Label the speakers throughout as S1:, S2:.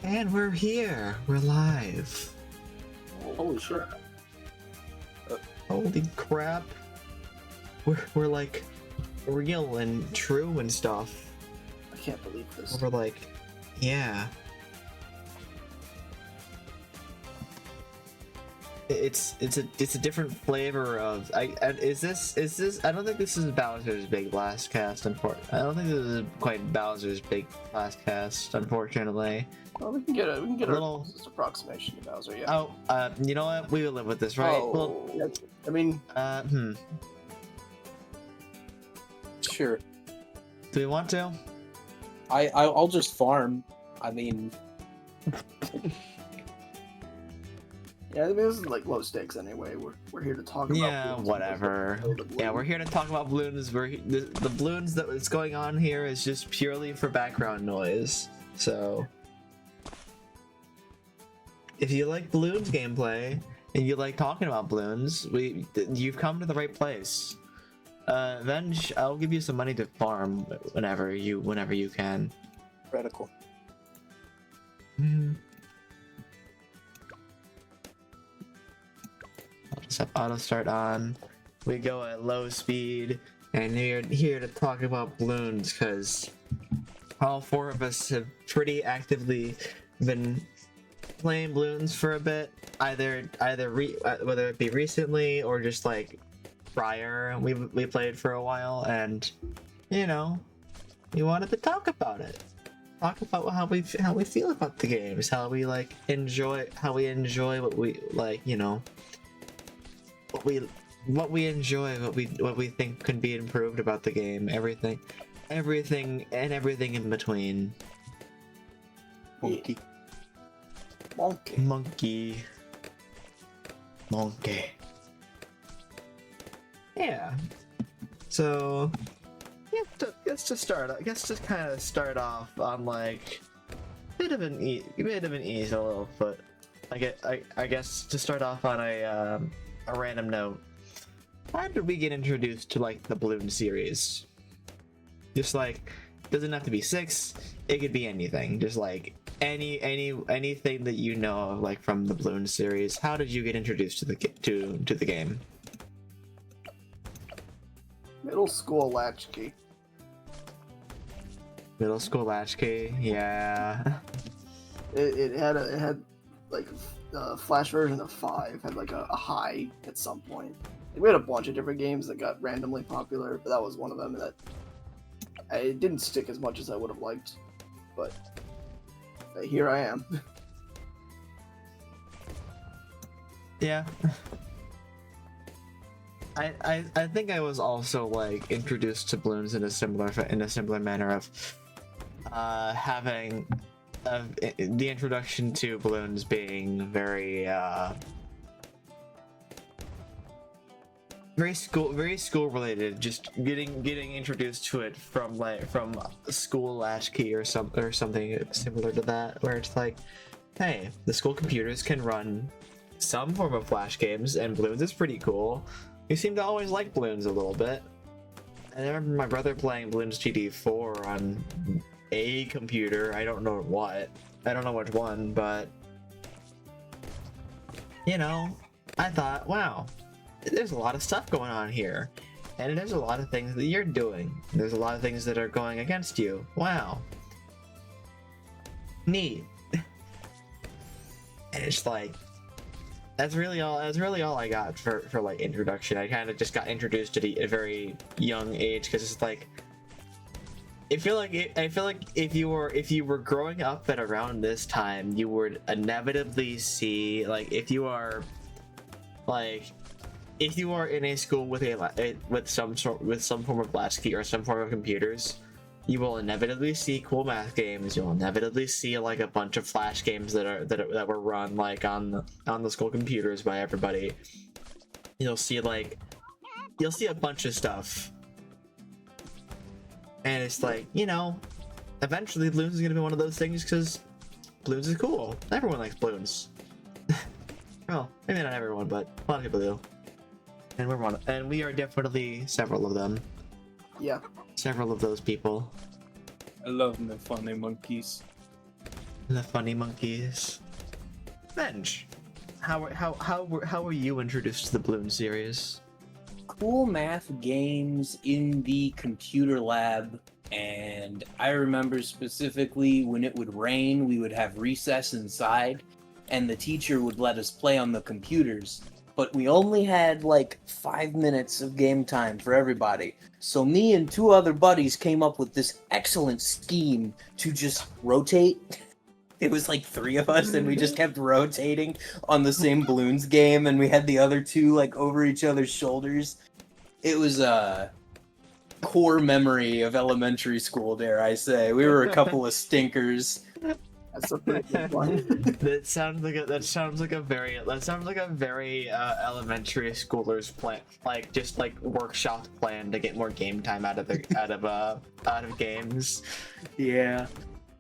S1: And we're here. We're live.
S2: Holy shit.
S1: Holy crap. We're like real and true and stuff.
S2: I can't believe this.
S1: We're like, yeah. It's a different flavor of is this I don't think this is Bowser's big Blastcast. I don't think this is quite Bowser's big Blastcast, unfortunately.
S2: Well, we can get a
S1: little
S2: approximation to Bowser, yeah.
S1: Oh, you know what? We will live with this, right?
S2: Oh, well, I mean,
S3: Sure.
S1: Do we want to?
S3: I'll just farm. I mean,
S2: yeah, I mean, this is like low stakes anyway. We're here to talk about.
S1: Yeah,
S2: Bloons.
S1: whatever. Yeah, we're here to talk about balloons. The balloons that's going on here is just purely for background noise. So, if you like balloons gameplay and you like talking about balloons, you've come to the right place. Venge, I'll give you some money to farm whenever you can.
S3: radical.
S1: I'll just have auto start on. We go at low speed, and we're here to talk about balloons because all four of us have pretty actively been playing balloons for a bit. Whether it be recently or just like prior, we played for a while, and you know, we wanted to talk about it. Talk about how we feel about the games, how we enjoy what we like, you know, what we enjoy, what we think can be improved about the game, everything in between. Monkey. Yeah. So, yeah, let's just kind of start off on like bit of an ease a little, but I guess to start off on a random note. How did we get introduced to like the Bloons series? Just like, doesn't have to be 6. It could be anything. Just like anything that you know of, like from the Bloons series. How did you get introduced to the game?
S2: middle school latchkey.
S1: Middle school latchkey, yeah.
S2: It had like the Flash version of 5 had like a high at some point. We had a bunch of different games that got randomly popular, but that was one of them that it didn't stick as much as I would have liked. But here I am.
S1: Yeah. I think I was also like introduced to Bloons in a similar manner of having the introduction to Bloons being very school related, just getting introduced to it from school latchkey or something similar to that, where it's like, hey, the school computers can run some form of Flash games, and Bloons is pretty cool. You seem to always like Bloons a little bit. I remember my brother playing Bloons GD4 on a computer. I don't know which one, but you know, I thought, wow, there's a lot of stuff going on here, and there's a lot of things that you're doing. There's a lot of things that are going against you. Wow, neat. And it's like, that's really all I got for like introduction. I kind of just got introduced at a very young age, because it's like, I feel like if you were growing up at around this time, you would inevitably see, like, if you are in a school with some form of latchkey or some form of computers, you will inevitably see cool math games. You'll inevitably see like a bunch of Flash games that were run like on the school computers by everybody. You'll see a bunch of stuff, and it's like, you know, eventually Bloons is gonna be one of those things, because Bloons is cool. Everyone likes Bloons. Well, maybe not everyone, but a lot of people do. And we are definitely several of them.
S2: Yeah.
S1: Several of those people.
S3: I love the funny monkeys.
S1: The funny monkeys. Benj, how were you introduced to the Bloons series?
S3: Cool math games in the computer lab, and I remember specifically when it would rain, we would have recess inside, and the teacher would let us play on the computers, but we only had like 5 minutes of game time for everybody. So me and 2 other buddies came up with this excellent scheme to just rotate. It was like 3 of us, and we just kept rotating on the same Bloons game, and we had the other 2 like over each other's shoulders. It was a core memory of elementary school, dare I say. We were a couple of stinkers.
S2: That's a pretty good one.
S1: That sounds like a very elementary schoolers plan, like just like workshop plan to get more game time out of games.
S3: Yeah.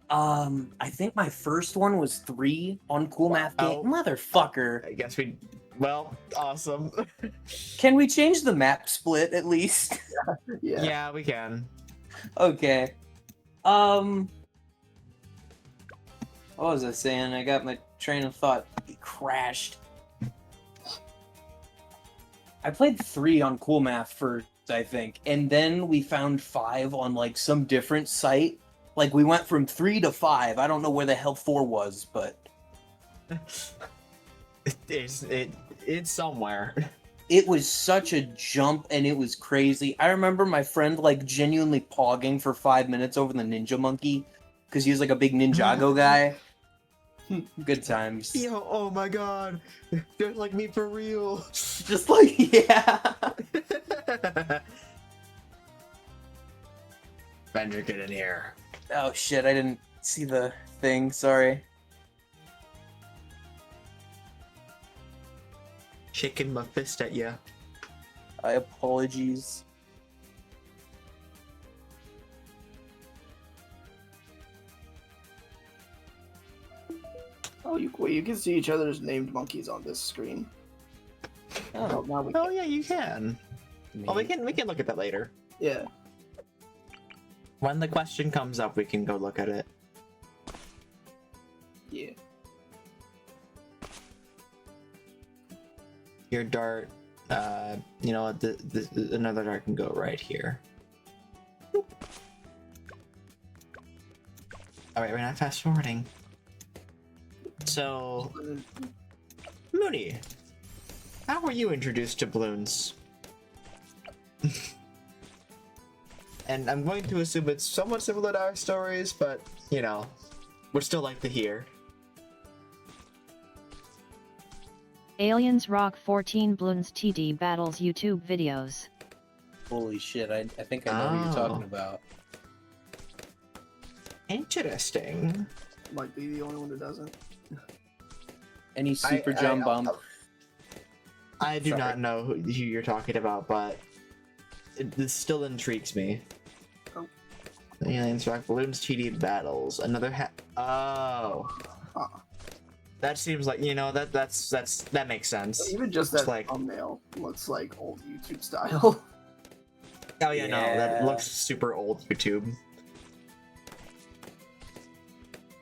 S3: I think my first one was 3 on Cool Math Game. Motherfucker.
S1: I guess well, awesome.
S3: Can we change the map split at least?
S2: Yeah.
S1: Yeah, we can.
S3: Okay. What was I saying? I got my train of thought crashed. I played 3 on Cool Math first, I think, and then we found 5 on like some different site. Like we went from 3 to 5. I don't know where the hell 4 was, but
S1: It's somewhere.
S3: it was such a jump and it was crazy. I remember my friend like genuinely pogging for 5 minutes over the Ninja Monkey because he was like a big Ninjago guy. Good times.
S1: Yo, oh my god, just like me for real.
S3: Just like, yeah.
S1: Bender, get in here.
S3: Oh shit, I didn't see the thing, sorry.
S1: Shaking my fist at ya.
S3: I apologies.
S2: Oh, you can see each other's named monkeys on this screen. Oh, now we
S1: Oh
S2: can.
S1: yeah, you can. Oh, we can look at that later.
S2: Yeah.
S1: When the question comes up, we can go look at it.
S2: Yeah.
S1: Your dart, you know what? Another dart can go right here. All right, we're not fast forwarding. So, Mooney, how were you introduced to Bloons? And I'm going to assume it's somewhat similar to our stories, but, you know, we'd still like to hear.
S4: Aliens Rock 14 Bloons TD Battles YouTube videos.
S3: Holy shit, I think I know what you're talking about.
S1: Interesting.
S2: Might be the only one who doesn't.
S3: Any super jump bump?
S1: I do
S3: Sorry.
S1: not know who you're talking about, but this still intrigues me.
S2: Oh.
S1: Aliens Rock Bloons TD Battles. Another Oh.
S2: Huh.
S1: That seems like, you know, that makes sense.
S2: Even just
S1: It's
S2: that
S1: like-
S2: thumbnail looks like old YouTube style.
S1: Oh yeah, no,
S3: Yeah.
S1: that looks super old YouTube.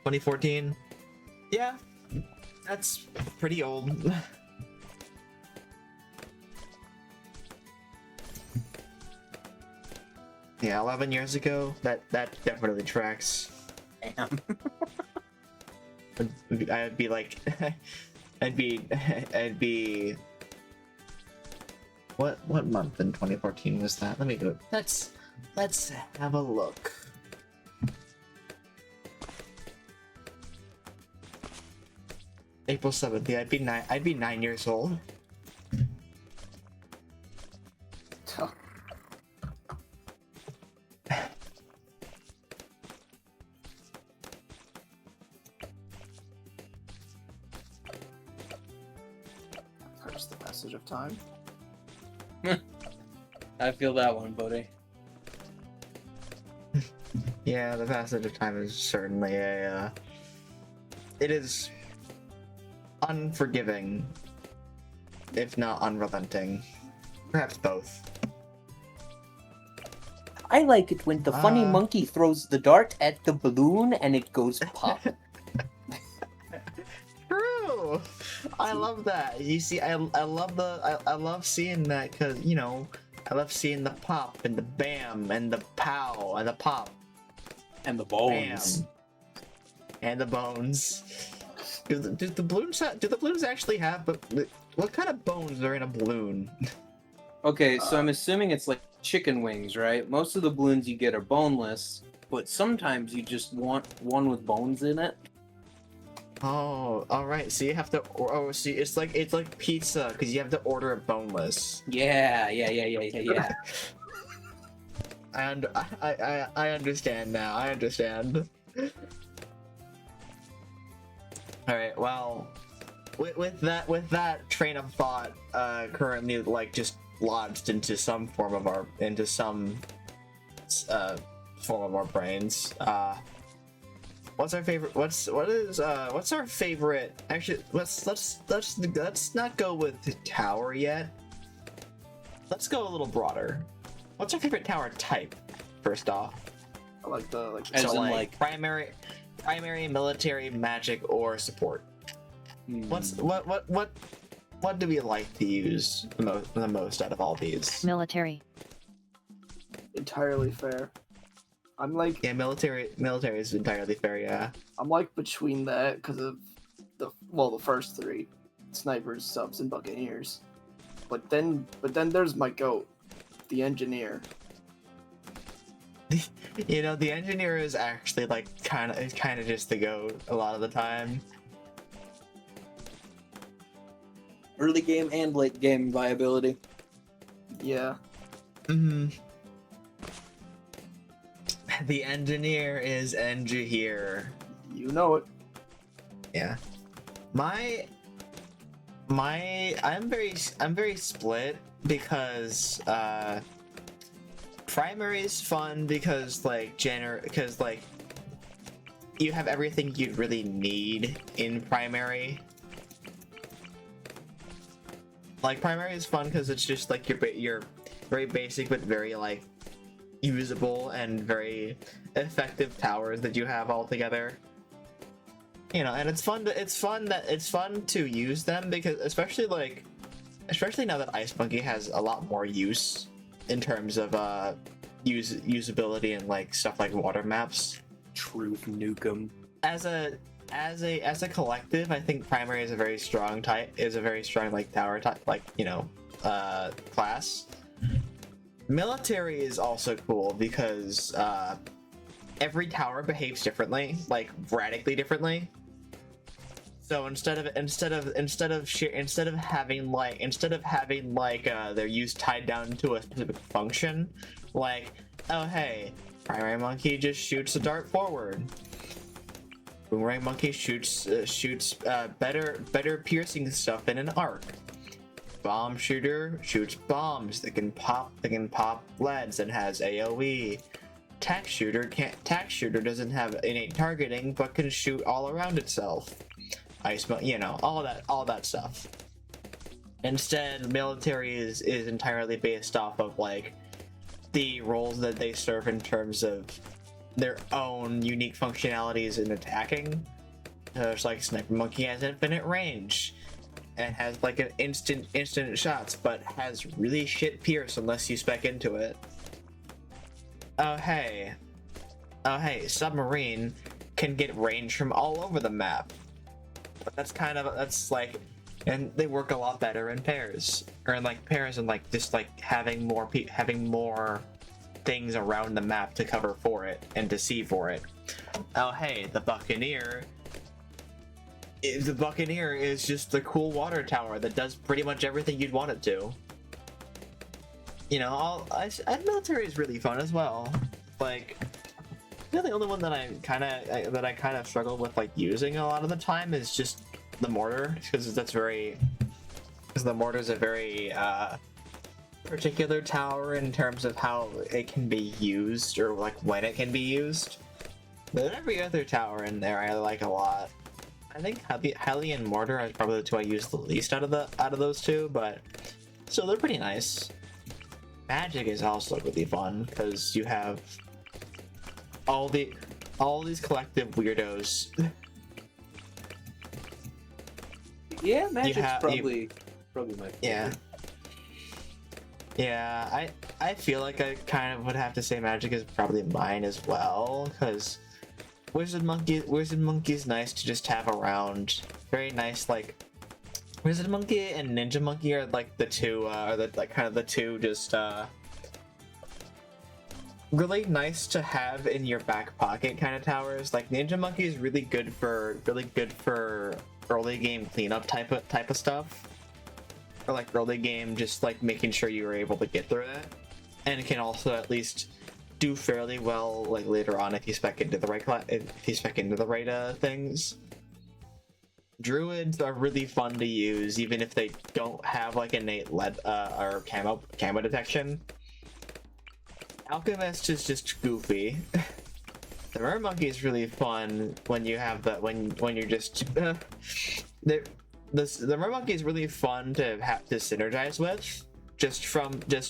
S1: 2014? Yeah, that's pretty old. Yeah, 11 years ago, that definitely tracks.
S3: Damn.
S1: I'd be like, I'd be. What month in 2014 was that? Let me go. Let's have a look. April 7th. Yeah, I'd be 9 years old.
S2: Curse the passage of time.
S3: I feel that one, buddy.
S1: Yeah, the passage of time is certainly a. It is unforgiving, if not unrelenting. Perhaps both.
S3: I like it when the funny
S1: Uh.
S3: monkey throws the dart at the balloon and it goes pop.
S1: too. I love that. You see, I love seeing that because you know I love seeing the pop and the bam and the pow and the pop
S3: And the
S1: bam
S3: bones.
S1: and the bones. Do the balloons actually have? But what kind of bones are in a balloon?
S3: Okay, so I'm assuming it's like chicken wings, right? Most of the balloons you get are boneless, but sometimes you just want one with bones in it.
S1: Oh, all right. So you have to. Oh, see, it's like pizza because you have to order it boneless.
S3: Yeah.
S1: And I understand now. I understand. All right. Well, with that train of thought, currently like just lodged into some form of our form of our brains. What's our favorite? What's our favorite? Actually, let's not go with the tower yet. Let's go a little broader. What's our favorite tower type? First off,
S2: I like the
S3: As
S1: so
S3: in,
S1: like primary, military, magic, or support. What do we like to use the most out of all these?
S4: Military.
S2: entirely fair. I'm like
S1: Yeah, military is entirely fair. Yeah.
S2: I'm like between that because of the first three, snipers, subs, and buccaneers. But then there's my goat, the engineer.
S1: You know, the engineer is actually like kind of just the goat a lot of the time.
S3: Early game and late game viability.
S2: Yeah.
S1: Hmm. The engineer is here.
S2: You know it.
S1: Yeah. I'm very split because primary is fun because like you have everything you'd really need in primary. Like primary is fun because it's just like you're very basic but very like usable and very effective towers that you have all together. You know, and it's fun to use them because especially now that Ice Monkey has a lot more use in terms of usability and like stuff like water maps.
S3: Truth Nukem.
S1: As a collective, I think primary is a very strong like tower type, like, you know, class. Military is also cool because every tower behaves differently, like radically differently. So instead of having their use tied down to a specific function, like, oh hey, primary monkey just shoots a dart forward. Boomerang monkey shoots better piercing stuff in an arc. Bomb shooter shoots bombs that can pop leads and has AoE. Tac shooter doesn't have innate targeting but can shoot all around itself. You know, all that stuff. Instead, military is entirely based off of like the roles that they serve in terms of their own unique functionalities in attacking. It's like Sniper Monkey has infinite range and has like an instant shots, but has really shit pierce unless you spec into it. Oh hey, Submarine can get range from all over the map. But that's like, and they work a lot better in pairs, or in like pairs and like just like having more things around the map to cover for it and to see for it. Oh hey, the Buccaneer is just the cool water tower that does pretty much everything you'd want it to. You know, military is really fun as well. Like, the only one that I kind of struggle with like using a lot of the time is just the mortar, because the mortar is a very particular tower in terms of how it can be used or like when it can be used. But every other tower in there I like a lot. I think Heli and Mortar are probably the two I use the least out of those two, but still they're pretty nice. Magic is also really fun because you have all these collective weirdos
S3: Yeah, Magic's
S1: have-
S3: probably my favorite.
S1: Yeah. Yeah, I feel like I kind of would have to say Magic is probably mine as well, because Wizard Monkey's nice to just have around. Very nice, like Wizard Monkey and Ninja Monkey are like the two, kind of the two just really nice to have in your back pocket kind of towers. Like Ninja Monkey is really good for early game cleanup type of stuff. Or like early game, just like making sure you were able to get through it, and it can also at least do fairly well like later on if you spec into the right things. Druids are really fun to use even if they don't have like innate lead or camo detection. Alchemist is just goofy. The Mermonkey is really fun when you have that when you're just the Mermonkey is really fun to have to synergize with, just from the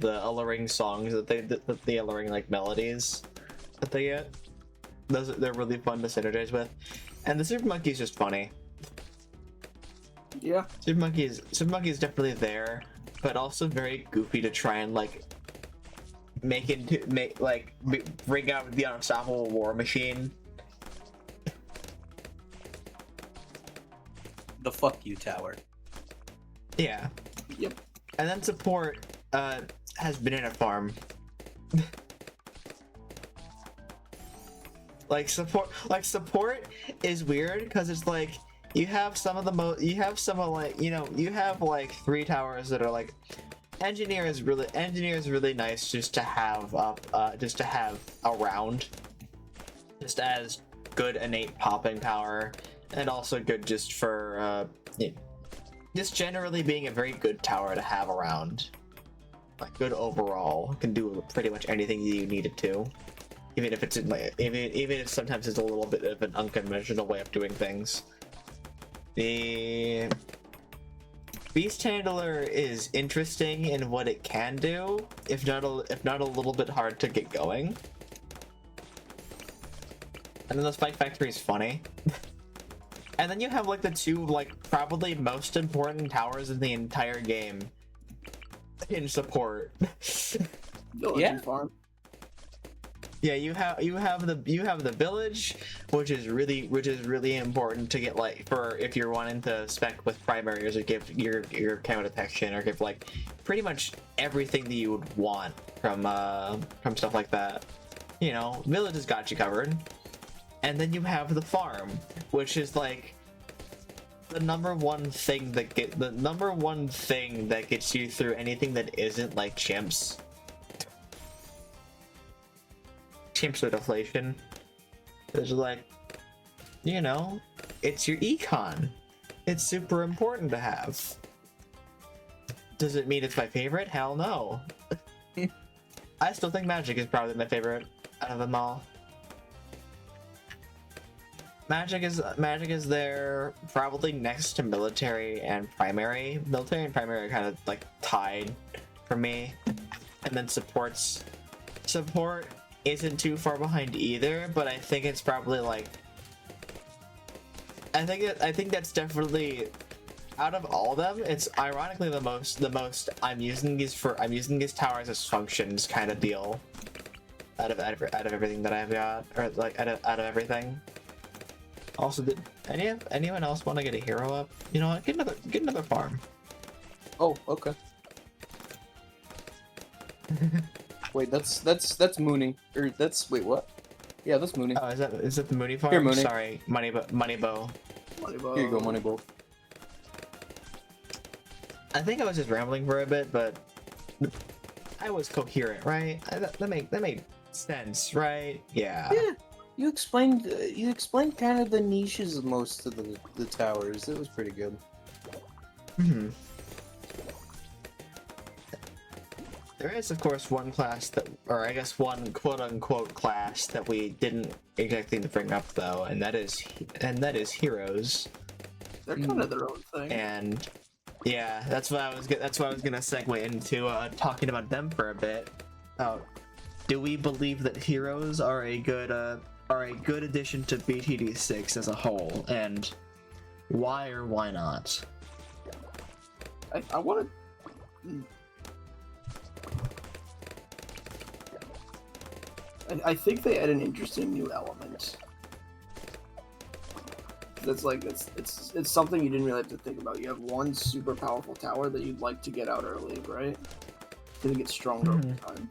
S1: alluring songs the alluring like melodies that they get. They're really fun to synergize with, and the Super Monkey is just funny.
S2: Yeah.
S1: Super Monkey is definitely there, but also very goofy to try and like bring out the unstoppable war machine.
S3: The fuck you tower.
S1: Yeah.
S2: Yep.
S1: And then support has banana farm. support is weird because it's like you have like 3 towers that are like engineer is really nice just to have around, just as good innate popping power, and also good just for just generally being a very good tower to have around. Like good overall, can do pretty much anything you need it to, even if it's even if sometimes it's a little bit of an unconventional way of doing things. The Beast Handler is interesting in what it can do, if not a little bit hard to get going. And then the Spike Factory is funny. And then you have like the two like probably most important towers in the entire game in support.
S2: Village farm.
S1: Yeah, you have the village, which is really important to get like for if you're wanting to spec with primaries or give your camo detection or give like pretty much everything that you would want from stuff like that. You know, village has got you covered. And then you have the farm, which is like the number one thing that gets you through anything that isn't like chimps or deflation. It's like, you know, it's your econ. It's super important to have. Does it mean it's my favorite? Hell no. I still think Magic is probably my favorite out of them all. Magic is there probably next to military and primary. Military and primary are kind of like tied for me, and then support isn't too far behind either. But I think it's probably like I think that's definitely out of all of them. It's ironically the most I'm using these towers as functions kind of deal out of everything that I've got, or like out of everything. Also, did anyone else want to get a hero up? You know what? Get another farm.
S3: Oh, okay. Wait, that's Mooney. Or that's wait, what? Yeah, that's Mooney.
S1: Oh, is that the Mooney farm?
S3: Here, Mooney.
S1: Sorry, Moneybow.
S3: Here you go, Moneybow.
S1: I think I was just rambling for a bit, but I was coherent, right? That made sense, right? Yeah.
S3: Yeah. You explained kind of the niches of most of the towers. It was pretty good.
S1: Mm-hmm. There is, of course, one class or I guess one quote-unquote class that we didn't exactly bring up though, and that is heroes.
S2: They're kind of their own thing.
S1: And yeah, that's why I was gonna segue into talking about them for a bit. Do we believe that heroes are a good are a good addition to BTD6 as a whole, and why or why not?
S2: I want to. I think they add an interesting new element. That's like it's something you didn't really have to think about. You have one super powerful tower that you'd like to get out early, right? Because it gets stronger over time.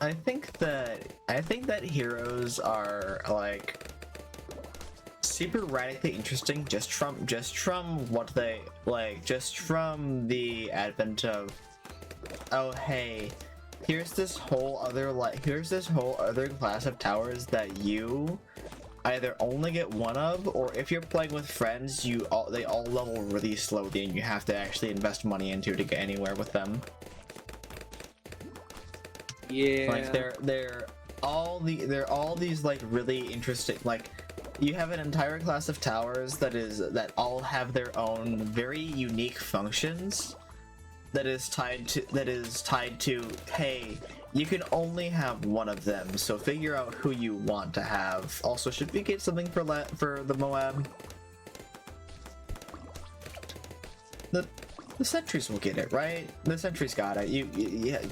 S1: I think that heroes are like super radically interesting just from what they like, just from the advent of, oh hey, here's this whole other class of towers that you either only get one of, or if you're playing with friends, they all level really slowly and you have to actually invest money into to get anywhere with them.
S3: Yeah.
S1: Like they're all these like really interesting, like you have an entire class of towers that all have their own very unique functions that is tied to hey, you can only have one of them, so figure out who you want to have. Also, should we get something for the Moab? The sentries will get it, right? The sentries got it. You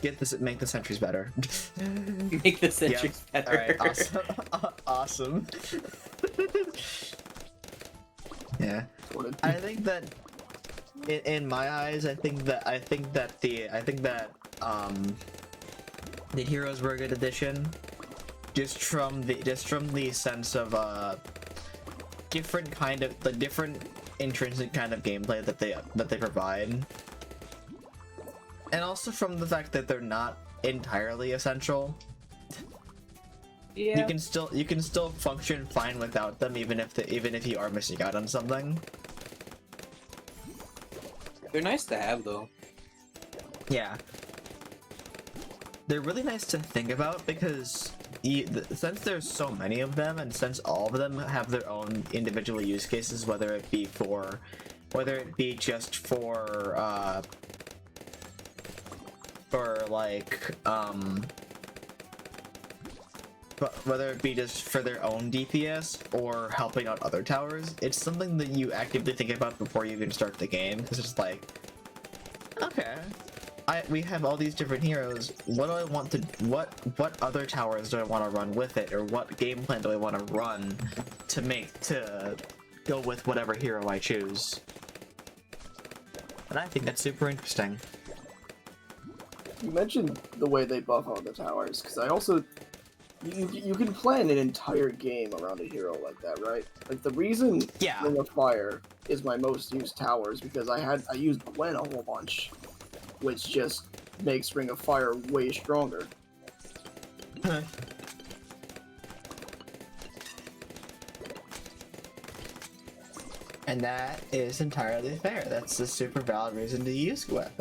S1: get this. Make the sentries better.
S3: Make the sentries better.
S1: All right, awesome. Awesome. Yeah, I think that in my eyes, I think that the heroes were a good addition, just from the sense of different intrinsic kind of gameplay that they provide, and also from the fact that they're not entirely essential.
S3: Yeah.
S1: You can still function fine without them, even if you are missing out on something.
S3: They're nice to have, though.
S1: Yeah, they're really nice to think about because since there's so many of them, and since all of them have their own individual use cases, whether it be just for but whether it be just for their own DPS or helping out other towers, it's something that you actively think about before you even start the game, because it's like, okay, we have all these different heroes. What do I want to? What other towers do I want to run with it, or what game plan do I want to run to go with whatever hero I choose? And I think that's super interesting.
S2: You mentioned the way they buff all the towers, because I also you can plan an entire game around a hero like that, right? Like the reason Ring of Fire is my most used tower is because I used Gwen a whole bunch, which just makes Ring of Fire way stronger.
S1: And that is entirely fair. That's a super valid reason to use heroes,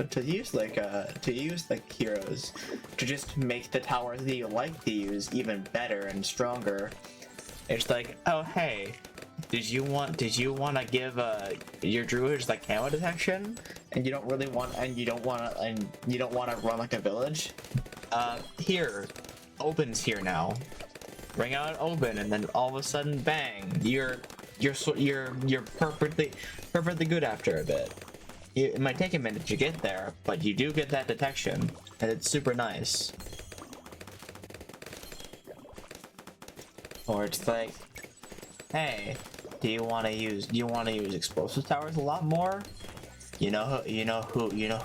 S1: to just make the towers that you like to use even better and stronger. It's like, oh hey, did you want to give your druids like camo detection, and you don't want to run like a village? Here, Oben's here now. Bring out Oben, and then all of a sudden, bang! You're perfectly good after a bit. It might take a minute to get there, but you do get that detection, and it's super nice. Or it's like, hey, do you want to use explosive towers a lot more? You know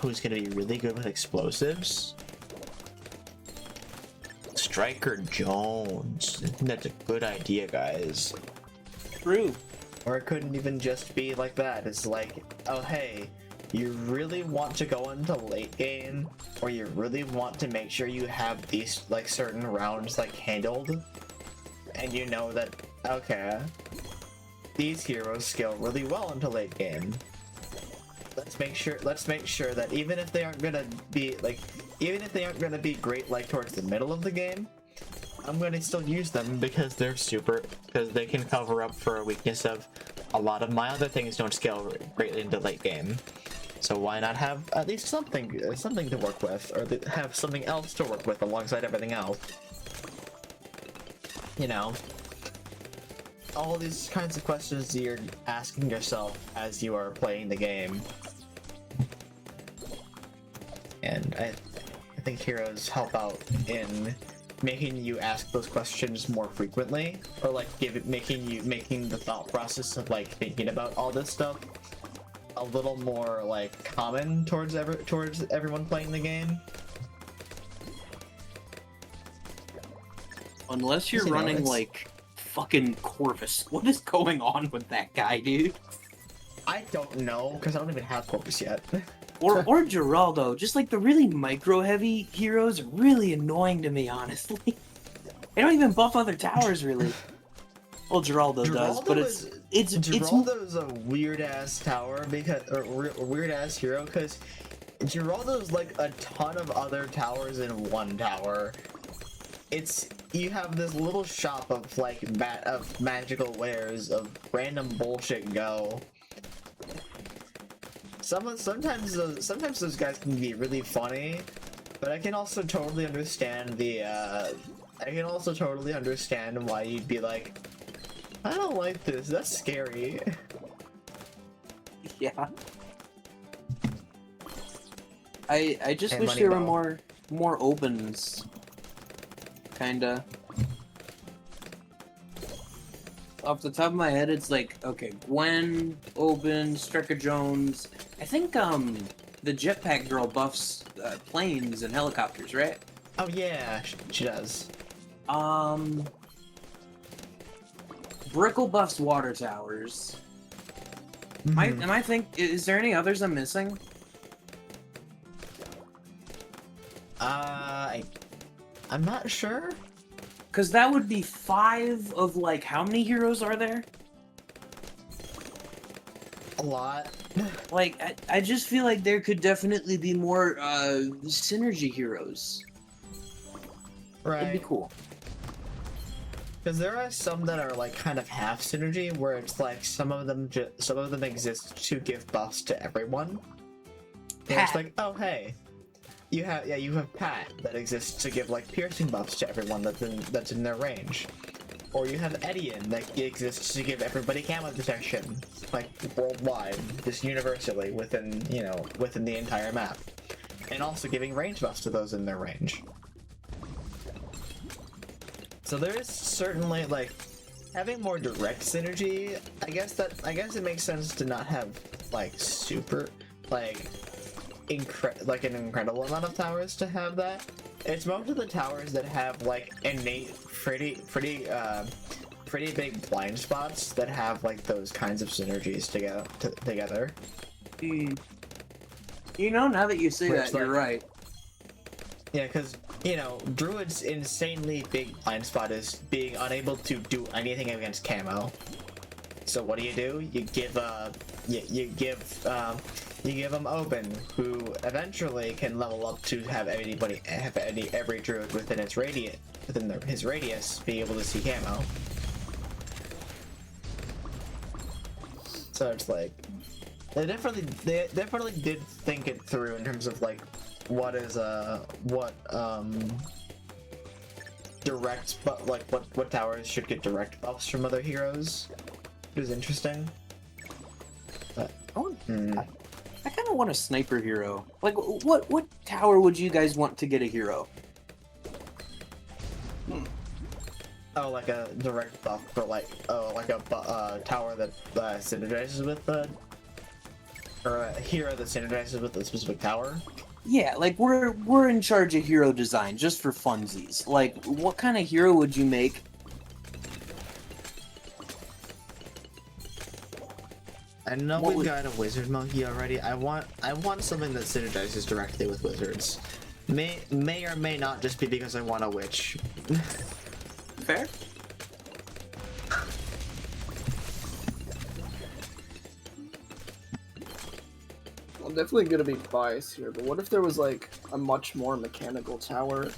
S1: who's gonna be really good with explosives? Striker Jones. I think that's a good idea, guys.
S3: True.
S1: Or it couldn't even just be like that. It's like, oh hey, you really want to go into late game, or you really want to make sure you have these like certain rounds like handled, and you know that, okay, these heroes scale really well into late game. Let's make sure that even if they aren't gonna be like, even if they aren't gonna be great like towards the middle of the game, I'm gonna still use them because they're because they can cover up for a weakness of a lot of my other things don't scale greatly into late game. So why not have at least something to work with, or have something else to work with alongside everything else? You know, all these kinds of questions you're asking yourself as you are playing the game. And I think heroes help out in making you ask those questions more frequently, or like making the thought process of like thinking about all this stuff a little more like common towards everyone playing the game.
S3: Unless you're running like fucking Corvus. What is going on with that guy, dude?
S2: I don't know, because I don't even have Corvus yet.
S3: Or Geraldo. Just like the really micro-heavy heroes are really annoying to me, honestly. They don't even buff other towers, really. Well, Geraldo does, but
S1: Geraldo's a weird-ass tower, weird-ass hero, because Geraldo's like a ton of other towers in one tower. You have this little shop of like magical wares of random bullshit go. Sometimes those guys can be really funny, but I can also totally understand why you'd be like, I don't like this. That's scary.
S3: Yeah. I just wish there were more opens. Kinda. Off the top of my head, it's like, okay, Gwen, Oben, Strecka Jones. I think the jetpack girl buffs planes and helicopters, right?
S1: Oh yeah, she does.
S3: Brickle buffs water towers.
S1: Mm-hmm.
S3: Is there any others I'm missing?
S1: I'm not sure.
S3: Cause that would be 5 of like, how many heroes are there?
S1: A lot.
S3: Like, I just feel like there could definitely be more synergy heroes.
S1: Right.
S3: That'd be cool.
S1: Because there are some that are like kind of half synergy, where it's like some of them exist to give buffs to everyone. Where it's like, oh hey, you have Pat that exists to give like piercing buffs to everyone that's in their range, or you have Edian that exists to give everybody camo detection, like worldwide, just universally within the entire map, and also giving range buffs to those in their range. So there is certainly like having more direct synergy. I guess it makes sense to not have like super like an incredible amount of towers to have that. It's most of the towers that have like innate pretty big blind spots that have like those kinds of synergies together.
S3: You know, now that you say
S1: Where
S3: that,
S1: it's
S3: you're
S1: like-
S3: right.
S1: Yeah, because, Druid's insanely big blind spot is being unable to do anything against camo. So what do? You give him Open, who eventually can level up to have every Druid within his radius be able to see camo. So it's like they definitely did think it through in terms of like what towers should get direct buffs from other heroes. It was interesting. But,
S3: I kind of want a sniper hero. Like, what tower would you guys want to get a hero?
S1: Oh, like a direct buff for a tower that synergizes with or a hero that synergizes with a specific tower.
S3: Yeah, like we're in charge of hero design just for funsies. Like, what kind of hero would you make?
S1: I know we've got a wizard monkey already. I want something that synergizes directly with wizards. May or may not just be because I want a witch.
S3: Fair.
S2: I'm definitely gonna be biased here, but what if there was like a much more mechanical tower?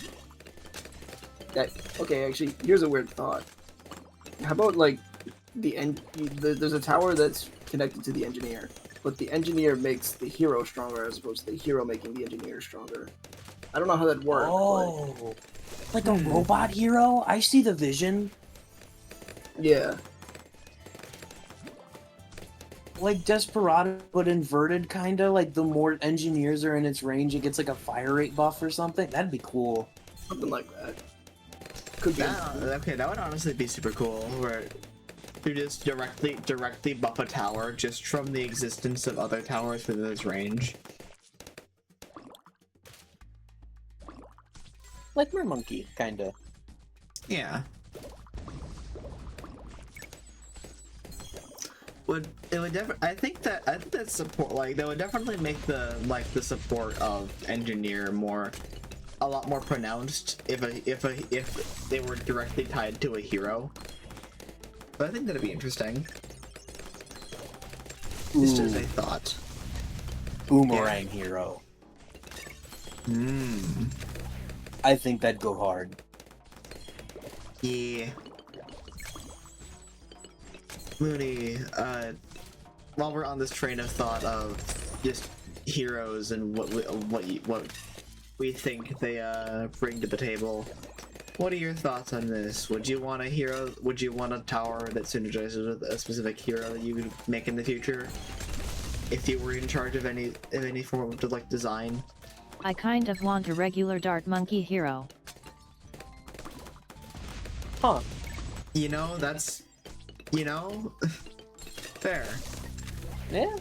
S2: Okay, actually, here's a weird thought. How about like there's a tower that's connected to the engineer, but the engineer makes the hero stronger as opposed to the hero making the engineer stronger. I don't know how that works.
S3: Oh, like a robot hero? I see the vision.
S2: But yeah.
S3: Like Desperado, but inverted, kinda. Like the more engineers are in its range, it gets like a fire rate buff or something. That'd be cool.
S2: Something like that. Could be.
S1: Okay, that would honestly be super cool. Where you just directly buff a tower just from the existence of other towers within its range.
S3: Like Mermonkey, kinda.
S1: Yeah. I think that support, like, that would definitely make the support of engineer a lot more pronounced if they were directly tied to a hero. But I think that'd be interesting. Just as a thought.
S3: Boomerang hero. I think that'd go hard.
S1: Yeah. Looney, while we're on this train of thought of just heroes and what we think they bring to the table, what are your thoughts on this? Would you want a hero? Would you want a tower that synergizes with a specific hero that you could make in the future? If you were in charge of any form of like design?
S4: I kind of want a regular Dart Monkey hero.
S3: Huh.
S1: You know, that's... You know? Fair.
S3: Yeah.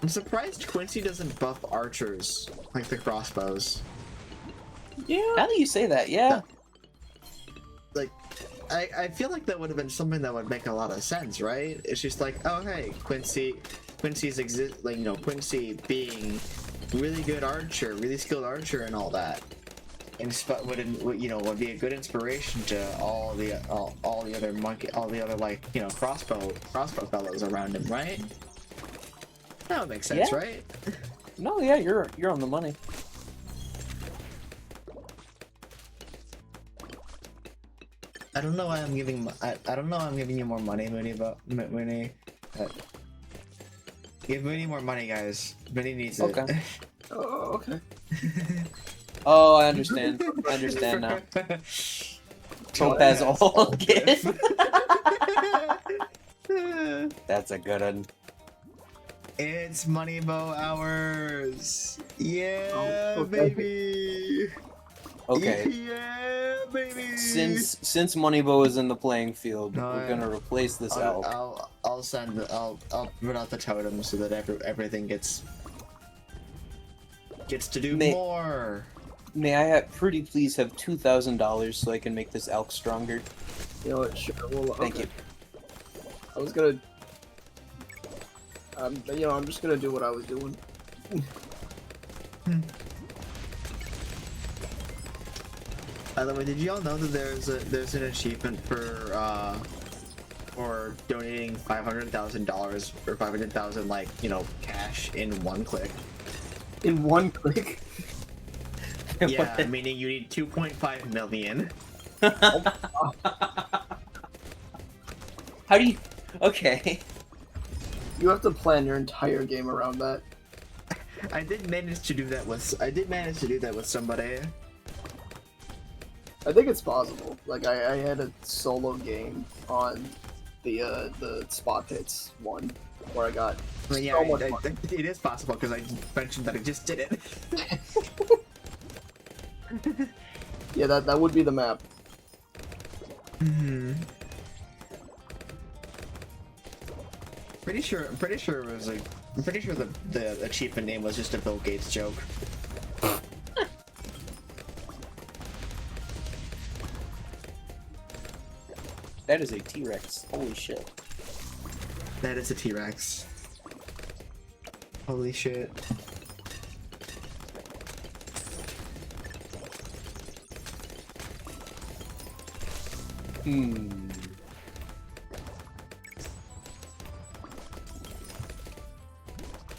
S1: I'm surprised Quincy doesn't buff archers, like the crossbows.
S3: Yeah. Now that you say that, yeah.
S1: Like, I feel like that would have been something that would make a lot of sense, right? It's just like, oh hey, Quincy being really good archer, really skilled archer and all that. And would be a good inspiration to all the other like, you know, crossbow fellows around him, right? That would make sense,
S3: Yeah.
S1: right?
S3: No, yeah, you're on the money.
S1: I don't know why I'm giving I don't know why I'm giving you more money, Mooney, but Mooney. Give Mooney more money, guys. Mooney needs it.
S3: Okay.
S2: Oh, okay.
S3: Oh, I understand. I understand now. Topaz all again. That's a good one.
S1: It's Moneybo hours. Yeah,
S2: Oh, okay.
S1: baby.
S3: Okay.
S1: Yeah, baby.
S3: Since Moneybo is in the playing field,
S1: No,
S3: we're gonna replace this elk.
S1: I'll put out the totem so that everything gets to do more.
S3: May I pretty please have $2,000 so I can make this elk stronger?
S2: You know what? Sure. Well,
S3: Thank
S2: okay.
S3: you.
S2: I was gonna. You know, I'm just gonna do what I was doing.
S1: By the way, did you all know that there's an achievement for donating $500,000 or 500,000 like, you know, cash in one click?
S2: In one click.
S1: Yeah, meaning you need 2.5 million.
S3: How do you... Okay.
S2: You have to plan your entire game around that.
S1: I did manage to do that with somebody.
S2: I think it's possible. Like I had a solo game on the spot hits one where I got
S1: Well, yeah,
S2: so much money.
S1: it is possible because I mentioned that I just did it.
S2: Yeah, that would be the map.
S1: Pretty sure it was like. I'm pretty sure the achievement name was just a Bill Gates joke.
S3: That is a T-Rex. Holy shit.
S1: That is a T-Rex. Holy shit.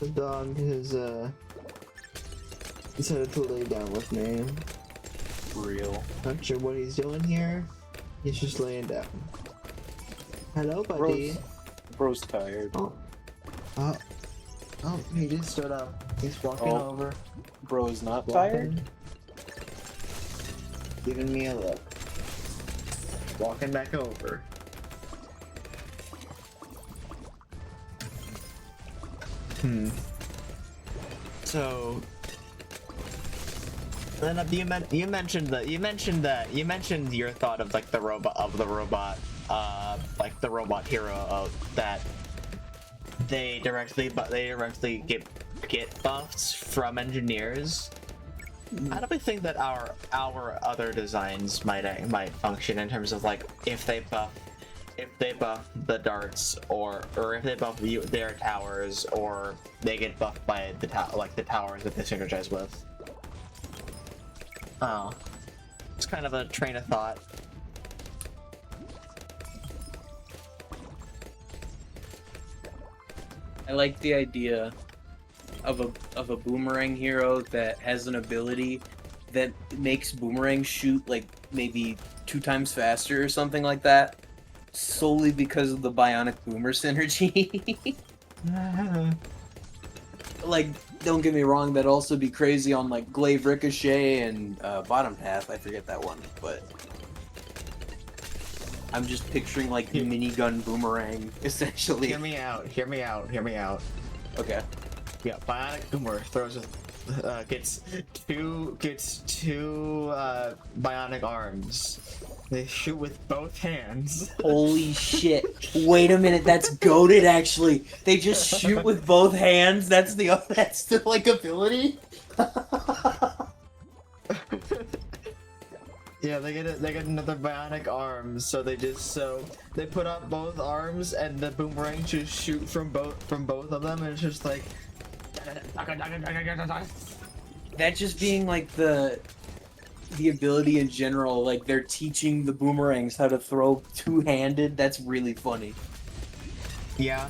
S1: The dog has decided to lay down with me.
S3: Real.
S1: Not sure what he's doing here. He's just laying down. Hello, buddy.
S3: Bro's tired.
S1: Oh, he just stood up. He's walking over.
S3: Bro's not
S1: Walking.
S3: tired?
S1: Giving me a look. Walking back over. So, then you mentioned your thought of like the robot like the robot hero of that they directly get buffs from engineers. How do we think that our other designs might function in terms of like if they buff the darts or if they buff their towers or they get buffed by the towers that they synergize with? Oh, it's kind of a train of thought.
S3: I like the idea of a boomerang hero that has an ability that makes boomerangs shoot like maybe 2 times faster or something like that, solely because of the bionic boomer synergy. Like, don't get me wrong, that'd also be crazy on like Glaive Ricochet and Bottom Path. I forget that one, but I'm just picturing like minigun boomerang essentially.
S1: Hear me out.
S3: Okay.
S1: Yeah, bionic boomer throws gets two bionic arms. They shoot with both hands.
S3: Holy shit. Wait a minute, that's goated actually. They just shoot with both hands? That's the like ability?
S1: Yeah, they get another bionic arm, so they put up both arms and the boomerang just shoot from both of them, and it's just like
S3: That just being like the ability in general, like they're teaching the boomerangs how to throw two-handed, that's really funny.
S1: yeah.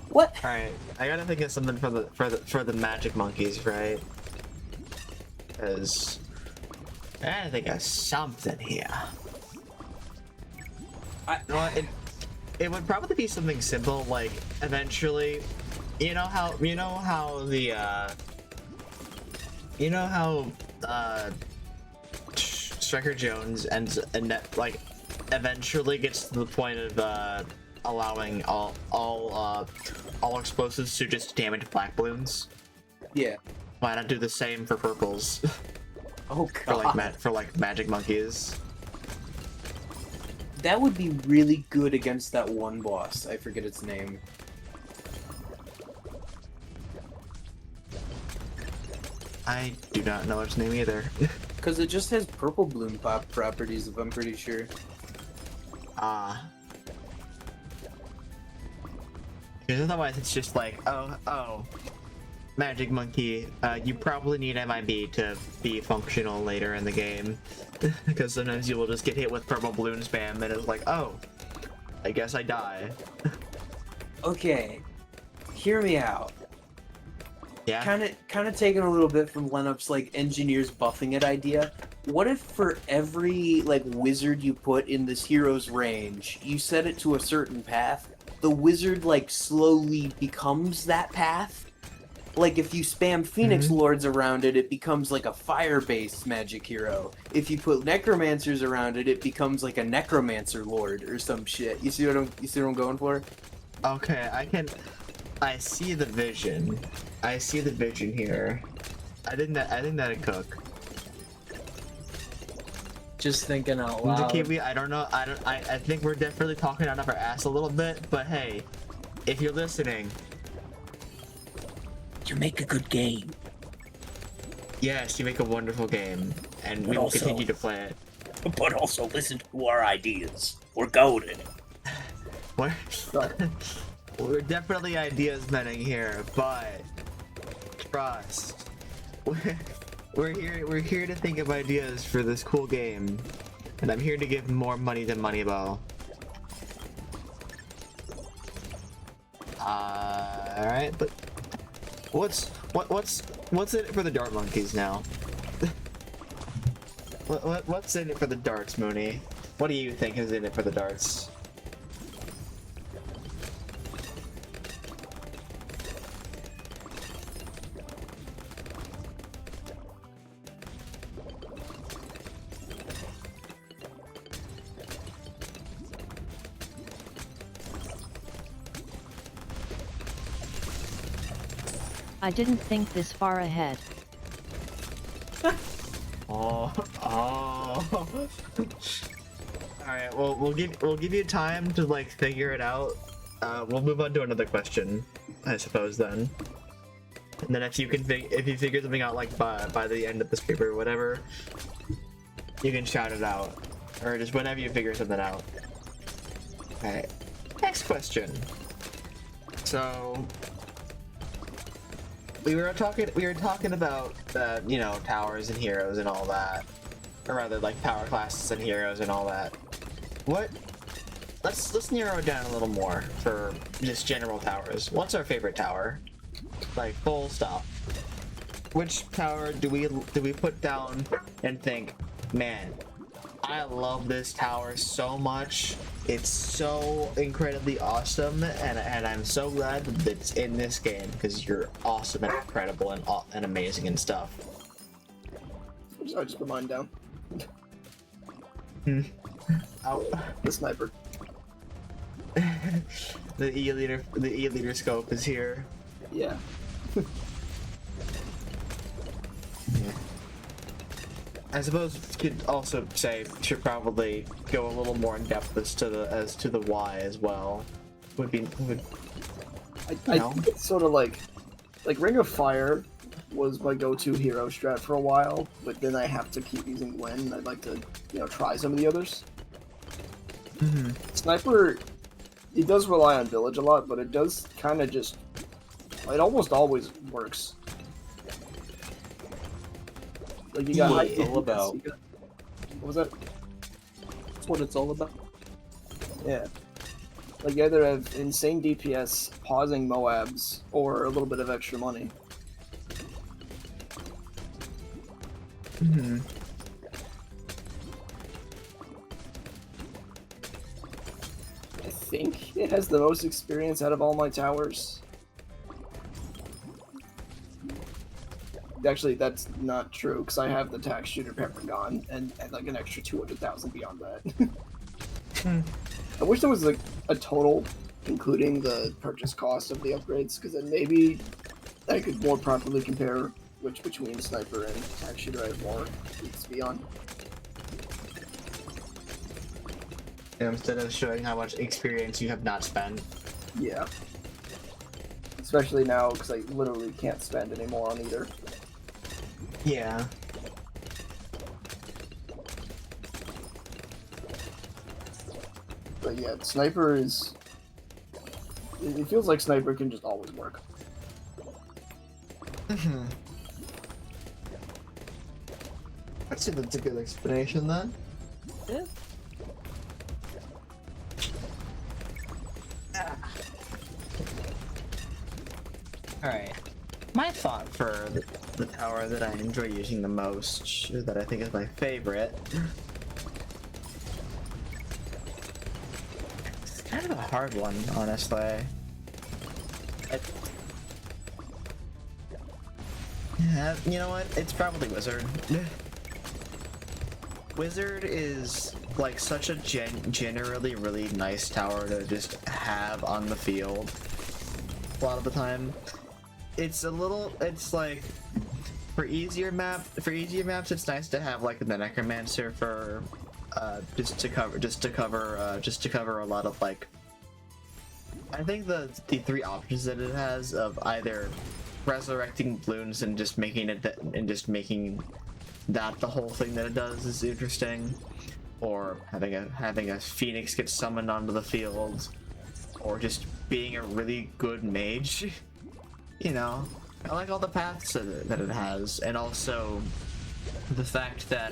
S3: What?
S1: Alright, I gotta think of something for the magic monkeys, right? Because I gotta think of something here. Well, it would probably be something simple, like eventually, Striker Jones eventually gets to the point of allowing all explosives to just damage black balloons.
S3: Yeah.
S1: Why not do the same for purples?
S3: Oh god.
S1: for magic monkeys.
S3: That would be really good against that one boss. I forget its name.
S1: I do not know its name either.
S3: Because it just has purple bloom pop properties, if I'm pretty sure.
S1: Because otherwise it's just like, oh, magic monkey, you probably need MIB to be functional later in the game. Because sometimes you will just get hit with purple balloon spam and it's like, oh, I guess I die.
S3: Okay, hear me out.
S1: Yeah?
S3: Kind of taking a little bit from Lenup's like engineers buffing it idea. What if for every like wizard you put in this hero's range, you set it to a certain path, the wizard like slowly becomes that path? Like if you spam Phoenix Lords around it, it becomes like a fire-based magic hero. If you put Necromancers around it, it becomes like a Necromancer Lord or some shit. You see what I'm going for?
S1: Okay, I see the vision. I see the vision here. I think that'd cook.
S3: Just thinking out loud.
S1: Kiwi, I don't know. I think we're definitely talking out of our ass a little bit, but hey, if you're listening,
S3: You make a good game.
S1: yes, you make a wonderful game, and we will continue to play it.
S3: But also listen to our ideas. We're goaded.
S1: We're definitely ideas menning here, but trust. We're here to think of ideas for this cool game, and I'm here to give more money to Moneyball. All right, but what's in it for the dart monkeys now? What's in it for the darts, Mooney? What do you think is in it for the darts?
S4: I didn't think this far ahead.
S1: Oh. Alright, well we'll give you time to like figure it out. We'll move on to another question, I suppose then. And then if you figure something out like by the end of this paper or whatever, you can shout it out. Or just whenever you figure something out. Alright. Next question. So we were talking about you know, towers and heroes and all that, or rather like power classes and heroes and all that. Let's narrow it down a little more for just general towers. What's our favorite tower? Like full stop. Which tower do we put down and think, man, I love this tower so much. It's so incredibly awesome, and I'm so glad that it's in this game because you're awesome and incredible and amazing and stuff.
S2: I just put mine down.
S1: Ow.
S2: The sniper.
S1: The E-liter scope is here.
S2: Yeah.
S1: Yeah. I suppose you could also say should probably go a little more in depth as to the why as well. I
S2: think it's sort of like Ring of Fire was my go-to hero strat for a while, but then I have to keep using Gwen, and I'd like to, you know, try some of the others.
S1: Mm-hmm.
S2: Sniper, it does rely on village a lot, but it does kind of just, it almost always works. Like you got
S3: What
S2: high
S3: it's all about.
S2: What was that?
S3: That's what it's all about.
S2: Yeah. Like you either have insane DPS, pausing Moabs, or a little bit of extra money.
S1: Mm-hmm.
S2: I think it has the most experience out of all my towers. Actually, that's not true, because I have the tax shooter Peppergon, and like an extra 200,000 beyond that. I wish there was like a total, including the purchase cost of the upgrades, because then maybe I could more properly compare which between sniper and tax shooter I have more XP on.
S1: Instead of showing how much experience you have not spent.
S2: Yeah. Especially now, because I literally can't spend anymore on either.
S1: Yeah.
S2: But yeah, sniper is... It feels like sniper can just always work.
S1: Mm-hmm. I'd say that's a good explanation then.
S3: Yeah.
S1: Alright. My thought for the tower that I enjoy using the most, that I think is my favorite. It's kind of a hard one, honestly. Yeah, you know what? It's probably Wizard. Wizard is like such a generally really nice tower to just have on the field a lot of the time. It's like for easier maps it's nice to have like the Necromancer for just to cover a lot of like, I think the three options that it has of either resurrecting balloons and just making that the whole thing that it does is interesting, or having a phoenix get summoned onto the field, or just being a really good mage. You know, I like all the paths that it has, and also the fact that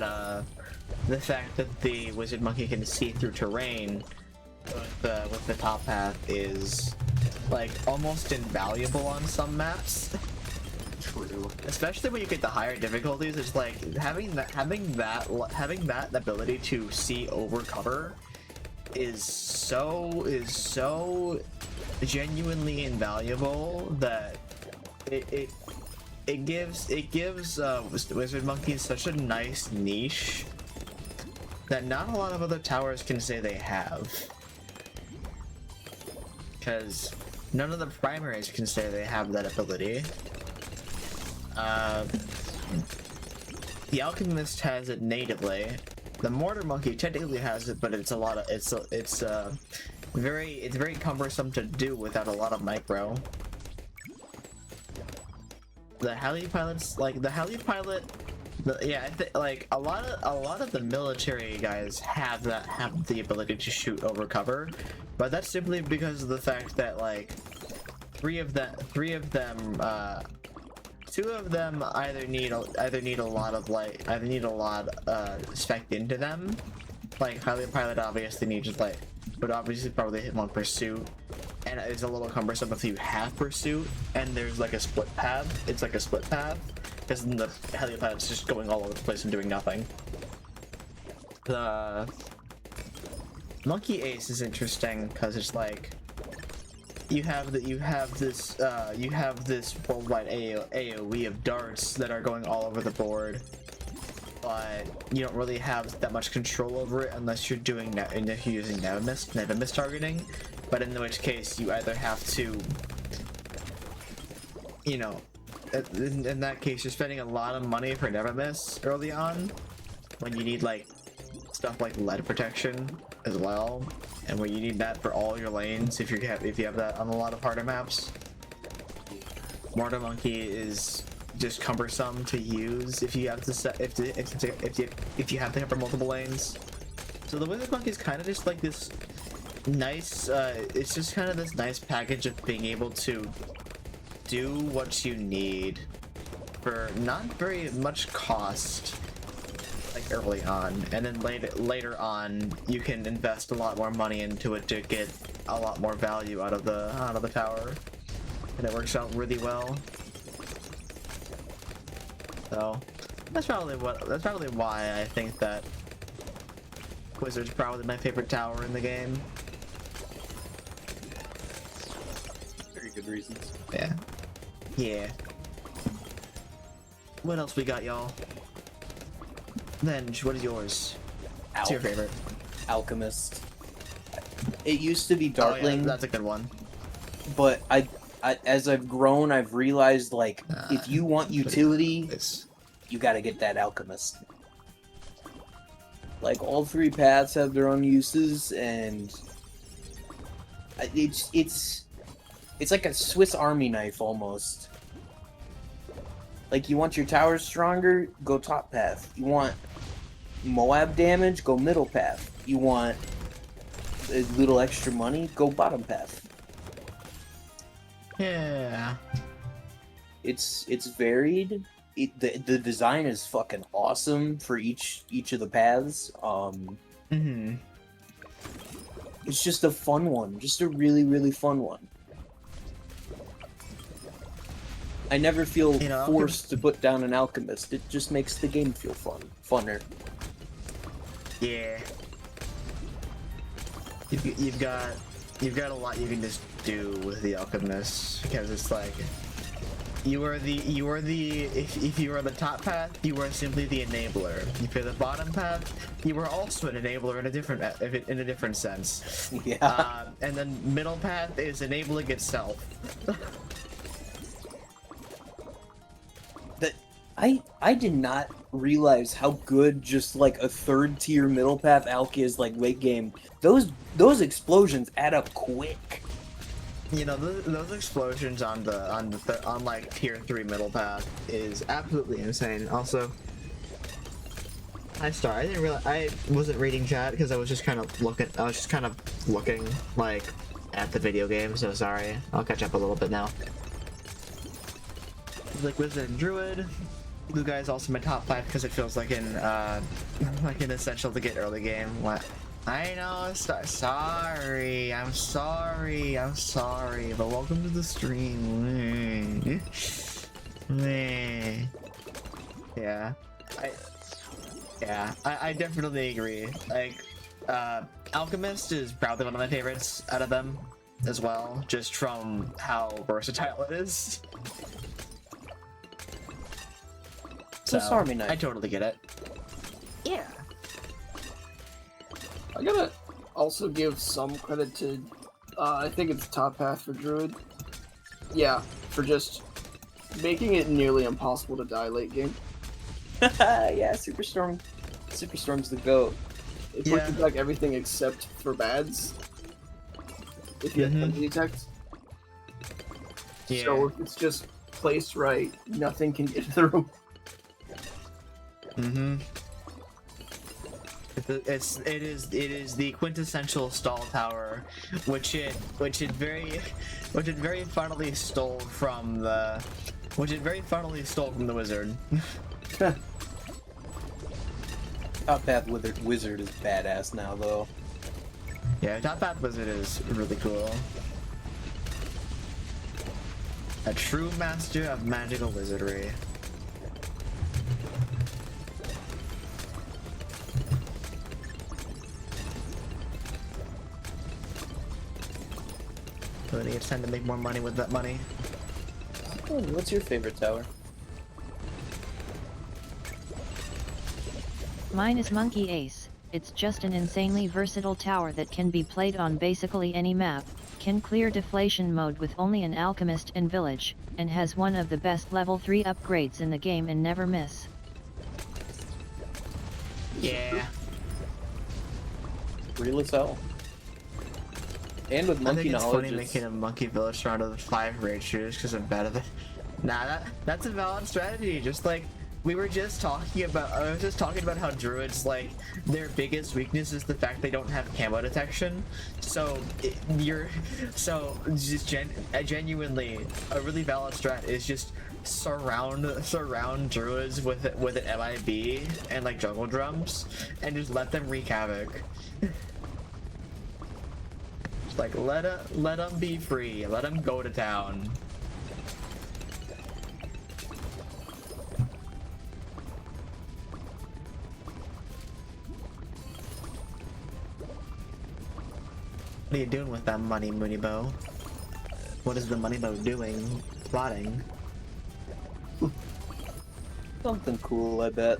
S1: the wizard monkey can see through terrain with the top path is like almost invaluable on some maps.
S2: True.
S1: Especially when you get the higher difficulties, it's like having that ability to see over cover is so genuinely invaluable that it gives Wizard Monkeys such a nice niche that not a lot of other towers can say they have, because none of the primaries can say they have that ability. The Alchemist has it natively. The Mortar Monkey technically has it, but it's very cumbersome to do without a lot of micro. The Heli Pilots, like the Heli Pilot, yeah, like a lot of the military guys have the ability to shoot over cover, but that's simply because of the fact that like two of them either need a lot spec'd into them. Like Heli Pilot obviously needs would obviously probably hit one pursuit, and it's a little cumbersome if you have pursuit and there's like a split path. It's like a split path because then the Heli Pilot's just going all over the place and doing nothing. The Monkey Ace is interesting because it's like you have this worldwide AoE of darts that are going all over the board, but you don't really have that much control over it unless you're using Nevamis targeting. But in which case you either have to, you know, in that case you're spending a lot of money for Nevamis early on when you need like stuff like lead protection as well, and where you need that for all your lanes if you have that on a lot of harder maps. Mortar Monkey is just cumbersome to use if you have to set if you have to cover multiple lanes. So the Wizard Monkey is kind of just like this nice it's just kind of this nice package of being able to do what you need for not very much cost, like early on, and then later on you can invest a lot more money into it to get a lot more value out of the tower, and it works out really well. So that's probably why I think that Wizard's probably my favorite tower in the game.
S3: Very good reasons.
S1: Yeah. What else we got, y'all? Venge, what is yours? What's your favorite?
S3: Alchemist. It used to be
S1: Oh,
S3: Dartling,
S1: yeah, that's a good one.
S3: but I as I've grown, I've realized like if you want utility, you got to get that Alchemist. Like all three paths have their own uses, and it's like a Swiss Army knife almost. Like you want your towers stronger, go top path. You want Moab damage, go middle path. You want a little extra money, go bottom path.
S1: Yeah.
S3: It's varied. The design is fucking awesome for each of the paths. It's just a fun one, just a really fun one. I never feel forced to put down an Alchemist. It just makes the game feel funner.
S1: Yeah. You've got a lot you can just do with the Alchemist, because it's like if you are the top path, you are simply the enabler. If you're the bottom path, you are also an enabler in a different sense.
S3: Yeah.
S1: And then middle path is enabling itself.
S3: I did not realize how good just like a third tier middle path alch is like late game. Those explosions add up quick.
S1: You know, those explosions on like tier 3 middle path is absolutely insane. Also, I didn't realize I wasn't reading chat because I was just kind of looking like at the video game. So sorry, I'll catch up a little bit now. Like Wizard and Druid, Blue Guy is also my top 5 because it feels like an essential to get early game. I know, sorry, I'm sorry, but welcome to the stream. Yeah, I definitely agree. Like, Alchemist is probably one of my favorites out of them as well, just from how versatile it is.
S3: Swiss Army knife.
S1: I totally get it. Yeah.
S2: I gotta also give some credit to, I think it's Top Path for Druid. Yeah, for just making it nearly impossible to die late game.
S3: Yeah, Superstorm. Superstorm's the GOAT.
S2: It pushes back everything except for bads. If you have to detect.
S1: Yeah.
S2: So if it's just placed right, nothing can get through.
S1: Mm-hmm. It is the quintessential stall tower, which it very funnily stole from the wizard.
S3: Top Path Wizard is badass now, though.
S1: Yeah, Top Path Wizard is really cool. A true master of magical wizardry. Really, it's time to make more money with that money.
S3: Oh, what's your favorite tower?
S4: Mine is Monkey Ace. It's just an insanely versatile tower that can be played on basically any map, can clear deflation mode with only an alchemist and village, and has one of the best level 3 upgrades in the game and never miss.
S1: Yeah.
S3: Real as hell. And with
S1: I
S3: monkey
S1: think it's
S3: knowledge,
S1: funny making a monkey village surrounded with 5 raid shooters because I'm bad at it. Nah, that's a valid strategy. Just like we were just talking about, I was just talking about how druids, like, their biggest weakness is the fact they don't have camo detection. So genuinely, a really valid strat is just surround druids with an MIB and like jungle drums, and just let them wreak havoc. Like, let them be free. Let them go to town. What are you doing with that money, Mooney Bow? What is the money bow doing? Plotting.
S3: something cool, I bet.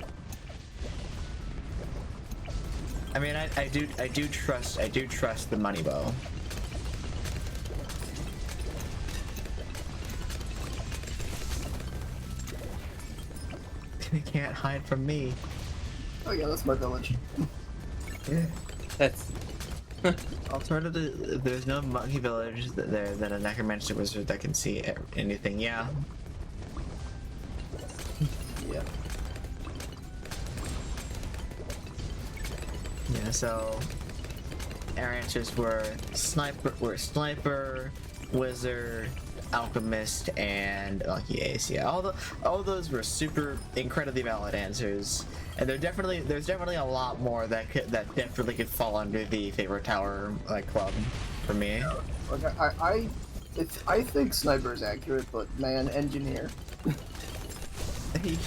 S1: I mean, I do trust the money bow. They can't hide from me.
S2: Oh yeah, that's my village.
S1: Yeah.
S3: That's
S1: Alternatively, if there's no monkey village there, then a necromancer wizard that can see anything. Yeah.
S2: Yeah.
S1: Yeah. So our answers were sniper, wizard, alchemist, and lucky ace. Yeah, all those were super incredibly valid answers, and there's definitely a lot more that definitely could fall under the favorite tower like club for me.
S2: Like I think sniper is accurate, but man, engineer.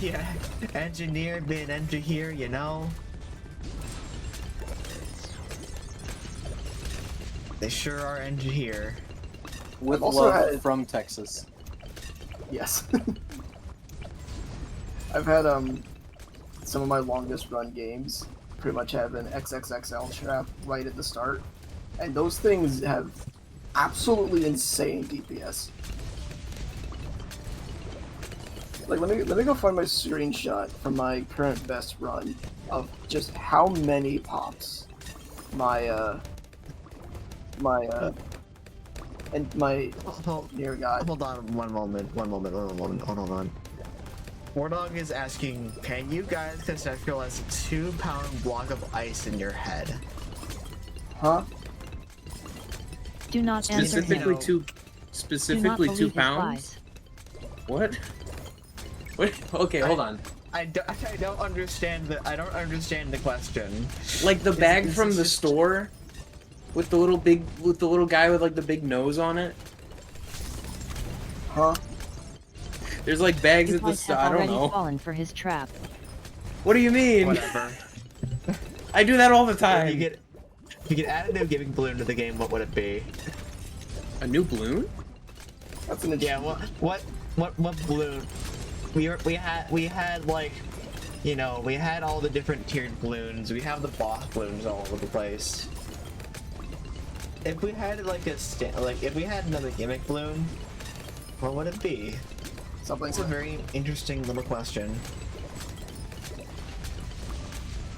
S1: Yeah, engineer being engineer, you know. They sure are engineer.
S3: with
S2: I've also
S3: love
S2: had-
S3: from Texas.
S2: Yes. I've had some of my longest run games pretty much have an XXXL trap right at the start, and those things have absolutely insane DPS. Like let me go find my screenshot from my current best run of just how many pops my and my dear god.
S1: Hold on one moment. Hold on. Wardog is asking, can you guys conceptualize a 2-pound block of ice in your head?
S2: Huh?
S4: Do not answer
S3: Specifically
S4: him.
S3: two,
S4: Do not
S3: specifically
S4: believe
S3: 2
S4: his
S3: pounds.
S4: lies.
S3: What? What? Okay, hold on.
S1: I don't understand the question.
S3: Like the bag from the store with the little guy with like the big nose on it.
S2: Huh?
S3: There's like bags
S4: You
S3: at the
S4: might
S3: store.
S4: have
S3: I don't
S4: already
S3: know.
S4: fallen for his trap.
S3: What do you mean?
S1: Whatever.
S3: I do that all the
S1: If
S3: time.
S1: you could add a new giving balloon to the game, what would it be?
S3: A new balloon?
S2: That's an
S1: Yeah, what balloon? We had like, you know, we had all the different tiered balloons. We have the boss balloons all over the place. If we had like if we had another gimmick balloon, what would it be?
S2: something.
S1: That's a very interesting little question.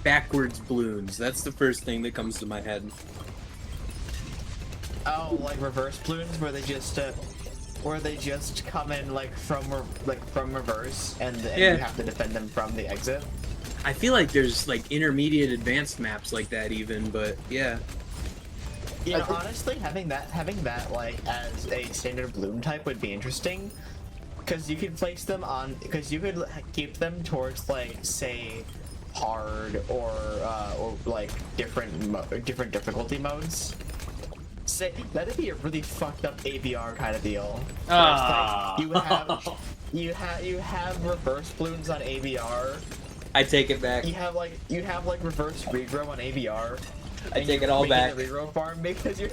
S3: Backwards balloons. That's the first thing that comes to my head.
S1: Oh, like reverse balloons, where they just come in like from reverse, and
S3: Yeah.
S1: you have to defend them from the exit.
S3: I feel like there's like intermediate advanced maps like that even, but yeah.
S1: You know, honestly, having that like as a standard balloon type would be interesting, because you could place them on, because you could keep them towards like say hard or like different difficulty modes. Say that'd be a really fucked up ABR kind of deal. Where it's like, you have reverse balloons on ABR.
S3: I take it back.
S1: You have like reverse regrow on ABR.
S3: I take it all back.
S1: Regrow farm because you're.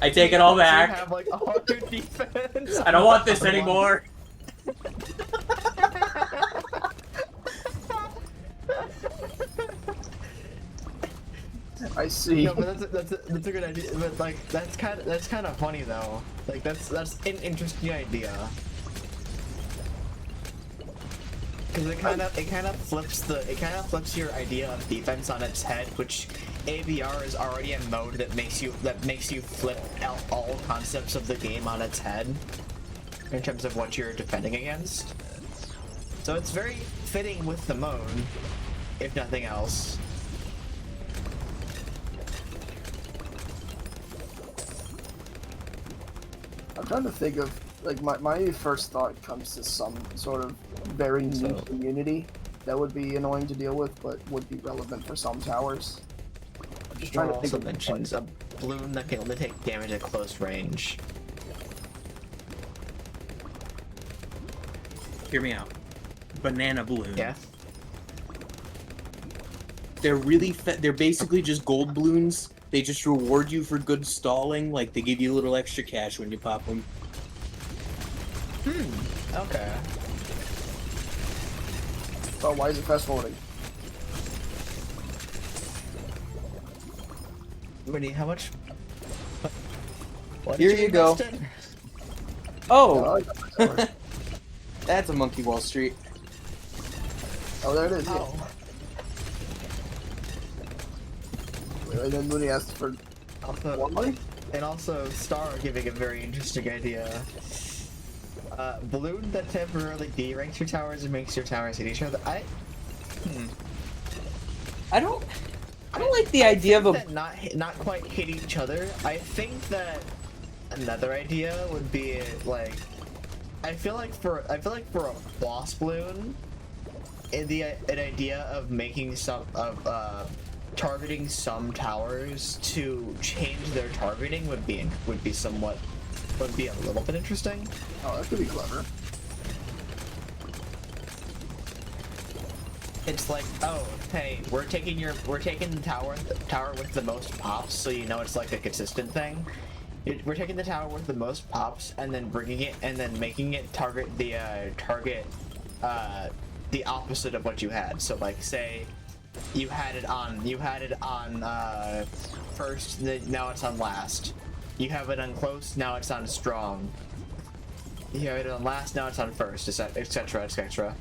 S3: I take it all back.
S1: You have like all your defense.
S3: I don't want this anymore.
S2: I see.
S1: No, but that's a good idea. But like that's kind of funny though. Like that's an interesting idea. Because it kind of flips your idea of defense on its head, which ABR is already a mode that makes you flip out all concepts of the game on its head in terms of what you're defending against. So it's very fitting with the mode, if nothing else.
S2: I'm trying to think of, like, my first thought comes to some sort of very new community that would be annoying to deal with, but would be relevant for some towers. I'm just trying to think
S1: Also
S2: of
S1: mentions a balloon that can only take damage at close range.
S3: Hear me out. Banana balloon.
S1: Yeah.
S3: They're really they're basically just gold balloons. They just reward you for good stalling, like they give you a little extra cash when you pop them.
S1: Okay.
S2: Oh, why is it fast forwarding?
S1: Winnie, how much? What
S3: Here
S1: did
S3: you go.
S1: invest in?
S3: Oh,
S2: Oh,
S3: that's a Monkey Wall Street.
S2: oh, there it is. Yeah.
S1: Oh.
S2: And then Mooney asked for
S1: Also,
S2: more money?
S1: and also Star giving a very interesting idea. Balloon that temporarily deranks your towers and makes your towers hit each other.
S3: I don't like the idea of a
S1: that not quite hit each other. I think that another idea would be like, I feel like for a boss balloon, an idea of making targeting some towers to change their targeting would be a little bit interesting.
S2: Oh, that could be clever.
S1: It's like, oh, hey, we're taking the tower with the most pops, so you know it's like a consistent thing. We're taking the tower with the most pops and then bringing it and then making it target the opposite of what you had. So like, say you had it on first, now it's on last. You have it on close, now it's on strong. You have it on last, now it's on first, etc., etc.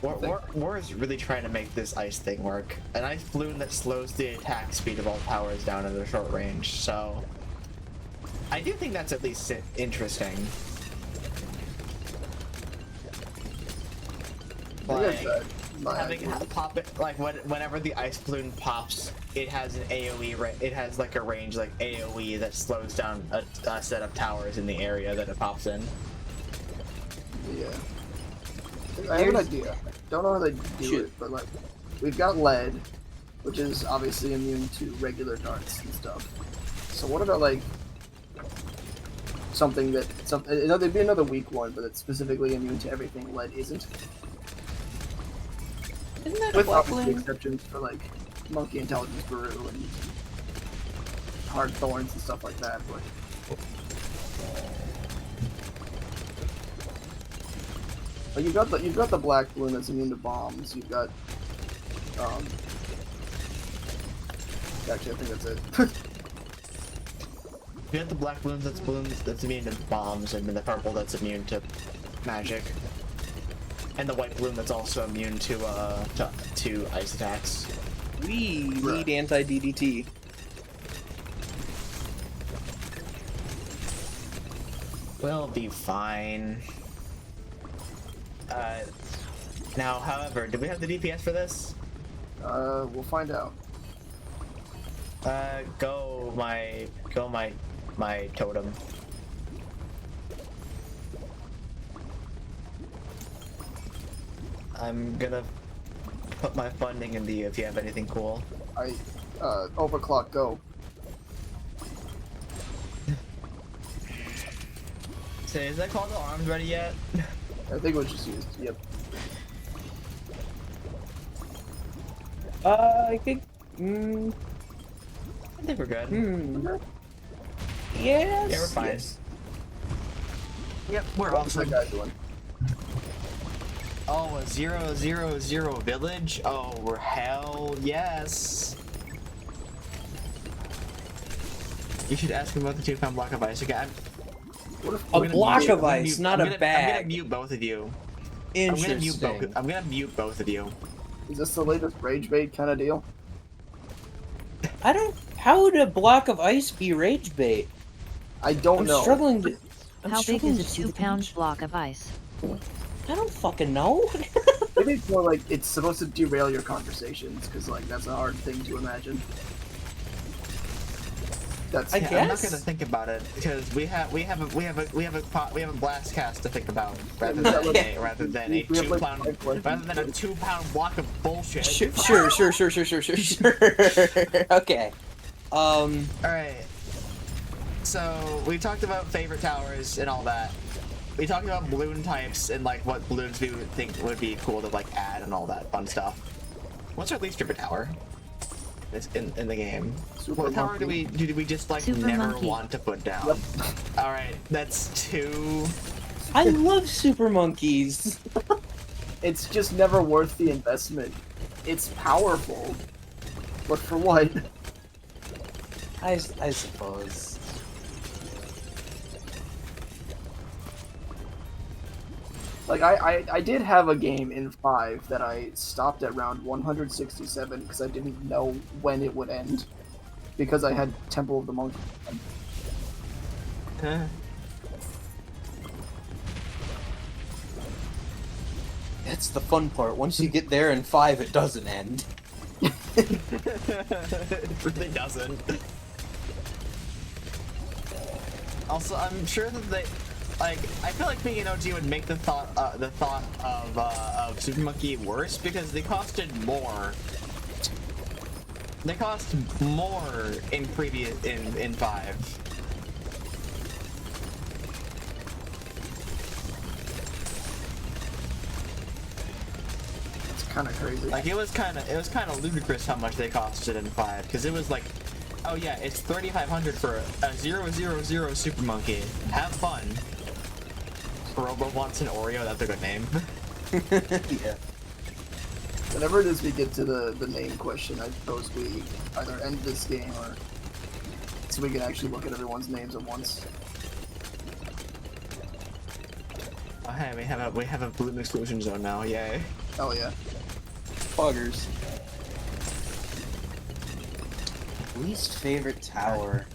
S1: War is really trying to make this ice thing work. An ice balloon that slows the attack speed of all towers down at a short range, so I do think that's at least interesting. Like, pop it, like whenever the ice balloon pops, it has an AoE. It has like a range like AoE that slows down a set of towers in the area that it pops in.
S2: I have an
S3: Here's-
S2: idea. Don't know how they do
S3: Shoot.
S2: it, but like, we've got lead, which is obviously immune to regular darts and stuff. So what about like something that there'd be another weak one, but it's specifically immune to everything lead isn't.
S3: Isn't that a
S2: With
S3: black
S2: obviously
S3: balloon?
S2: exceptions for like monkey intelligence Baru and hard thorns and stuff like that. But you've got the black balloon that's immune to bombs. You've got actually I think that's it.
S1: You have the black balloons that's immune to bombs, and then the purple that's immune to magic, and the white balloon that's also immune to ice attacks.
S3: We
S2: Right.
S3: need anti-DDT.
S1: We'll be fine. Now, however, do we have the DPS for this?
S2: We'll find out.
S1: Go my totem. I'm gonna put my funding into you if you have anything cool.
S2: Overclock, go.
S1: Say, is that called the arms ready yet?
S2: I think it was just used. Yep.
S3: I think.
S1: I think we're good.
S3: Yes.
S1: Yeah, we're fine.
S3: Yes.
S1: Yep, we're
S2: What's that
S1: awesome.
S2: guy doing?
S1: Oh, a 000 village? Oh, we're hell yes. You should ask him about the 2-pound block of ice again.
S2: What if
S3: A block of ice, not a
S1: I'm gonna
S3: bag.
S1: mute both of you.
S3: Interesting.
S1: I'm gonna mute both of you.
S2: is this the latest rage bait kind of deal?
S3: I don't. How would a block of ice be rage bait?
S2: I don't
S3: I'm
S2: know.
S3: struggling to. I'm
S4: How big
S3: struggling
S4: is a
S3: to see the
S4: 2-pound
S3: connection.
S4: block of ice?
S3: I don't fucking know.
S2: Maybe it's more like it's supposed to derail your conversations because like that's a hard thing to imagine. That's
S3: I
S1: Yeah, I'm not
S3: guess.
S1: gonna think about it because we have a Blastcast to think about rather
S2: Yeah,
S1: than
S2: like-
S1: a
S2: we have, like,
S1: 2-pound 2-pound block of bullshit.
S3: Sure. Okay.
S1: All right. So we talked about favorite towers and all that. We talked about balloon types and like what balloons we would think would be cool to like add and all that fun stuff. What's our least favorite tower? It's in the game.
S2: Super
S1: What tower do
S2: monkey.
S1: we just like
S4: Super
S1: never
S4: monkey.
S1: want to put down?
S2: Yep.
S1: All right, that's 2.
S3: I love super monkeys.
S2: It's just never worth the investment. It's powerful, but for what?
S3: I suppose.
S2: Like I did have a game in 5 that I stopped at round 167 because I didn't know when it would end because I had Temple of the Monkey.
S3: That's the fun part. Once you get there in 5, it doesn't end.
S1: It really doesn't. Also, I'm sure that they, like, I feel like being an OG would make the thought of Super Monkey worse because they costed more. They cost more in in 5.
S2: It's kind of crazy.
S1: Like it was kind of ludicrous how much they costed in 5 because it was like, oh yeah, it's 3,500 for a 000 Super Monkey. Have fun. Robo wants an Oreo. That's a good name.
S3: Yeah.
S2: Whenever it is we get to the name question, I suppose we either end this game or so we can actually look at everyone's names at once.
S1: Oh, hey, we have a balloon exclusion zone now. Yay!
S2: Oh yeah.
S3: Buggers. Least favorite tower.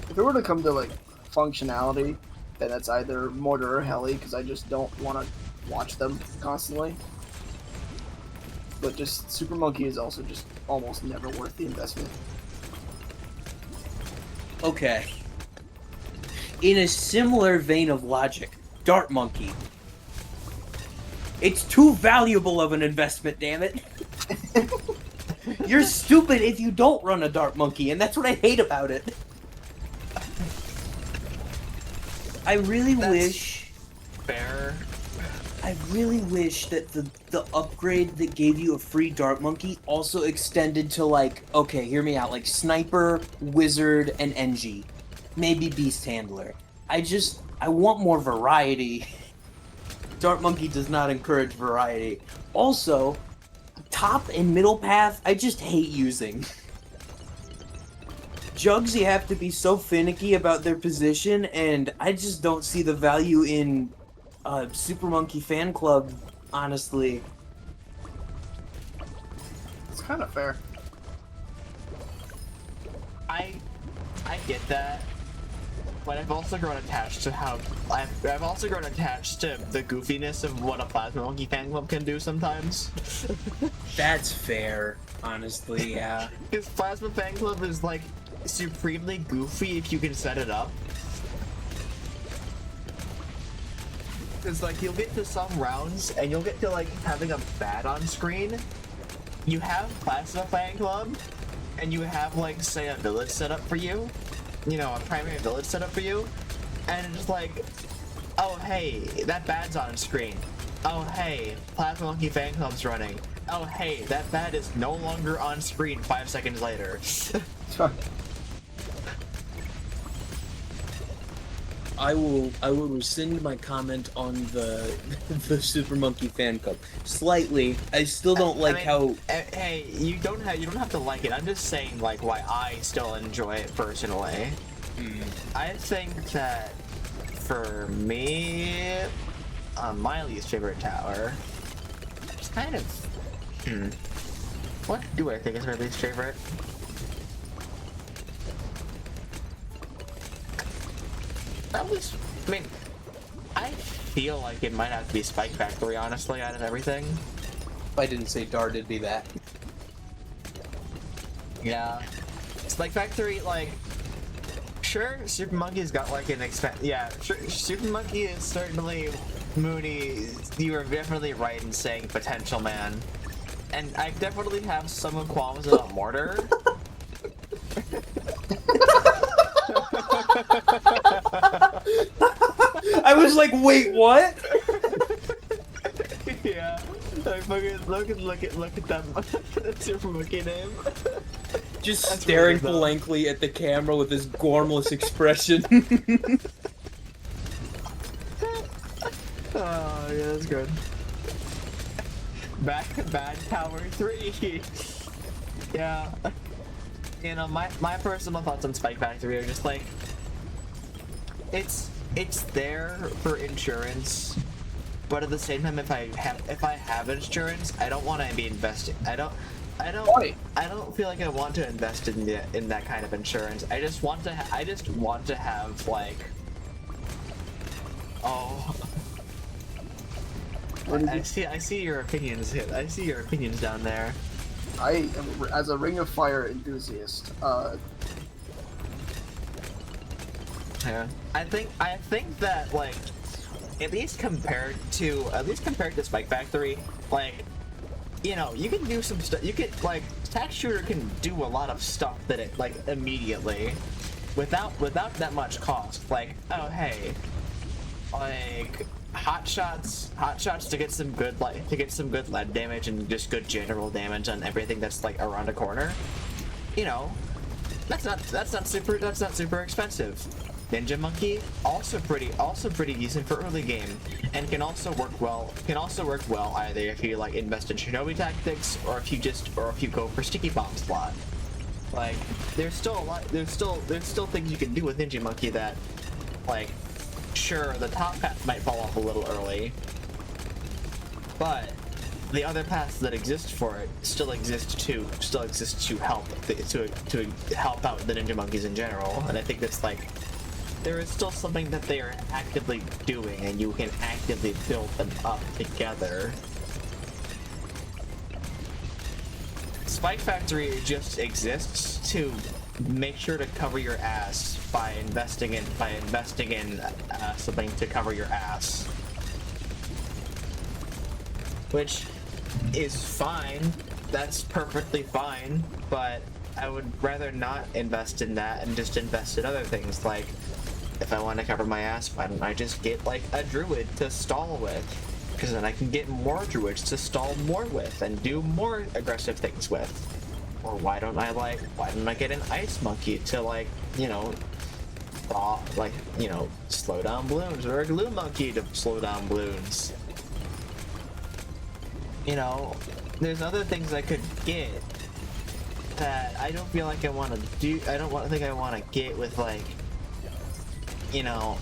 S2: If it were to come to like functionality, then that's either Mortar or Heli because I just don't want to watch them constantly. But just Super Monkey is also just almost never worth the investment.
S3: Okay. In a similar vein of logic, Dart Monkey. It's too valuable of an investment, damn it. You're stupid if you don't run a Dart Monkey, and that's what I hate about it. I really wish that the upgrade that gave you a free Dart Monkey also extended to, like, okay, hear me out, like Sniper, Wizard, and NG. Maybe Beast Handler. I want more variety. Dart Monkey does not encourage variety. Also, top and middle path, I just hate using. Jugs, you have to be so finicky about their position, and I just don't see the value in Super Monkey Fan Club, honestly.
S2: It's kind of fair.
S1: I get that, but I've also grown attached to how I've also grown attached to the goofiness of what a Plasma Monkey Fan Club can do sometimes.
S3: That's fair, honestly, yeah.
S1: Because Plasma Fan Club is like supremely goofy if you can set it up. Because like you'll get to some rounds and you'll get to like having a bat on screen. You have Plasma Fan Club and you have like say a village set up for you. You know, a primary village set up for you. And it's like, oh hey, that bat's on screen. Oh hey, Plasma Monkey Fan Club's running. Oh hey, that bat is no longer on screen 5 seconds later.
S3: I will rescind my comment on the Super Monkey Fan Club slightly. I still don't like how.
S1: Hey, you don't have to like it. I'm just saying like why I still enjoy it personally. I think that for me, my least favorite tower, it's kind of. What do I think is my least favorite? At least, I mean, I feel like it might have to be Spike Factory, honestly, out of everything.
S3: If I didn't say Dart, it'd be that.
S1: Yeah. Spike Factory, like, sure, Super Monkey's got like an yeah, sure, Super Monkey is certainly Mooney. You are definitely right in saying potential, man. And I definitely have some qualms about Mortar.
S3: I was like, wait, what?
S1: Yeah. Like, fucking look at that Super Monkey name.
S3: Just
S1: That's
S3: staring
S1: really
S3: blankly at the camera with this gormless expression.
S1: Oh, yeah, that's good. Back to Bad Tower 3. Yeah. You know, my personal thoughts on Spike Factory are just like, it's there for insurance, but at the same time, if I have insurance, I don't want to be investing. I don't feel like I want to invest in that kind of insurance. I just want to have like, oh. I see your opinions. I see your opinions down there.
S2: I am, as a Ring of Fire enthusiast,
S1: yeah. I think that like at least compared to Spike Factory, like, you know, you can do some stuff. You can like Tac Shooter can do a lot of stuff that it like immediately, without that much cost. Like, oh hey, like hot shots to get some good lead damage and just good general damage on everything that's like around a corner. You know, that's not super expensive. Ninja Monkey also pretty decent for early game, and can also work well either if you like invest in Shinobi tactics or if you go for sticky bomb slot. Like, there's still things you can do with Ninja Monkey that, like, sure, the top path might fall off a little early, but the other paths that exist for it still exist to help out the Ninja Monkeys in general. And I think that's like, there is still something that they are actively doing, and you can actively build them up together. Spike Factory just exists to make sure to cover your ass by investing in something to cover your ass, which is fine. That's perfectly fine, but I would rather not invest in that and just invest in other things. Like, if I want to cover my ass, why don't I just get like a druid to stall with? Because then I can get more druids to stall more with and do more aggressive things with. Or why don't I get an ice monkey to like, you know, slow down balloons, or a glue monkey to slow down balloons. You know, there's other things I could get that I don't feel like I want to do. I think I want to get with, like, you know.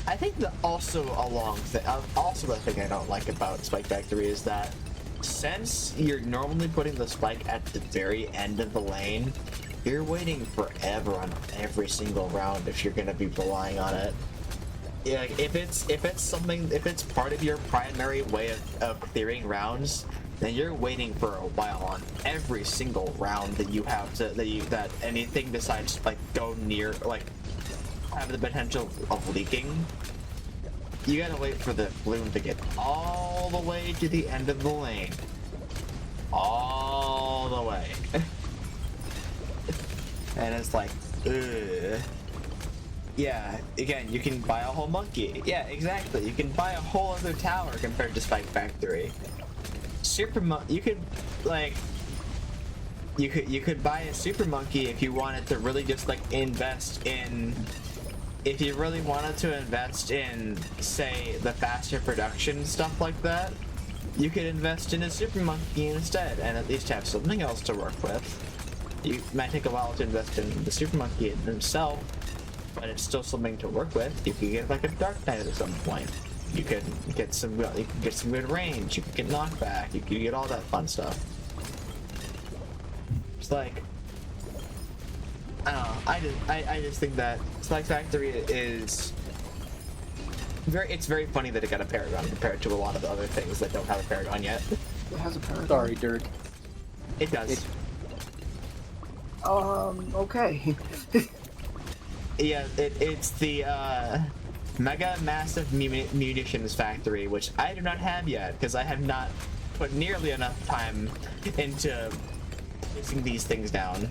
S1: I think the also the thing I don't like about Spike Factory is that since you're normally putting the spike at the very end of the lane, you're waiting forever on every single round if you're gonna be relying on it. Yeah, like if it's part of your primary way of clearing rounds, then you're waiting for a while on every single round that you have to that anything besides like go near, like have the potential of leaking. You gotta wait for the balloon to get all the way to the end of the lane. All the way. And it's like, ugh. Yeah, again, you can buy a whole monkey. Yeah, exactly. You can buy a whole other tower compared to Spike Factory. You could buy a super monkey if you wanted to really just like invest in. If you really wanted to invest in, say, the faster production stuff like that, you could invest in a super monkey instead, and at least have something else to work with. It might take a while to invest in the super monkey himself, but it's still something to work with. You could get like a Dark Knight at some point. You could get some good range. You could get knockback. You could get all that fun stuff. It's like, I don't know. I just think that Spike Factory is it's very funny that it got a Paragon compared to a lot of the other things that don't have a Paragon yet.
S2: It has a Paragon.
S3: Sorry, Dirk.
S1: It does.
S2: Okay.
S1: Yeah, it's the Mega Massive Munitions Factory, which I do not have yet because I have not put nearly enough time into placing these things down.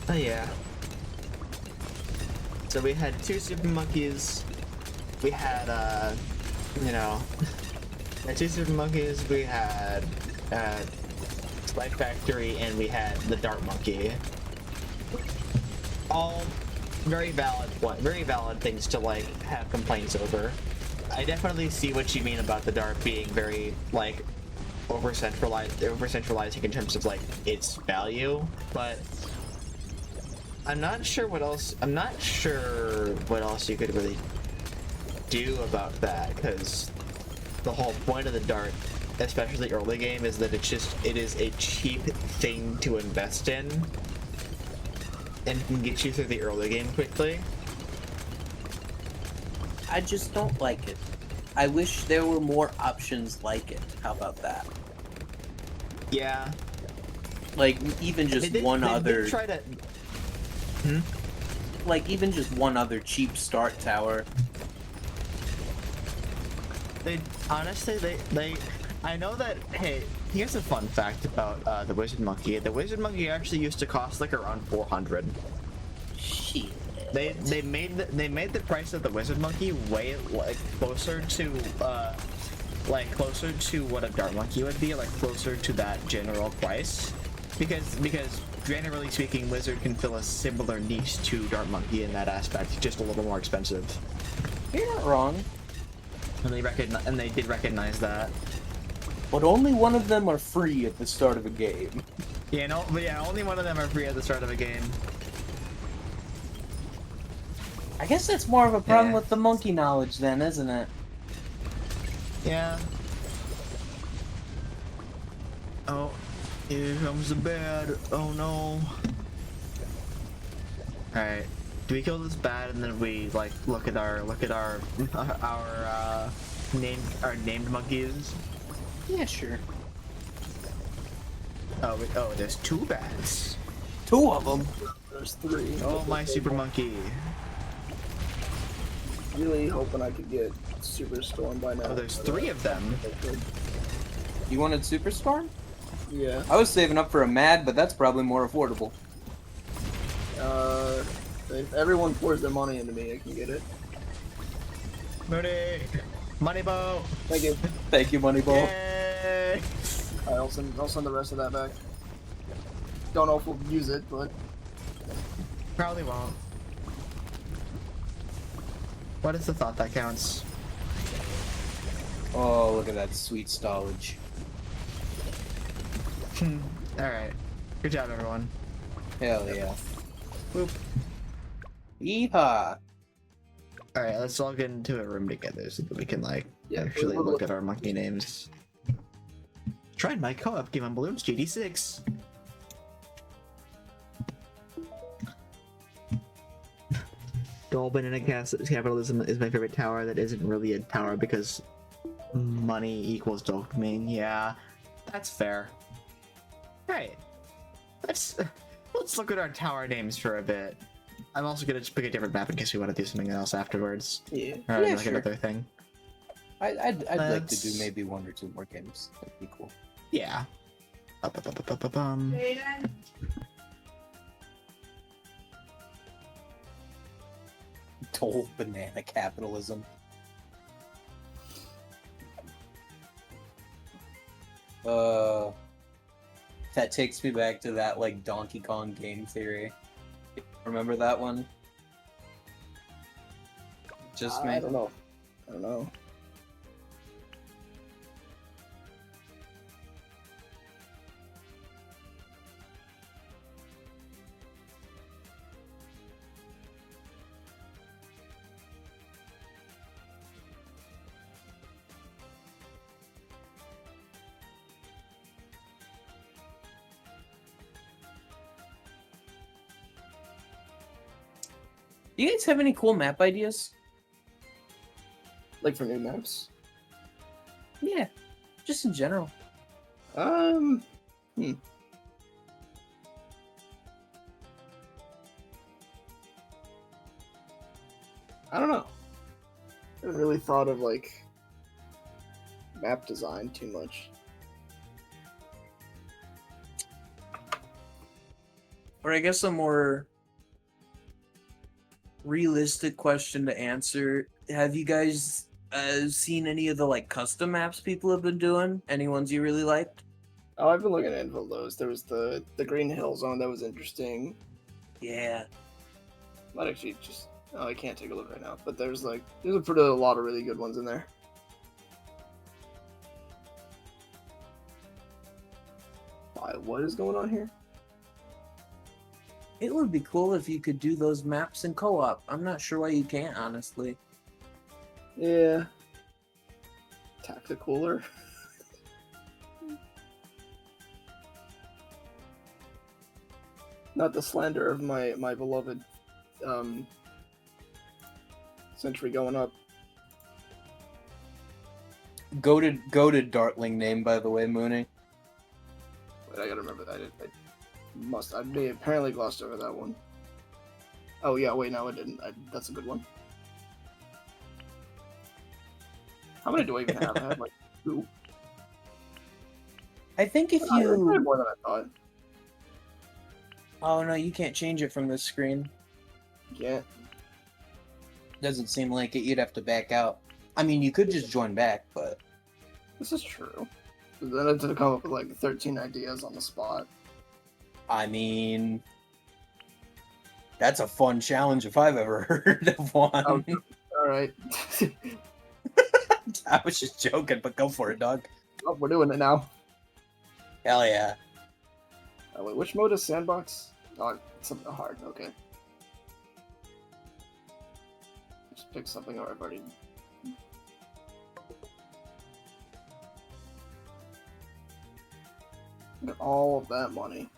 S1: Oh yeah. So we had 2 super monkeys. We had we had 2 super monkeys. We had Spike Factory, and we had the Dart Monkey. All very valid things to like have complaints over. I definitely see what you mean about the Dart being very like over-centralizing in terms of like its value, but I'm not sure what else you could really do about that, because the whole point of the Dart, especially early game, is that it is a cheap thing to invest in and can get you through the early game quickly.
S3: I just don't like it. I wish there were more options like it. How about that?
S1: Yeah.
S3: Like, even just
S1: They did try to...
S3: Like, even just one other cheap start tower.
S1: I know that, hey, here's a fun fact about the Wizard Monkey. The Wizard Monkey actually used to cost like around 400.
S3: Shit.
S1: They made the price of the Wizard Monkey way like closer to what a Dart Monkey would be, like closer to that general price, because generally speaking, Wizard can fill a similar niche to Dart Monkey in that aspect, just a little more expensive.
S3: You're not wrong.
S1: And they did recognize that.
S3: But only one of them are free at the start of a game.
S1: Yeah, no, but yeah, only one of them are free at the start of a game.
S3: I guess that's more of a problem
S1: Yeah.
S3: with the monkey knowledge then, isn't it?
S1: Yeah. Oh, here comes the bad. Oh no. Alright. Do we kill this bat and then we like look at our named monkeys?
S3: Yeah, sure.
S1: Oh, there's 2 bats.
S3: 2 of them.
S2: There's 3.
S1: Oh, my super monkey.
S2: Really hoping I could get Super Storm by now.
S1: Oh, there's 3 of them.
S3: You wanted Superstorm?
S2: Yeah.
S3: I was saving up for a Mad, but that's probably more affordable.
S2: If everyone pours their money into me, I can get it.
S1: Moody! Money bow!
S2: Thank you.
S3: Thank you, Moneyball.
S1: Yay!
S2: I'll send the rest of that back. Don't know if we'll use it, but
S1: Probably won't. What is the thought that counts?
S3: Oh, look at that sweet stallage.
S1: Alright. Good job, everyone.
S3: Hell yeah.
S1: Boop.
S3: Yeehaw!
S1: Alright, let's all get into a room together so that we can, like,
S2: Yeah,
S1: actually
S2: we'll
S1: look at our monkey names. Tried my co-op game on Bloons GD6. Dolben in a capitalism is my favorite tower that isn't really a tower because money equals dopamine. Yeah, that's fair. Right. Let's look at our tower names for a bit. I'm also gonna just pick a different map in case we want to do something else afterwards.
S2: yeah.
S1: Or
S3: Yeah,
S1: like
S3: sure.
S1: another thing.
S3: I'd like to
S1: Let's-
S3: do maybe 1 or 2 more games. That'd be cool.
S1: Yeah. Ba-ba-ba-ba-ba-bum.
S3: Total banana capitalism. That takes me back to that, like, Donkey Kong game theory. Remember that one? Just me?
S2: I don't know. I don't know.
S3: Do you guys have any cool map ideas?
S2: Like for new maps.
S3: Yeah, just in general.
S2: Hmm. I don't know. I haven't really thought of like map design too much.
S3: Or I guess a more realistic question to answer. Have you guys seen any of the like custom maps people have been doing? Any ones you really liked?
S2: Oh, I've been looking at those. There was the Green Hill Zone that was interesting.
S3: Yeah.
S2: Might actually just I can't take a look right now, but there's a lot of really good ones in there. What is going on here?
S3: It would be cool if you could do those maps in co-op. I'm not sure why you can't, honestly.
S2: Yeah. Tacticooler. Not the slander of my beloved century going up.
S3: Goated Dartling name, by the way, Mooney.
S2: Wait, I gotta remember that. I may apparently glossed over that one. Oh yeah, wait, no, I didn't. That's a good one. How many do I even have? I have like 2.
S3: I think if
S2: I had
S3: you...
S2: more than I thought.
S3: Oh no, you can't change it from this screen.
S2: Yeah.
S3: Doesn't seem like it. You'd have to back out. I mean, you could just join back, but...
S2: This is true. Then I had to come up with like 13 ideas on the spot.
S3: I mean... That's a fun challenge if I've ever heard of one.
S2: Oh. Alright.
S3: I was just joking, but go for it, dog.
S2: Oh, we're doing it now.
S3: Hell yeah.
S2: Oh, wait, which mode is sandbox? Oh, it's something hard. Okay. Just pick something I've already. Look at all of that money.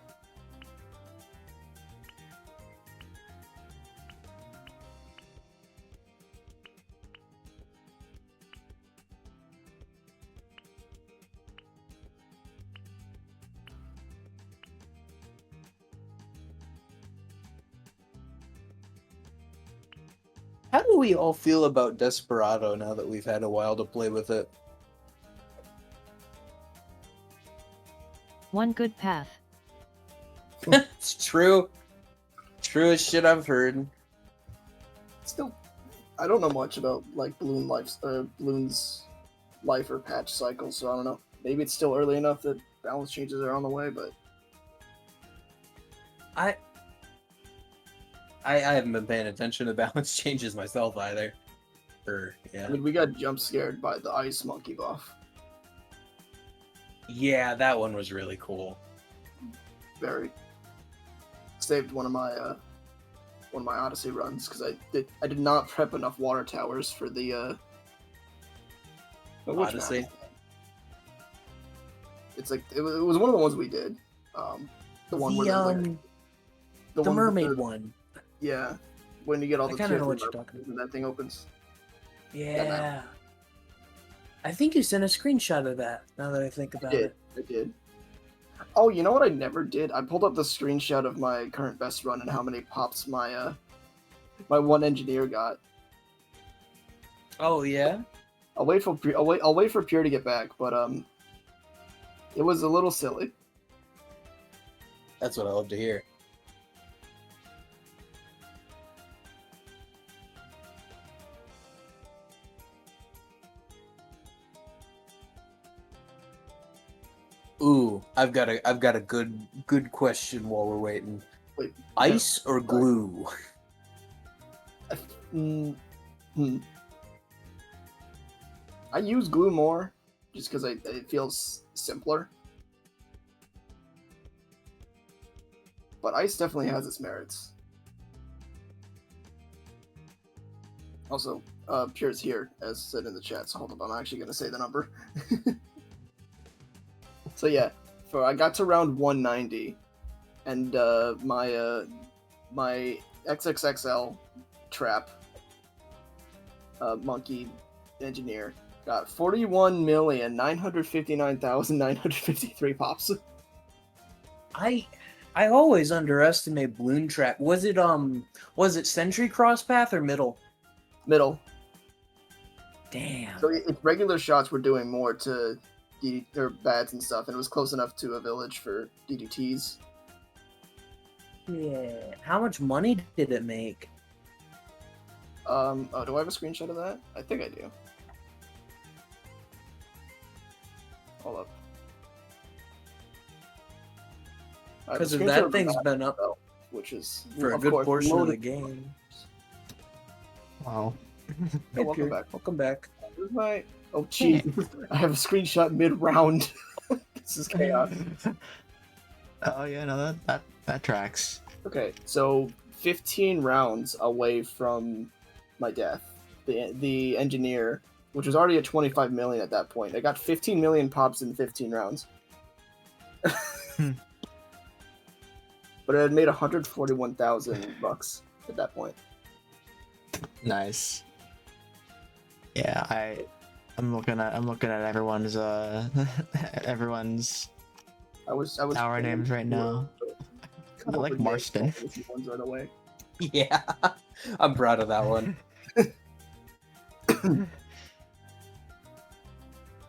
S3: How do we all feel about Desperado now that we've had a while to play with it?
S4: One good path.
S3: It's true. True as shit I've heard.
S2: Still, I don't know much about like Bloons life or patch cycle, so I don't know. Maybe it's still early enough that balance changes are on the way, but
S3: I haven't been paying attention to balance changes myself either. Yeah.
S2: I mean, we got jump scared by the ice monkey buff.
S3: Yeah, that one was really cool.
S2: Very saved one of my Odyssey runs because I did not prep enough water towers for the which map?
S3: Odyssey.
S2: It's like it was one of the ones we did. The one where
S3: The
S2: one with
S3: mermaid one.
S2: Yeah, when you get all
S3: I
S2: the
S3: kinda know
S2: tier
S3: what
S2: 3
S3: you're talking
S2: mermaids and that thing opens.
S3: Yeah. I think you sent a screenshot of that, now that I think about it.
S2: I did. Oh, you know what I never did? I pulled up the screenshot of my current best run and how many pops my my one engineer got.
S3: Oh yeah?
S2: I'll wait for Pure to get back, but it was a little silly.
S3: That's what I love to hear. Ooh, I've got a good question while we're waiting.
S2: Wait,
S3: Ice or glue?
S2: I use glue more just because it feels simpler. But ice definitely has its merits. Also, Pure's here, as said in the chat, so hold up, I'm actually going to say the number. So yeah, I got to round 190, and my XXXL trap monkey engineer got 41,959,953 pops.
S3: I always underestimate Bloon Trap. Was it Sentry Cross Path or middle?
S2: Middle.
S3: Damn.
S2: So if regular shots were doing more to their bads and stuff, and it was close enough to a village for DDTs.
S3: Yeah. How much money did it make?
S2: Oh, do I have a screenshot of that? I think I do. Hold up.
S3: Because if that thing's been up
S2: which is
S3: for a good portion of the game.
S1: Wow.
S2: Hey, welcome back.
S3: Welcome back.
S2: Where's my... Oh, jeez. I have a screenshot mid-round. This is chaos.
S1: Oh yeah, no, that tracks.
S2: Okay, so 15 rounds away from my death. The engineer, which was already at 25 million at that point, I got 15 million pops in 15 rounds. But it had made 141,000 bucks at that point.
S1: Nice. Yeah, I'm looking at everyone's everyone's
S2: I was
S1: tower names right now. I like Marston.
S2: Ones right away.
S3: Yeah, I'm proud of that one.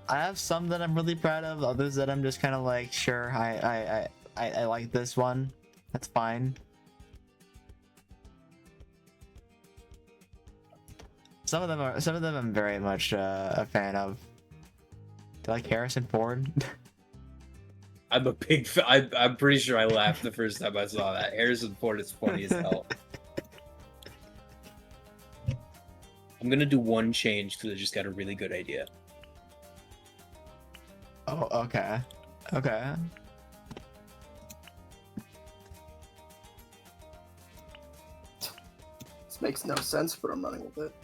S1: I have some that I'm really proud of, others that I'm just kind of like, sure, I like this one. That's fine. Some of them I'm very much a fan of. Do you like Harrison Ford?
S3: I'm a big I'm pretty sure I laughed the first time I saw that. Harrison Ford is funny as hell. I'm gonna do one change because I just got a really good idea.
S1: Oh, okay. Okay.
S2: This makes no sense, but I'm running with it.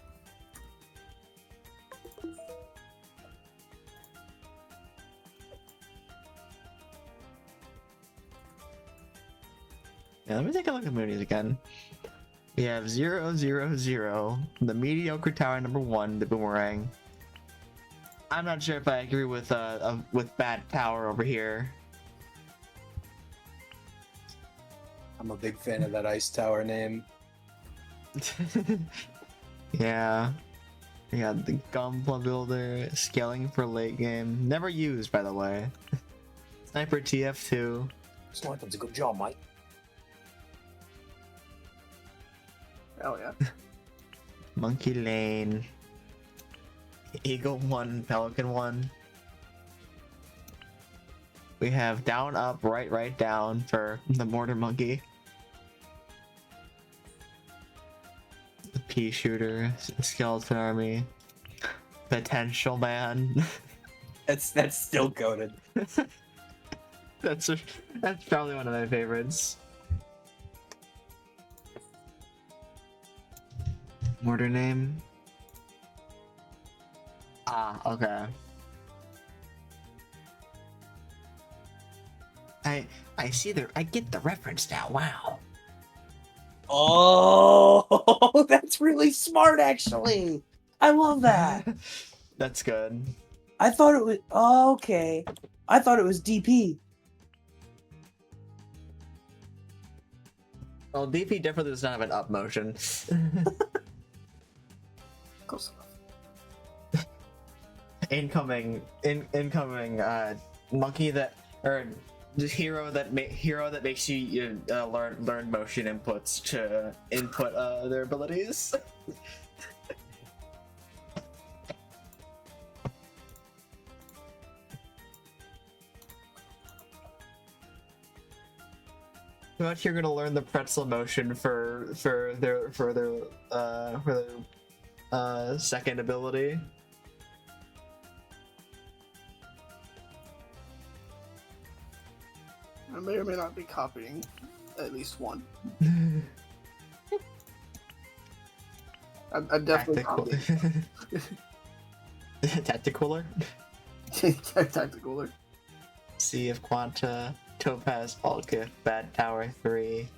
S1: Yeah, let me take a look at movies again. We have 0, 0, 0, the mediocre tower number 1, the boomerang. I'm not sure if I agree with bad tower over here.
S3: I'm a big fan of that ice tower name.
S1: Yeah. We got the Gunpla Builder, scaling for late game. Never used, by the way. Sniper TF2.
S5: Sniping's a good job, mate.
S2: Oh yeah.
S1: Monkey Lane. Eagle 1, Pelican 1. We have down, up, right, down for the Mortar Monkey. The Pea Shooter, Skeleton Army. Potential Man.
S3: That's still coded.
S1: That's probably one of my favorites. Mortar name? Ah, okay. I see I get the reference now. Wow.
S3: Oh, that's really smart, actually. I love that.
S1: That's good.
S3: I thought it was okay. I thought it was DP.
S1: Well, DP definitely does not have an up motion.
S2: Close enough.
S1: incoming monkey that or just hero that makes you learn motion inputs to input their abilities. Pretty much you're gonna learn the pretzel motion for their second ability.
S2: I may or may not be copying at least one. I'm definitely copying.
S1: Tacticaler.
S2: Tacticaler.
S1: Sea of Quanta, Topaz, Alkif, Bad Tower 3,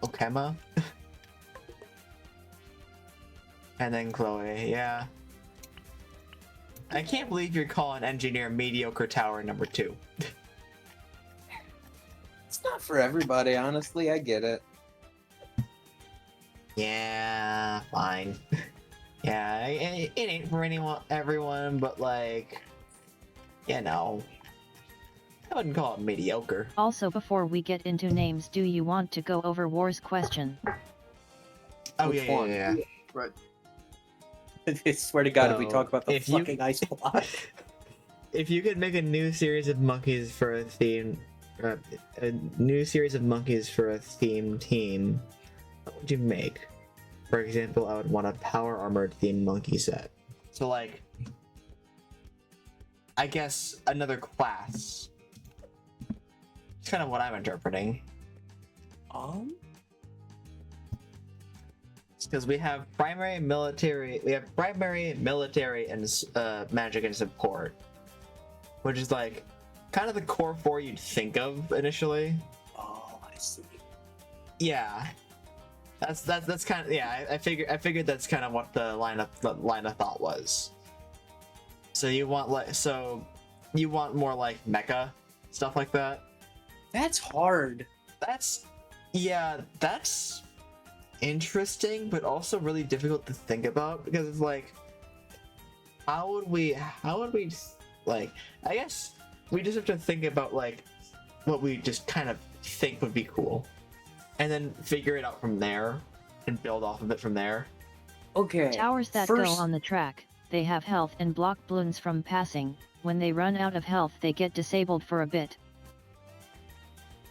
S1: Okema, and then Chloe. Yeah. I can't believe you're calling Engineer Mediocre Tower number 2.
S3: It's not for everybody, honestly. I get it.
S1: Yeah, fine. Yeah, it ain't for everyone, but like, you know, I wouldn't call it mediocre.
S4: Also, before we get into names, do you want to go over War's question?
S1: Oh
S2: Which one?
S1: yeah.
S2: Right.
S3: I swear to God, if we
S1: So,
S3: talk about the
S1: if you-
S3: fucking ice block.
S1: If you could make a new series of monkeys for a theme, a new series of monkeys for a theme team, what would you make? For example, I would want a power armored themed monkey set. So like, I guess another class. It's kind of what I'm interpreting. Because we have primary military, and magic and support, which is like kind of the core 4 you'd think of initially.
S3: Oh, I see.
S1: Yeah, that's kind of, yeah. I figured that's kind of what the line of thought was. So you want more like mecha stuff like that.
S3: That's hard.
S1: That's interesting, but also really difficult to think about, because it's like, how would we like, I guess we just have to think about like what we just kind of think would be cool, and then figure it out from there and build off of it from there.
S3: Okay.
S4: Towers that go on the track, they have health and block balloons from passing. When they run out of health, they get disabled for a bit.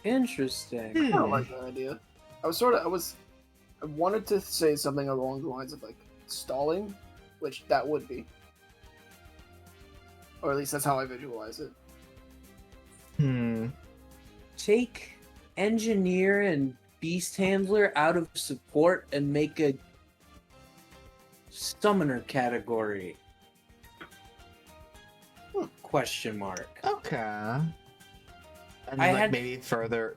S3: Interesting.
S2: I don't like that idea. I wanted to say something along the lines of like stalling, which that would be. Or at least that's how I visualize it.
S3: Take engineer and beast handler out of support and make a summoner category. Question mark.
S1: Okay. And
S3: I
S1: like
S3: had-
S1: maybe further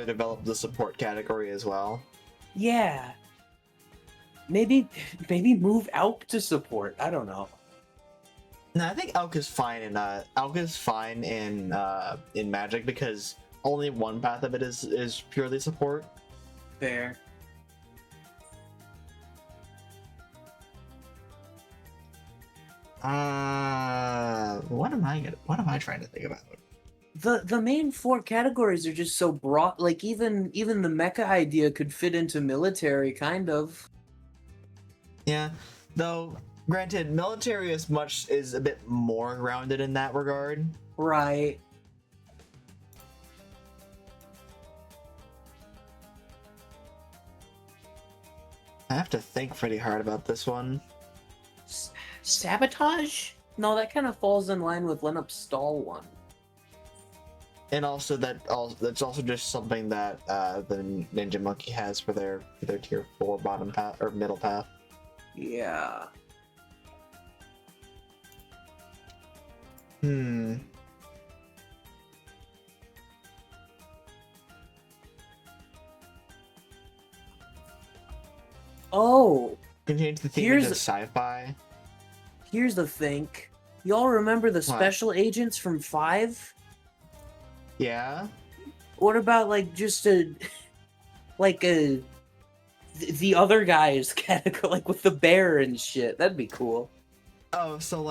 S1: develop the support category as well.
S3: Yeah. Maybe move Alp to support. I don't know.
S1: No, I think Elk is fine in Magic, because only one path of it is purely support.
S3: Fair.
S1: What am I trying to think about?
S3: The main four categories are just so broad. Like even the mecha idea could fit into military, kind of.
S1: Yeah, though granted, military is a bit more grounded in that regard.
S3: Right.
S1: I have to think pretty hard about this one.
S3: Sabotage? No, that kind of falls in line with Lenup's stall one.
S1: And also that's also just something that the Ninja Monkey has for their tier 4 bottom path or middle path.
S3: Yeah. Oh,
S1: Can change the theme
S3: Here's-
S1: into sci-fi.
S3: here's the thing. Y'all remember the special agents from 5?
S1: Yeah.
S3: What about like just the other guys category, like with the bear and shit? That'd be cool.
S1: Oh, so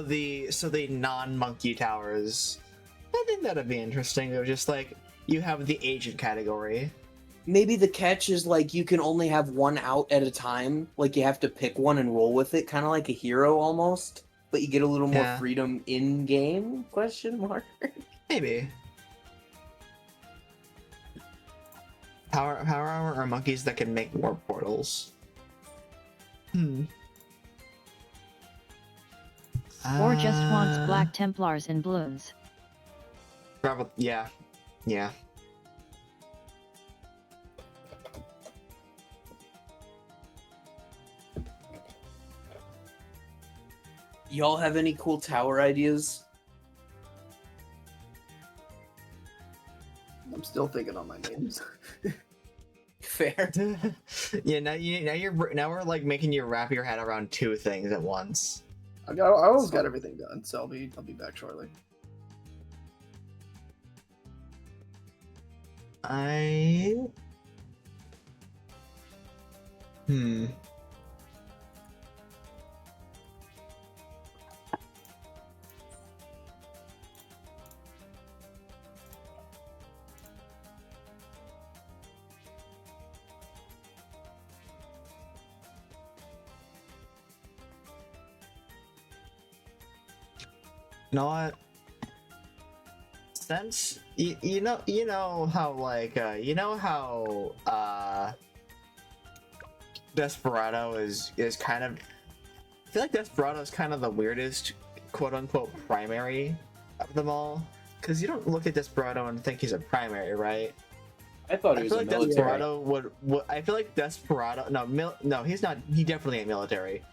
S1: the non-monkey towers. I think that'd be interesting. It was just like you have the agent category.
S3: Maybe the catch is like you can only have one out at a time. Like you have to pick one and roll with it, kind of like a hero almost. But you get a little more
S1: Yeah.
S3: freedom in game? Question mark.
S1: Maybe. Power Armor are monkeys that can make more portals.
S4: Or just wants Black Templars and Bloons.
S1: Probably, yeah. Yeah.
S3: Y'all have any cool tower ideas?
S2: I'm still thinking on my names.
S3: Fair.
S1: Yeah, now we're like making you wrap your head around two things at once.
S2: I almost got everything done, so I'll be back shortly.
S1: You know what? Since you know how like Desperado is kind of, I feel like Desperado is kind of the weirdest quote unquote primary of them all, because you don't look at Desperado and think he's a primary, right?
S3: I thought
S1: I
S3: he was
S1: feel
S3: a
S1: like
S3: military.
S1: Desperado would I feel like Desperado no he's not, he definitely ain't military.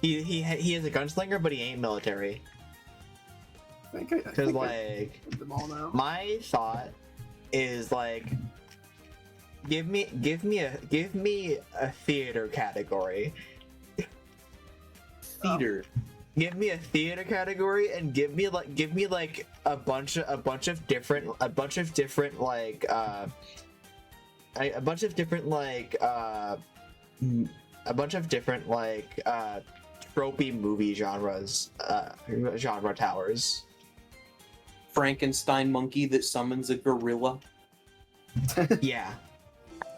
S1: He is a gunslinger, but he ain't military.
S2: I
S1: Because
S2: think I
S1: like
S2: did them all now.
S1: my thought is like give me a theater category.
S3: Theater.
S1: Give me a theater category and give me like a bunch of different tropey movie genres, genre towers.
S3: Frankenstein monkey that summons a gorilla.
S1: Yeah.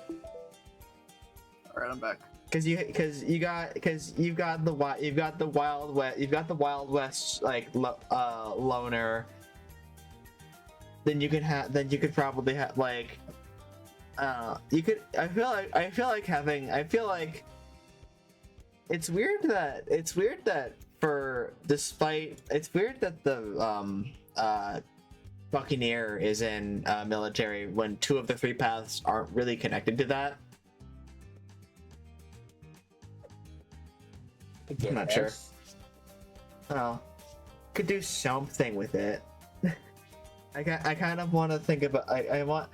S2: All right, I'm back.
S1: Because you've got the Wild West like loner. Then you could probably have like you could I feel like it's weird that the Buccaneer is in military when two of the three paths aren't really connected to that. I'm not sure. Oh, could do something with it. I kind of want to think about. I want.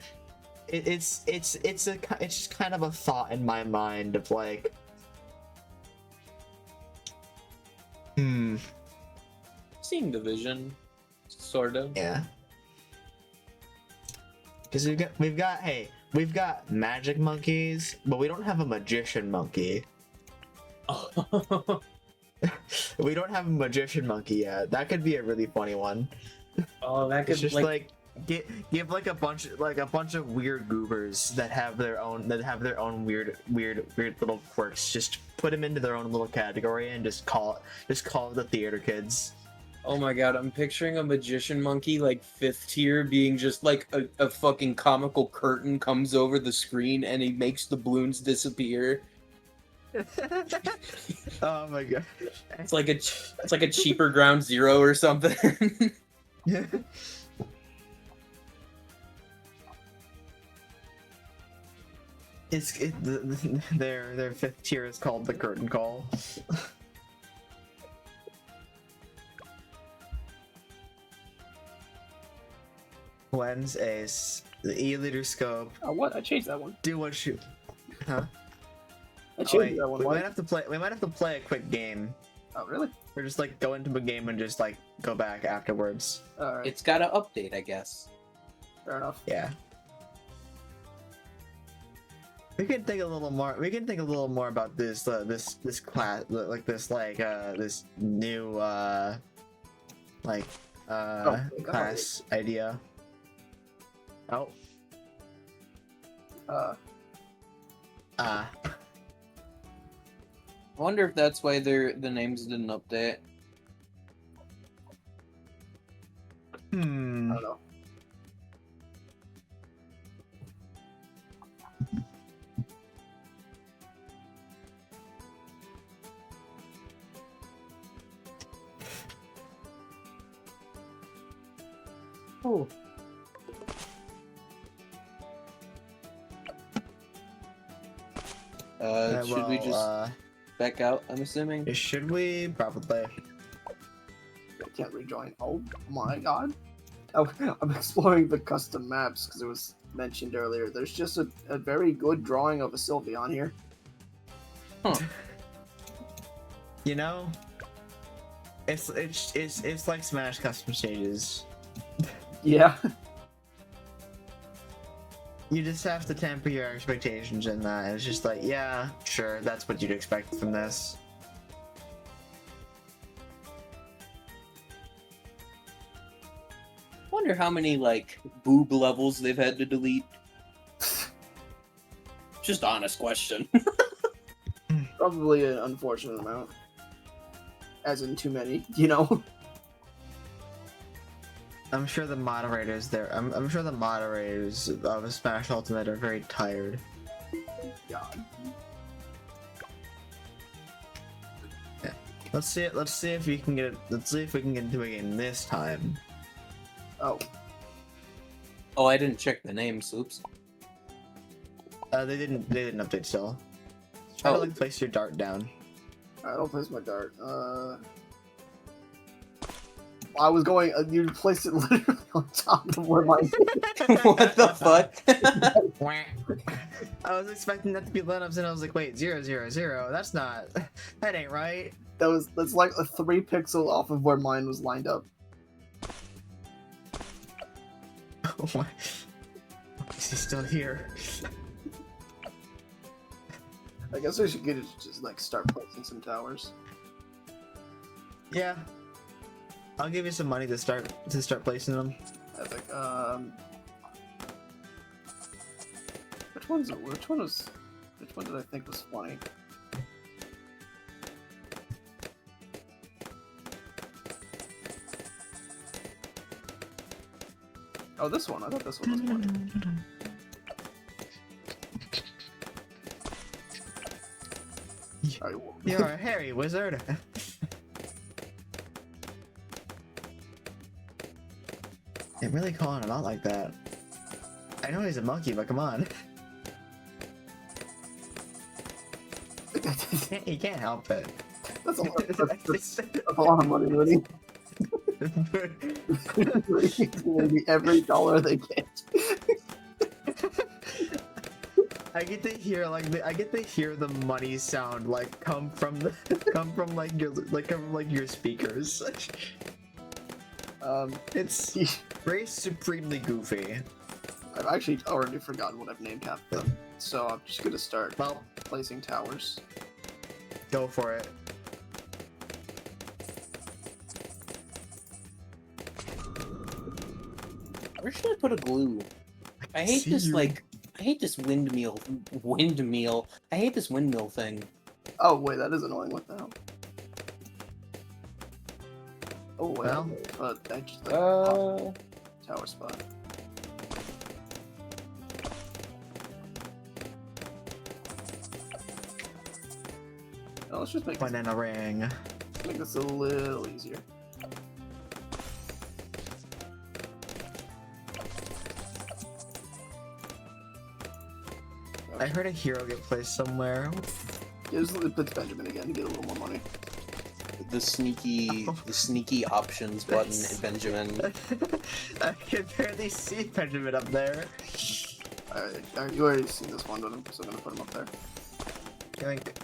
S1: It's just kind of a thought in my mind of like.
S3: Seeing the vision, sort of.
S1: Yeah. Because we've got magic monkeys, but we don't have a magician monkey. We don't have a magician monkey yet. That could be a really funny one.
S3: Oh, that
S1: It's
S3: could
S1: just like give like a bunch of weird goobers that have their own weird little quirks. Just put them into their own little category and just call it the theater kids.
S3: Oh my god, I'm picturing a magician monkey like 5th tier being just like a fucking comical curtain comes over the screen and he makes the balloons disappear.
S1: Oh my god.
S3: It's like a cheaper Ground Zero or something.
S1: Their 5th tier is called the curtain call. Lens Ace, the E-liter scope.
S2: Oh, what? I changed that one.
S1: Do what you, huh?
S2: I
S1: Oh,
S2: changed
S1: wait,
S2: that one.
S1: we
S2: What?
S1: might have to play. We might have to play a quick game.
S2: Oh, really?
S1: Or just like go into a game and just like go back afterwards.
S2: Alright,
S3: It's got to update, I guess.
S2: fair enough.
S1: Yeah. We can think a little more. We can think a little more about this this class this new class idea. Oh.
S3: I wonder if that's why the names didn't update.
S2: I don't know. Oh.
S3: Should we just back out, I'm assuming?
S1: Should we? Probably.
S2: I can't rejoin. Oh my god. Oh, I'm exploring the custom maps because it was mentioned earlier. There's just a very good drawing of a Sylvie on here.
S3: Huh.
S1: You know, it's like Smash custom stages.
S2: Yeah.
S1: You just have to temper your expectations in that. It's just like, yeah, sure, that's what you'd expect from this.
S3: Wonder how many like boob levels they've had to delete. Just honest question.
S2: Probably an unfortunate amount. As in too many, you know?
S1: I'm sure the moderators there. I'm sure the moderators of Smash Ultimate are very tired.
S2: God.
S1: Yeah. Let's see it. Let's see if we can get. Let's see if we can get into a game this time.
S2: Oh.
S3: Oh, I didn't check the names. Oops.
S1: They didn't update still. Try to
S3: Oh.
S1: like place your dart down.
S2: Alright, I'll place my dart. I was going. You placed it literally on top of where my.
S3: What the fuck?
S1: I was expecting that to be Linux, and I was like, wait, 0, 0, 0. That's not. That ain't right.
S2: That's like a 3 pixel off of where mine was lined up.
S1: Oh my. Is he still here?
S2: I guess I should get it to just like start placing some towers.
S1: Yeah. I'll give you some money to start placing them.
S2: Epic. Which one did I think was funny? Oh, this one. I thought this one was funny. Alright, well,
S1: You're a hairy wizard. They're really calling him out like that. I know he's a monkey, but come on. He can't help it.
S2: that's a lot of money, really. Every dollar they get.
S1: I get to hear the money sound like come from your speakers. It's very supremely goofy.
S2: I've actually already forgotten what I've named half of them, so I'm just gonna start
S1: Well,
S2: placing towers.
S1: go for it.
S3: Where should I put a glue? I hate
S1: see
S3: this
S1: you.
S3: I hate this windmill. I hate this windmill thing.
S2: Oh wait, that is annoying. What the hell? Oh well,
S1: Well.
S2: but I just like tower spot. Oh, let's just
S1: Banana ring.
S2: make this a little easier.
S1: I heard a hero get placed somewhere.
S2: Yeah, just put Benjamin again to get a little more money.
S3: The sneaky options button, Benjamin.
S1: I can barely see Benjamin up there.
S2: Alright, you already seen this one, but I'm still gonna put him up there.
S1: Like,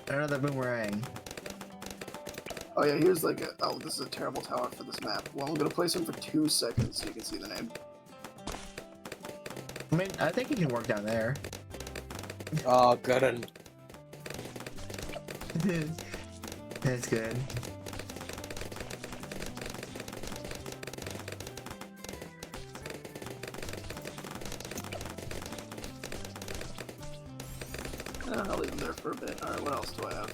S1: another boomerang.
S2: Oh yeah, here's like a. Oh, this is a terrible tower for this map. Well, I'm gonna place him for 2 seconds so you can see the name.
S1: I mean, I think he can work down there.
S3: Oh, good. And
S1: That's good.
S2: I'll leave him there for a bit. Alright, what else do I have?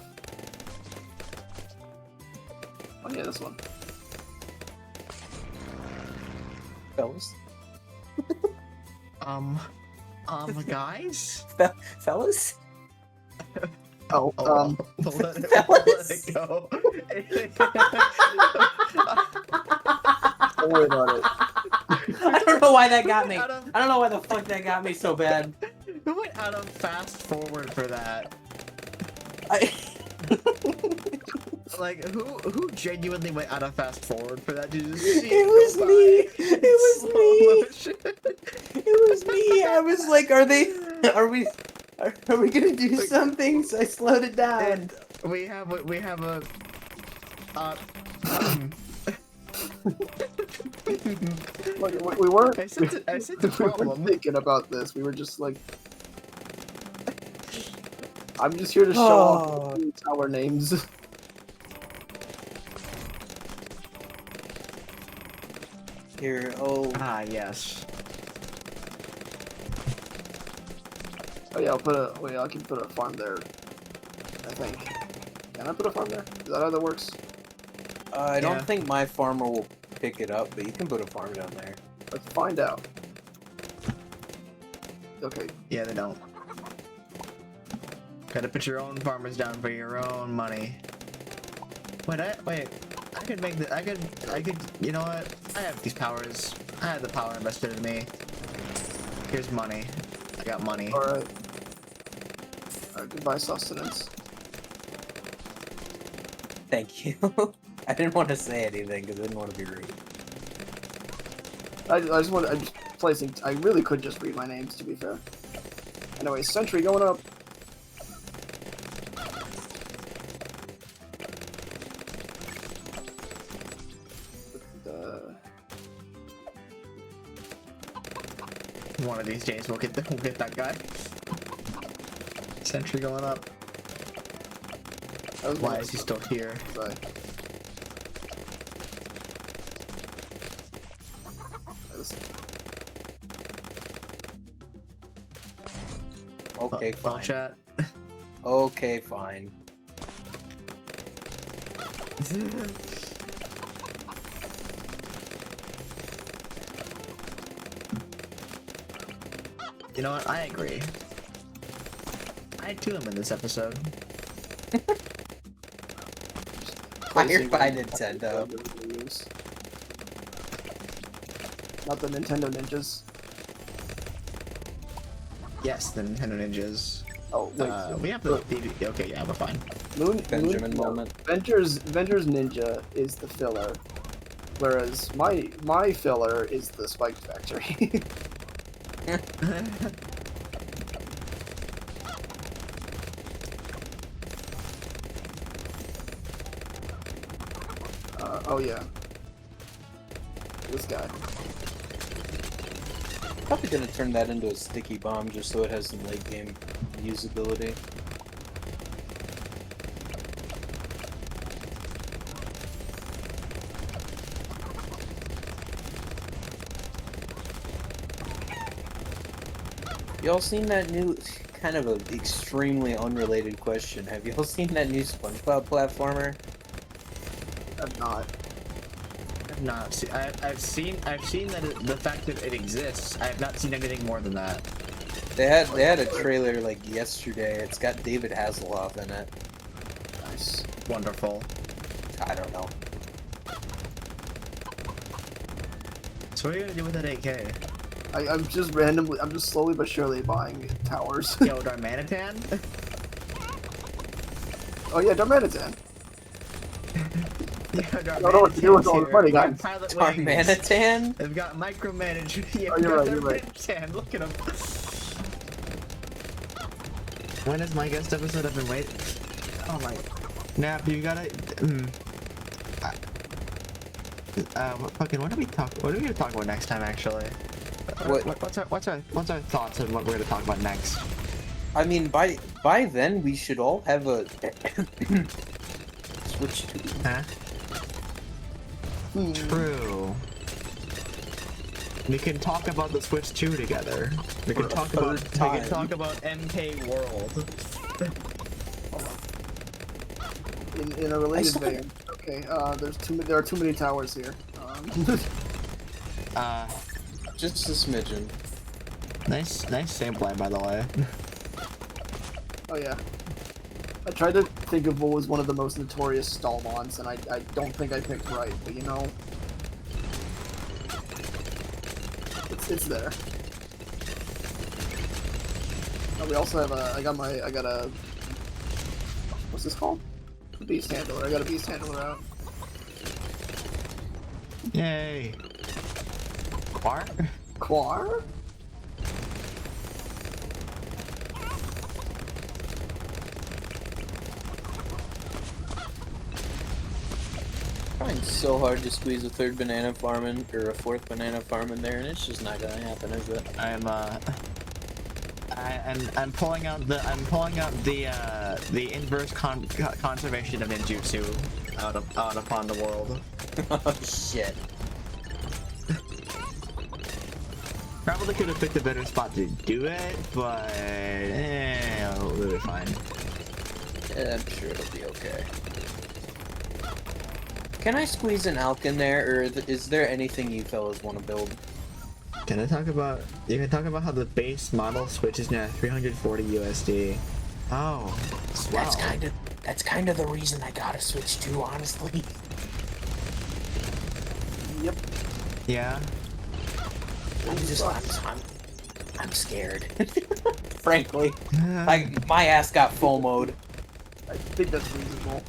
S2: Oh yeah, this one.
S3: fellas,
S1: Guys?
S3: fellas.
S2: Oh,
S1: Let it go.
S2: don't worry about it.
S3: I don't know why that got me.
S1: Out of-
S3: I don't know why the fuck that got me so bad.
S1: Who went out of fast forward for that? Like, who genuinely went out of fast forward for that? It
S3: was me. It was me. It was me. I was like, are we gonna do something? So I slowed it down.
S1: And we have a
S2: Look, we weren't.
S1: I said the
S2: We weren't
S1: problem.
S2: thinking about this. We were just like. I'm just here to show off the tower names.
S3: Here, oh.
S1: Ah, yes.
S2: Oh yeah, I'll put a. Wait, I can put a farm there. I think. Can I put a farm there? Is that how that works?
S3: I don't
S1: Yeah.
S3: think my farmer will pick it up, but you can put a farm down there.
S2: Let's find out. Okay.
S1: Yeah, they don't. Gotta put your own farmers down for your own money. Wait, I could make the. I could. You know what? I have these powers. I have the power invested in me. Here's money. I got money.
S2: All right. All right. Goodbye, sustenance.
S3: Thank you. I didn't want to say anything because I didn't want to be rude.
S2: I just want. I'm just placing. I really could just read my names, to be fair. Anyway, sentry going up.
S1: One of these days we'll get that guy. Sentry going up.
S2: That was
S1: Why is he still here?
S2: Sorry.
S3: Okay,
S1: Well,
S3: fine.
S1: chat.
S3: Okay, fine.
S1: You know what? I agree. I had 2 of them in this episode.
S3: Fired by Nintendo.
S2: Not the Nintendo ninjas.
S1: Yes, the Nintendo Ninjas.
S2: Oh, wait.
S1: We have the DVD. Okay, yeah, we're fine.
S3: Benjamin moment.
S2: Venture's Ninja is the filler, whereas my filler is the Spike Factory. Oh yeah. This guy.
S3: Probably gonna turn that into a sticky bomb just so it has some late game usability. Y'all seen that new, kind of an extremely unrelated question. Have y'all seen that new SpongeBob platformer?
S2: I'm not.
S1: I've not. I've seen that the fact that it exists. I have not seen anything more than that.
S3: They had a trailer like yesterday. It's got David Hasselhoff in it.
S2: Nice.
S1: Wonderful.
S3: I don't know.
S1: So what are you gonna do with that 8K?
S2: I'm just slowly but surely buying towers.
S1: Yo, Darmanitan?
S2: Oh yeah, Darmanitan.
S1: Yo,
S2: I don't know what to do with all the money, guys.
S3: Darmanitan?
S1: They've got micromanaged. Yeah,
S2: Oh, you're right, you're right.
S1: Darmanitan. Look at him. When is my guest episode? I've been waiting. Oh my. Nap, you gotta. What are we gonna talk about next time? Actually, what's our thoughts on what we're gonna talk about next?
S3: I mean, by then we should all have a Switch 2.
S1: Huh? True. We can talk about the Switch 2 together. We can talk about MK World.
S2: In a related vein. Okay, there are too many towers here.
S3: Just a smidgen.
S1: Nice sampling, by the way.
S2: Oh yeah. I tried to think of what was one of the most notorious stall mons, and I don't think I picked right, but you know, it's there. Oh, we also have I got a what's this called? A beast handler. I got a beast handler out.
S1: Yay. Quar?
S2: Quar?
S3: Trying so hard to squeeze a third banana farm in, or a fourth banana farm in there, and it's just not gonna happen, is it?
S1: I'm pulling out the inverse conservation of ninjutsu out upon the world.
S3: Oh shit.
S1: Probably could have picked a better spot to do it, but it'll be fine.
S3: Yeah, I'm sure it'll be okay. Can I squeeze an Alk in there, or is there anything you fellas want to build?
S1: Can I talk about? You can talk about how the base model switches now 340 USD. Oh, swell.
S5: That's kind of the reason I got a Switch 2, honestly.
S2: Yep.
S1: Yeah.
S5: I'm scared.
S3: Frankly, like my ass got FOMO'd.
S2: I think that's reasonable.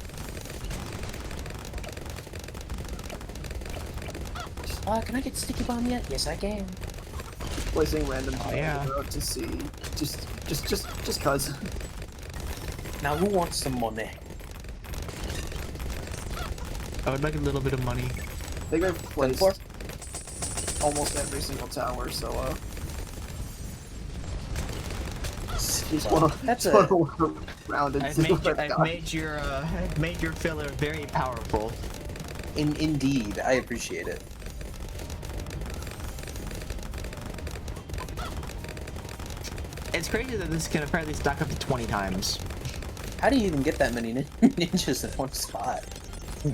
S5: Can I get sticky bomb yet? Yes, I can.
S2: Placing random
S1: yeah.
S2: to see, just cause.
S5: Now, who wants some money?
S1: I would like a little bit of money.
S2: I think I've placed almost every single tower, so just want to round and see what I've got.
S1: I've made your filler very powerful.
S3: Indeed, I appreciate it.
S1: It's crazy that this can apparently stack up to 20 times.
S3: How do you even get that many ninjas in one spot?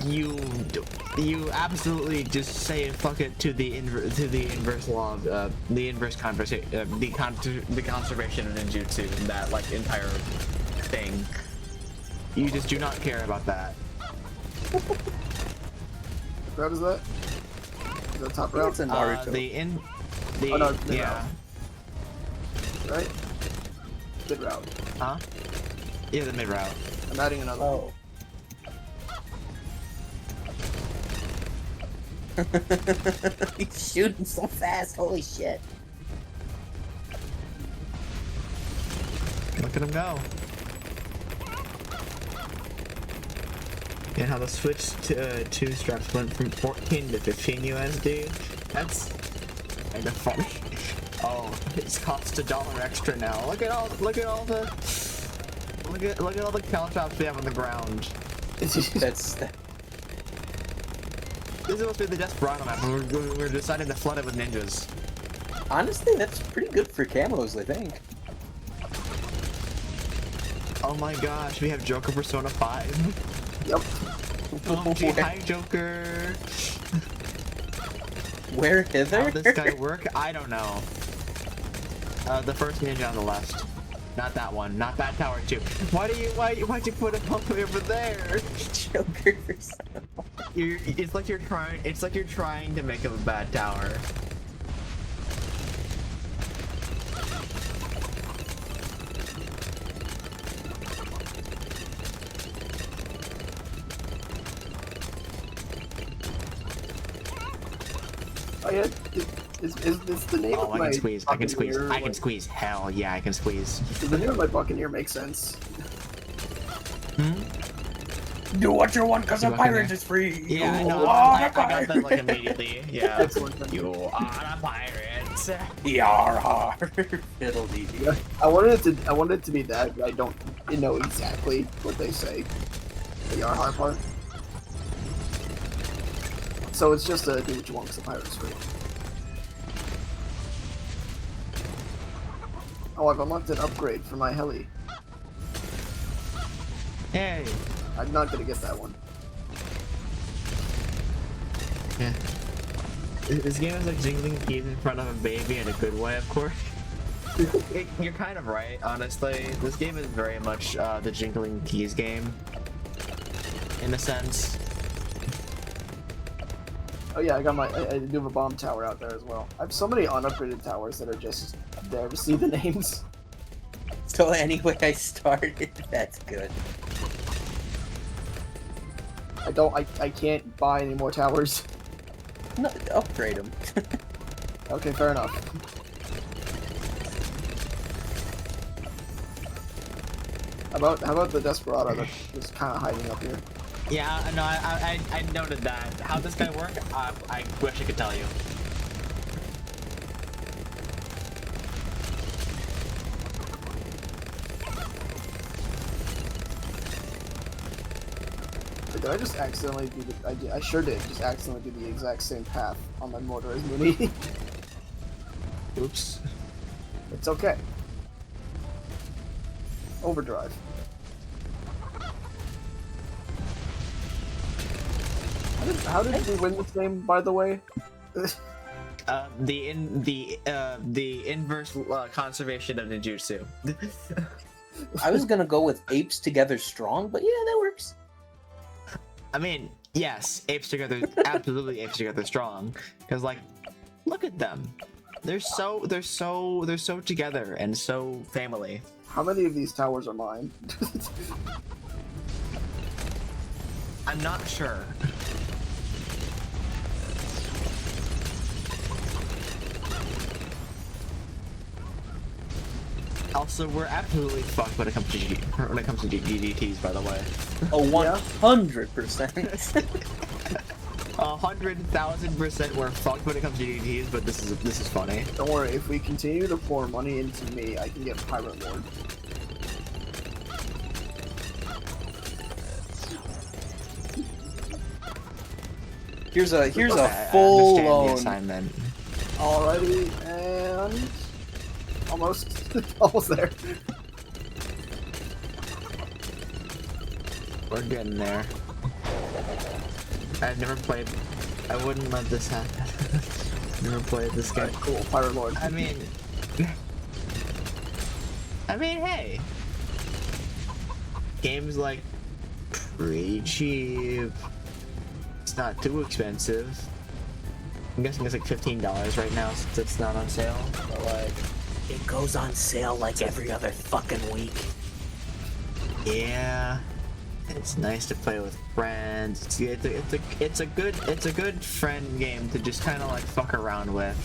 S1: You absolutely just say fuck it to the inverse law of the inverse conversation the conservation of ninjutsu and that like entire thing. You just do not care about that.
S2: What route is that? Is that top route?
S3: It's a Naruto.
S2: Oh, no, it's
S1: yeah.
S2: Right? Mid route.
S1: Huh? Yeah, the mid route.
S2: I'm adding another.
S3: Oh. He's shooting so fast, holy shit.
S1: Look at him go. And how the switch to 2 straps went from 14 to 15 USD. That's kind of funny. Oh, it's cost $1 extra now. Look at all the caltrops we have on the ground.
S3: That's
S1: This is supposed to be the Desperado map, and we're deciding to flood it with ninjas.
S3: honestly, that's pretty good for camos, I think.
S1: Oh my gosh, we have Joker Persona 5.
S2: Yep.
S1: Oh, gee, hi, Joker.
S3: Where hither?
S1: How'd this guy work? I don't know. The first ninja on the left. Not that one. Not that tower too. Why'd you put it all the way over there?
S3: Joker.
S1: It's like you're trying to make him a bad tower.
S2: Oh yeah, is this the name
S1: Oh,
S2: of
S1: I
S2: my
S1: can squeeze. I can squeeze.
S2: Buccaneer,
S1: I can
S2: like,
S1: squeeze. Hell yeah, I can squeeze.
S2: Does the name of my Buccaneer make sense?
S5: Do what you want, cause a
S1: Buccaneer.
S5: pirate is free.
S1: Yeah, I
S5: You
S1: know.
S5: are
S1: I
S5: a
S1: got
S5: pirate.
S1: that like immediately. Yeah.
S2: Excellent.
S1: You are a pirate.
S5: Yar.
S3: Fiddle dee.
S2: Yeah, I wanted it to be that, but I don't know exactly what they say. The Yarhar part. So it's just a do what you want because the pirate's free. Oh, I've unlocked an upgrade for my heli.
S1: Hey.
S2: I'm not gonna get that one.
S1: Yeah. This game is like jingling keys in front of a baby in a good way, of course. You're kind of right, honestly. This game is very much the jingling keys game, in a sense.
S2: Oh yeah, I got my. I do have a bomb tower out there as well. I have so many unupgraded towers that are just there to see the names.
S3: So anyway, I started. That's good.
S2: I can't buy any more towers.
S3: No, upgrade them.
S2: Okay, fair enough. How about the Desperado that's just kind of hiding up here?
S1: Yeah, no, I noted that. How this guy work? I wish I could tell you.
S2: Did I just accidentally do the? I sure did. Just accidentally do the exact same path on my mortar as Mooney.
S1: Oops.
S2: It's okay. Overdrive. How did we win this game, by the way?
S1: The inverse conservation of ninjutsu.
S3: I was gonna go with apes together strong, but yeah, that works.
S1: I mean, yes, apes together, absolutely apes together strong. Cause like, look at them. They're so together and so family.
S2: How many of these towers are mine?
S1: I'm not sure. Also, we're absolutely fucked when it comes to GGTs, by the way.
S3: Oh, 100%.
S1: 100,000% we're fucked when it comes to GGTs, but this is funny.
S2: Don't worry, if we continue to pour money into me, I can get Pirate Lord.
S3: Here's a
S1: I
S3: full
S1: understand the
S3: on.
S1: assignment.
S2: Alrighty, and almost there.
S1: We're getting there. I've never played. I wouldn't let this happen. Never played this game.
S2: Alright, cool, Pirate Lord.
S1: I mean, hey, game's like pretty cheap. It's not too expensive. I'm guessing it's like $15 right now since it's not on sale. But like,
S5: It goes on sale like every other fucking week.
S1: yeah, it's nice to play with friends. It's a good friend game to just kind of like fuck around with.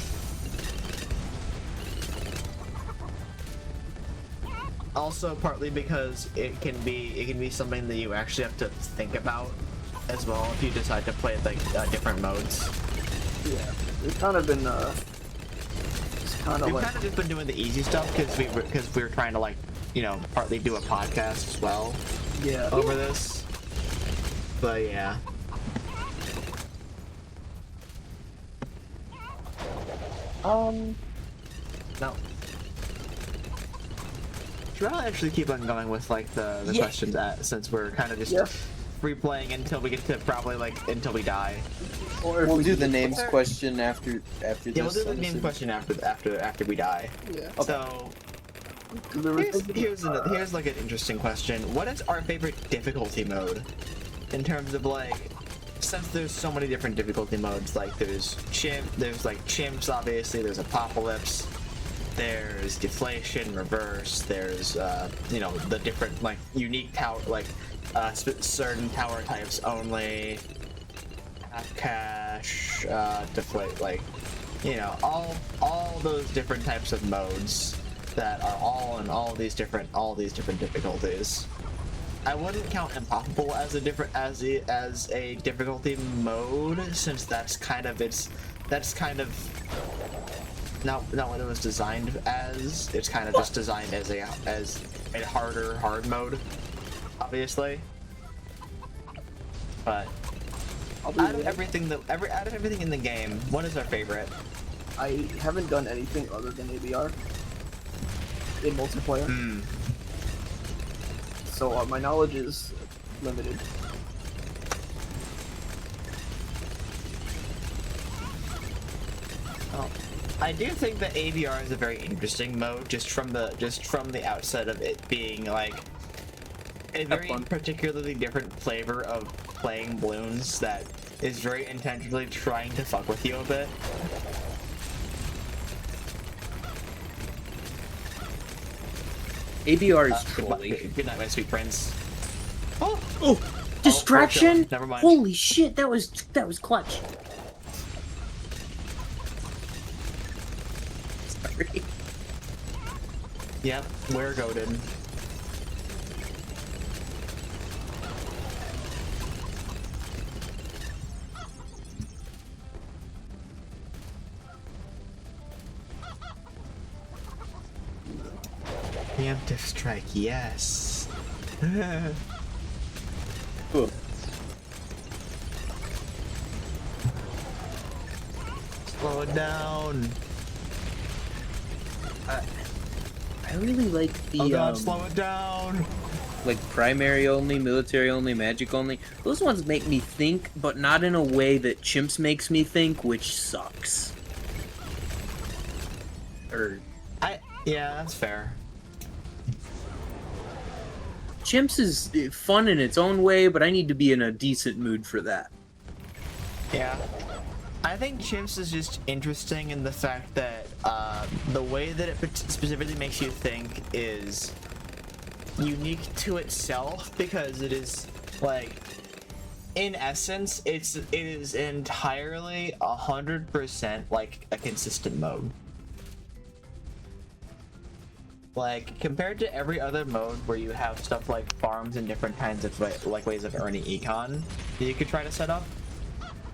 S1: Also, partly because it can be something that you actually have to think about as well if you decide to play like different modes.
S2: Yeah, we've kind of been
S1: We've kind of just been doing the easy stuff because we were trying to like, you know, partly do a podcast as well
S2: yeah.
S1: over this. But yeah.
S3: No.
S1: Should I actually keep on going with like the
S3: Yeah.
S1: questions since we're kind of just
S2: Yeah.
S1: replaying until we get to probably like until we die.
S2: Or if
S3: We'll
S2: we
S3: do
S2: could-
S3: the names question after
S1: Yeah,
S3: this.
S1: we'll do the name
S3: honestly.
S1: question after we die.
S2: Yeah.
S1: So
S2: 'Cause we were thinking-
S1: here's like an interesting question. What is our favorite difficulty mode? In terms of like, since there's so many different difficulty modes, like there's like chimps, obviously, there's apocalypse, there's deflation, reverse, there's you know, the different like unique tower, like certain tower types only, half cash, deflate, like, you know, all those different types of modes that are all in all these different difficulties. I wouldn't count impossible as a difficulty mode, since that's kind of not what it was designed as. It's kind of just designed as a hard mode, obviously. But
S2: I'll be
S1: out of
S2: real.
S1: everything in the game, what is our favorite?
S2: I haven't done anything other than ABR in multiplayer,
S1: Hmm.
S2: so my knowledge is limited.
S1: Oh, I do think that AVR is a very interesting mode, just from the outset of it being like a very
S2: fun.
S1: particularly different flavor of playing Bloons that is very intentionally trying to fuck with you a bit.
S3: ABR is
S1: Goodbye-
S3: trolly.
S1: Good night, my sweet prince. Oh,
S3: Oh, distraction!
S1: Never mind.
S3: Holy shit, that was clutch. Sorry.
S1: Yep, we're goaded. Preemptive strike, yes.
S3: Cool.
S1: Slow it down.
S3: I really like the
S1: Oh god, slow it down.
S3: like primary only, military only, magic only. Those ones make me think, but not in a way that chimps makes me think, which sucks. Or
S1: Yeah, that's fair.
S3: chimps is fun in its own way, but I need to be in a decent mood for that.
S1: Yeah. I think Chimps is just interesting in the fact that the way that it specifically makes you think is unique to itself, because it is like, in essence, it is entirely 100% like a consistent mode. Like, compared to every other mode where you have stuff like farms and different kinds of like ways of earning econ that you could try to set up,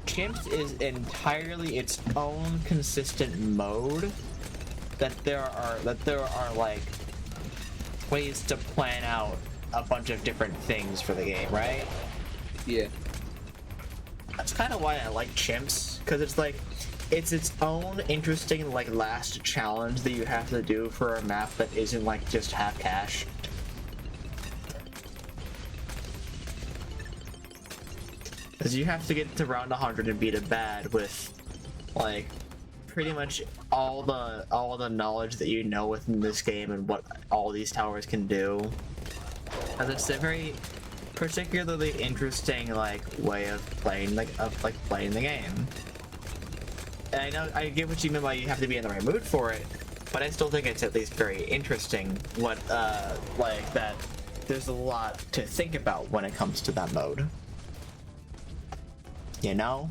S1: Chimps is entirely its own consistent mode. That there are like ways to plan out a bunch of different things for the game, right?
S3: Yeah.
S1: That's kind of why I like Chimps, because it's like it's its own interesting like last challenge that you have to do for a map that isn't like just half cash. Because you have to get to round 100 and beat a bad with like pretty much all the knowledge that you know within this game and what all these towers can do. And it's a very particularly interesting like way of playing playing the game. And I know I get what you mean by you have to be in the right mood for it, but I still think it's at least very interesting what like that there's a lot to think about when it comes to that mode. You know?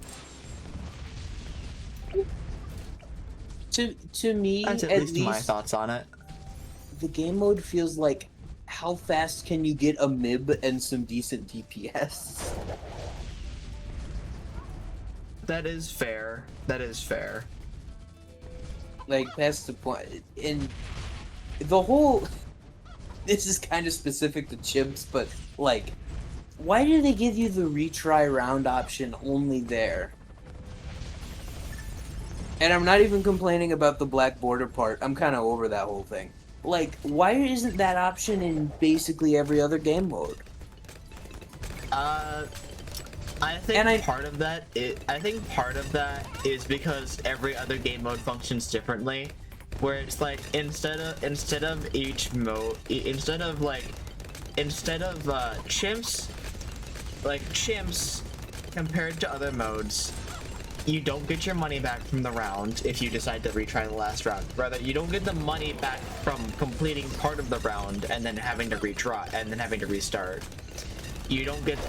S3: To me,
S1: That's at least my thoughts on it.
S3: the game mode feels like how fast can you get a MIB and some decent DPS?
S1: That is fair. That is fair.
S3: Like, that's the point. And the whole... This is kind of specific to chimps, but, like, why do they give you the retry round option only there? And I'm not even complaining about the black border part. I'm kind of over that whole thing. like, why isn't that option in basically every other game mode?
S1: I think
S3: And
S1: part of that is because every other game mode functions differently, where it's like instead of each mode, instead of chimps compared to other modes, you don't get your money back from the round if you decide to retry the last round. Rather, you don't get the money back from completing part of the round and then having to retry and then having to restart. You don't get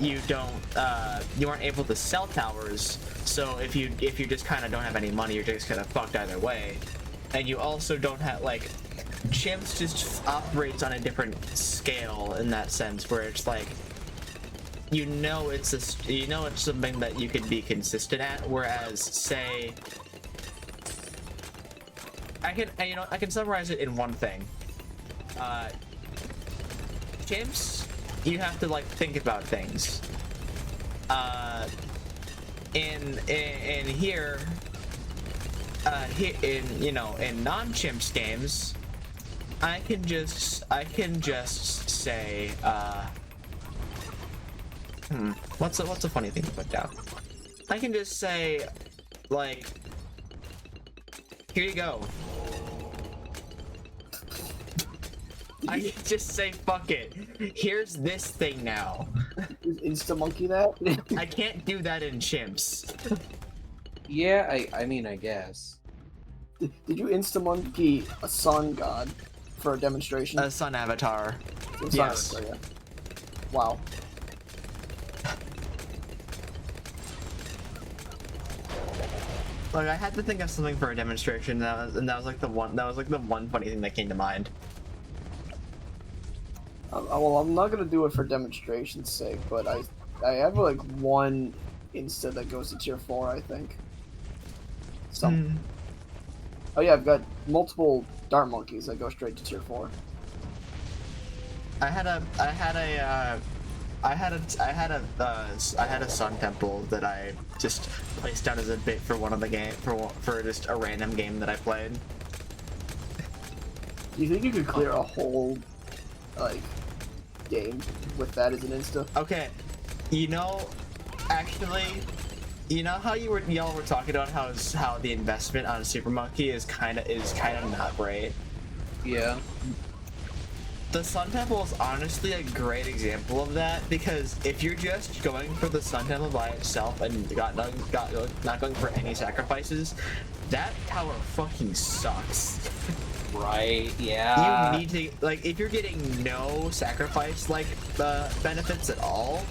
S1: you aren't able to sell towers, so if you just kind of don't have any money, you're just kind of fucked either way. And you also don't have, like, chimps just operates on a different scale in that sense, where it's like, it's something that you can be consistent at, whereas, say, I can summarize it in one thing. Chimps, you have to, like, think about things. In non-chimps games, I can just say, what's a funny thing to put down? I can just say, like, here you go. I can just say, fuck it. Here's this thing now.
S2: Insta-monkey that?
S1: I can't do that in chimps.
S3: Yeah, I mean, I guess.
S2: Did you insta-monkey a sun god for a demonstration?
S1: A sun avatar.
S2: Sun
S1: Yes.
S2: avatar, yeah. Wow.
S1: Like, I had to think of something for a demonstration, and that was like the one funny thing that came to mind.
S2: Well, I'm not gonna do it for demonstration's sake, but I have like one insta that goes to tier 4, I think. Oh yeah, I've got multiple dart monkeys that go straight to tier 4.
S1: I had a sun temple that I just placed down as a bit for one of the game for just a random game that I played.
S2: Do you think you could clear a whole like game with that as an insta?
S1: Okay, actually, how y'all were talking about how the investment on Super Monkey is kind of not great.
S3: Yeah.
S1: The Sun Temple is honestly a great example of that, because if you're just going for the Sun Temple by itself and not going for any sacrifices, that tower fucking sucks.
S3: Right, yeah.
S1: You need to, like, if you're getting no sacrifice, like, benefits at all,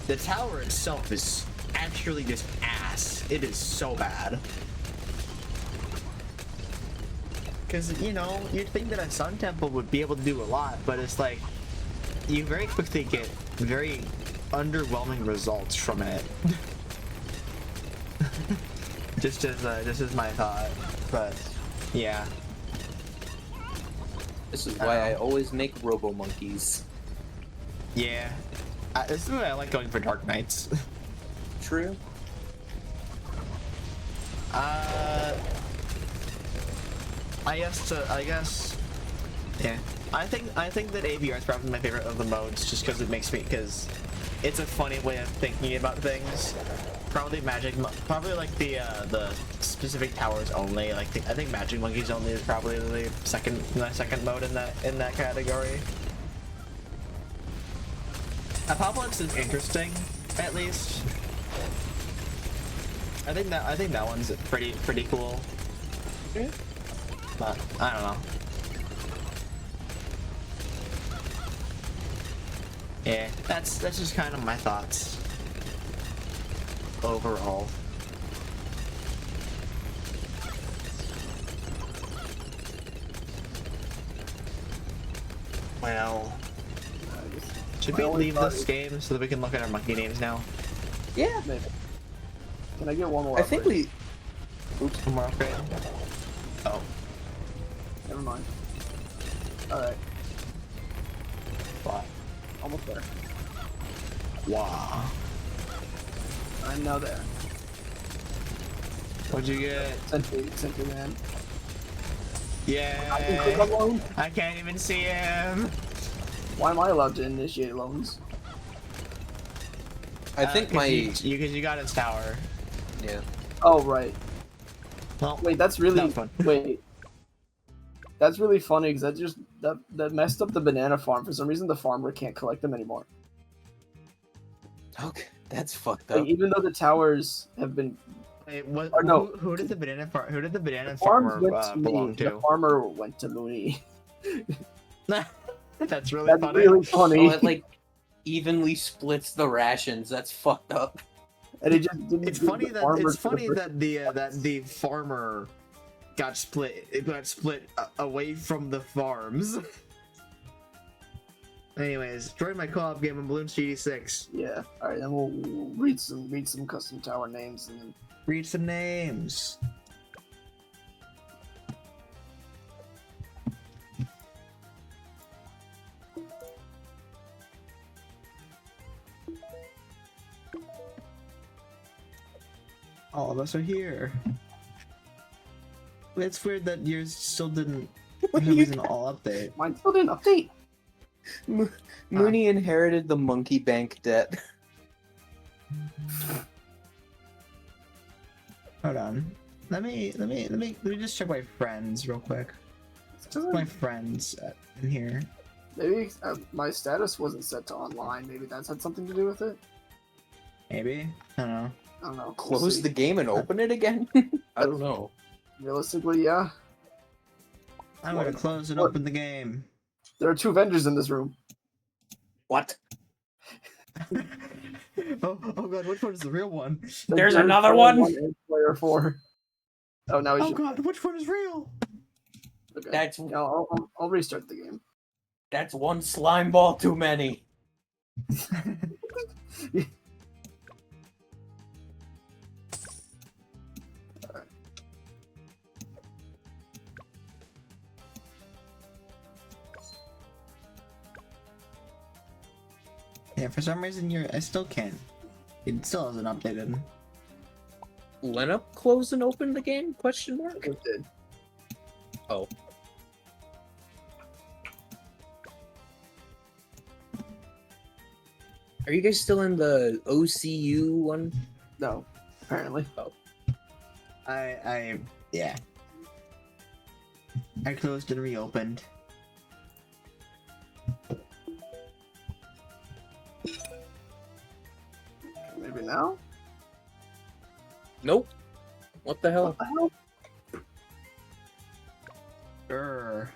S1: the tower itself is actually just ass. It is so bad. Because, you'd think that a Sun Temple would be able to do a lot, but it's like, you very quickly get very underwhelming results from it. just as my thought, but, yeah.
S3: This is why I always make Robo Monkeys.
S1: Yeah. This is why I like going for Dark Knights.
S3: True.
S1: I guess, yeah. I think that ABR is probably my favorite of the modes, just because because it's a funny way of thinking about things. Probably like the specific towers only. Like I think Magic Monkeys only is probably the second mode in that category. Apocalypse is interesting, at least. I think that one's pretty cool.
S3: Yeah.
S1: But I don't know. Yeah, that's just kind of my thoughts overall. Well, should we leave this game so that we can look at our monkey names now?
S3: Yeah.
S2: Maybe. Can I get one more?
S3: I think
S2: upgrade?
S1: Oops, one more upgrade. Oh.
S2: Never mind. Alright.
S1: What?
S2: Almost there.
S1: Wow.
S2: I'm now there.
S1: What'd you get?
S2: Sentry Man. I can click on
S1: Yeah.
S2: loans.
S1: I can't even see him.
S2: Why am I allowed to initiate loans?
S3: I think my
S1: because you got his tower.
S3: yeah.
S2: Oh right.
S1: Well,
S2: Wait, that's really
S1: that was fun.
S2: wait. That's really funny because that messed up the banana farm. For some reason, the farmer can't collect them anymore.
S3: Okay, that's fucked
S2: Like
S3: up.
S2: even though the towers have been
S1: Wait, what?
S2: Or no.
S1: Who did the banana farm? Who did the banana
S2: farms
S1: farmer
S2: went to
S1: belong
S2: me.
S1: to?
S2: The farmer went to Mooney.
S1: That's really
S2: That's
S1: funny.
S2: really funny.
S3: Oh, it like evenly splits the rations. That's fucked up.
S2: And it just didn't
S1: It's
S2: give
S1: funny
S2: the
S1: that
S2: farmer
S1: it's
S2: to the
S1: funny
S2: person.
S1: that the farmer got split. It got split away from the farms. Anyways, join my co-op game on Bloons GD6.
S2: Yeah. All right, then we'll read some custom tower names and then
S1: Read some names. All of us are here. It's weird that yours still didn't. For some reason, all update.
S2: mine still didn't update.
S3: Mooney inherited the monkey bank debt.
S1: Hold on. Let me just check my friends real quick.
S2: It's 'cause
S1: My friends in here.
S2: maybe my status wasn't set to online. Maybe that's had something to do with it.
S1: Maybe. I don't know.
S2: I don't know. We'll
S3: Close
S2: see.
S3: the game and open it again? I don't know.
S2: Realistically, yeah.
S1: I'm gonna close and
S2: What?
S1: open the game.
S2: There are 2 vendors in this room.
S3: What?
S1: oh god, which one is the real one?
S3: There's another one?
S2: And player 4. Oh, now he's
S1: Oh god, which one is real?
S2: okay.
S3: That's
S2: Yeah, I'll restart the game.
S3: one slime ball too many.
S1: Yeah, for some reason I still can't. It still hasn't updated.
S3: Lena close and open the game? Question mark.
S2: It did.
S3: Oh. Are you guys still in the OCU one?
S2: No, apparently.
S1: Yeah. I closed and reopened.
S2: Maybe now?
S3: Nope. What the hell?
S2: What the hell?
S1: Grr.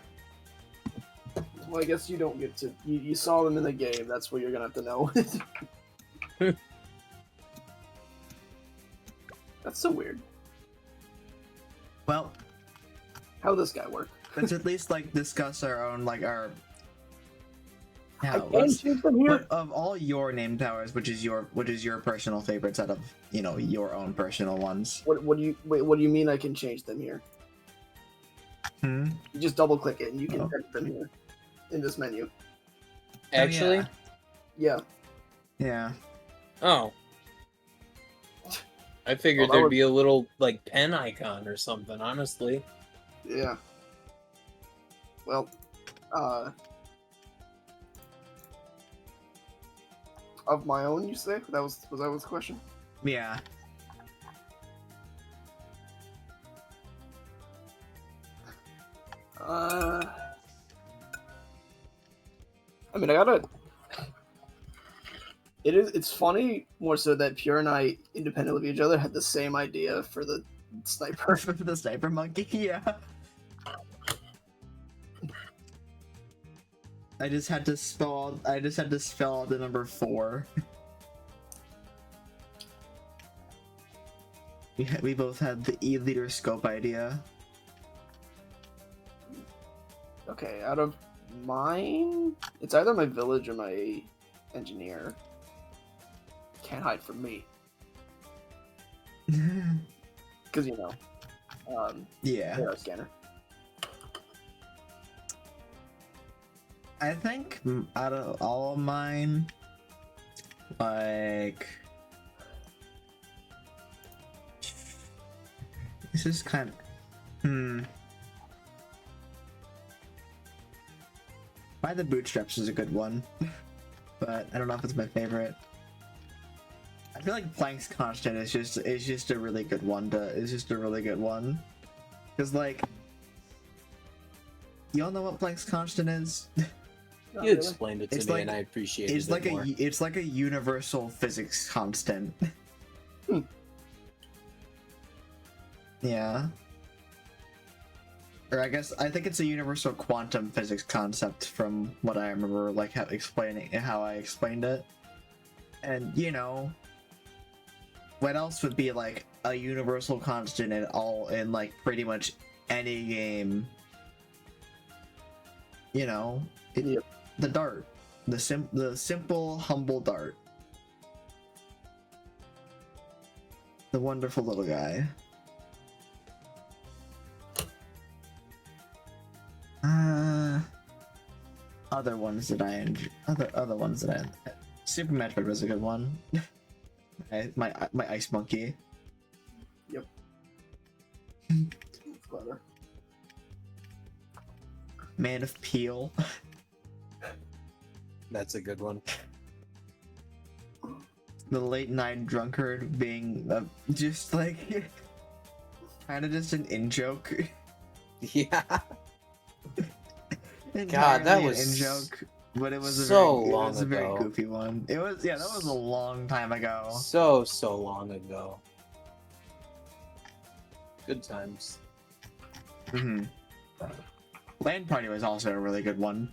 S2: Well, I guess you don't get to. You saw them in the game. That's what you're gonna have to know. That's so weird.
S1: Well,
S2: How this guy work?
S1: let's at least like discuss our own like our.
S2: I
S1: Yeah,
S2: can't
S1: let's,
S2: choose from here.
S1: what, of all your name towers, which is your personal favorites out of your own personal ones?
S2: What do you mean I can change them here?
S1: Hmm.
S2: You just double click it and you can
S1: Oh.
S2: edit them here in this menu.
S3: Actually?
S2: Yeah.
S1: Yeah.
S3: Oh. I figured
S2: that
S3: there'd
S2: would-
S3: be a little like pen icon or something, honestly.
S2: Yeah. Well, of my own, you say? Was that the question?
S1: Yeah.
S2: I mean, I gotta. It's funny more so that Pure and I, independent of each other, had the same idea for the sniper.
S1: The sniper monkey. Yeah. I just had to spell out the number 4. We both had the E-liter scope idea.
S2: Okay, out of mine, it's either my village or my engineer. Can't hide from me, because
S1: Yeah.
S2: radar scanner.
S1: I think out of all of mine, like, this is kind of, By the Bootstraps is a good one, but I don't know if it's my favorite. I feel like Plank's Constant is just a really good one because like y'all know what Plank's Constant is.
S2: Not
S3: You
S2: really.
S3: explained it to
S1: It's
S3: me,
S1: like-
S3: and I appreciated
S1: It's
S3: it
S1: like
S3: more.
S1: it's like a universal physics constant.
S2: Hmm.
S1: Yeah. Or I think it's a universal quantum physics concept from what I remember, like how I explained it. And you know, what else would be like a universal constant in like pretty much any game? You know,
S2: Yep.
S1: the dart, the simple, humble dart, the wonderful little guy. Other ones that I enjoy. Other ones that I. Super Metroid was a good one. my ice monkey.
S2: It's clever.
S1: Man of Peel.
S3: That's a good one.
S1: The late night drunkard being just like kind of just an in joke.
S3: Yeah.
S1: Entirely
S3: that
S1: an
S3: was
S1: in-joke, but it was
S3: so
S1: it
S3: long
S1: was a very
S3: ago.
S1: goofy one. It was that was a long time ago.
S3: So long ago. Good times.
S1: hmm Land Party was also a really good one.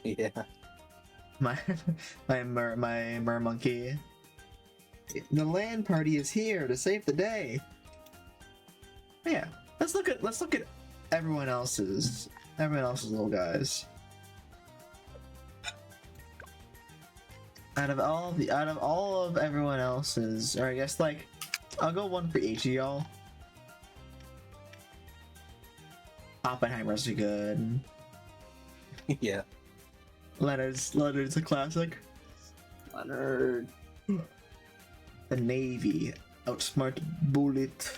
S3: Yeah.
S1: My mer monkey. The Land Party is here to save the day. Yeah, let's look at everyone else's little guys. Out of all of everyone else's, or I guess like I'll go one for each of y'all. Oppenheimer's good.
S3: Yeah.
S1: Leonard's a classic.
S2: Leonard.
S1: The Navy outsmart Bullet.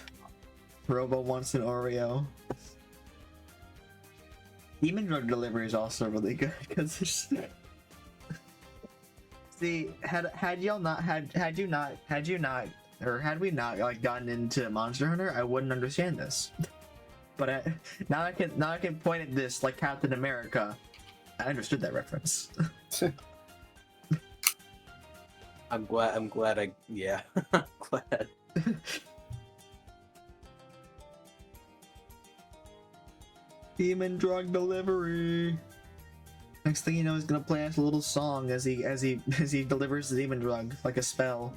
S1: Robo wants an Oreo. Demon Drug Delivery is also really good because it's... See, had you not like gotten into Monster Hunter, I wouldn't understand this. But now I can point at this like Captain America. I understood that reference.
S3: I'm glad I'm glad.
S1: Demon Drug Delivery. Next thing you know, he's gonna play us a little song as he delivers the demon drug like a spell.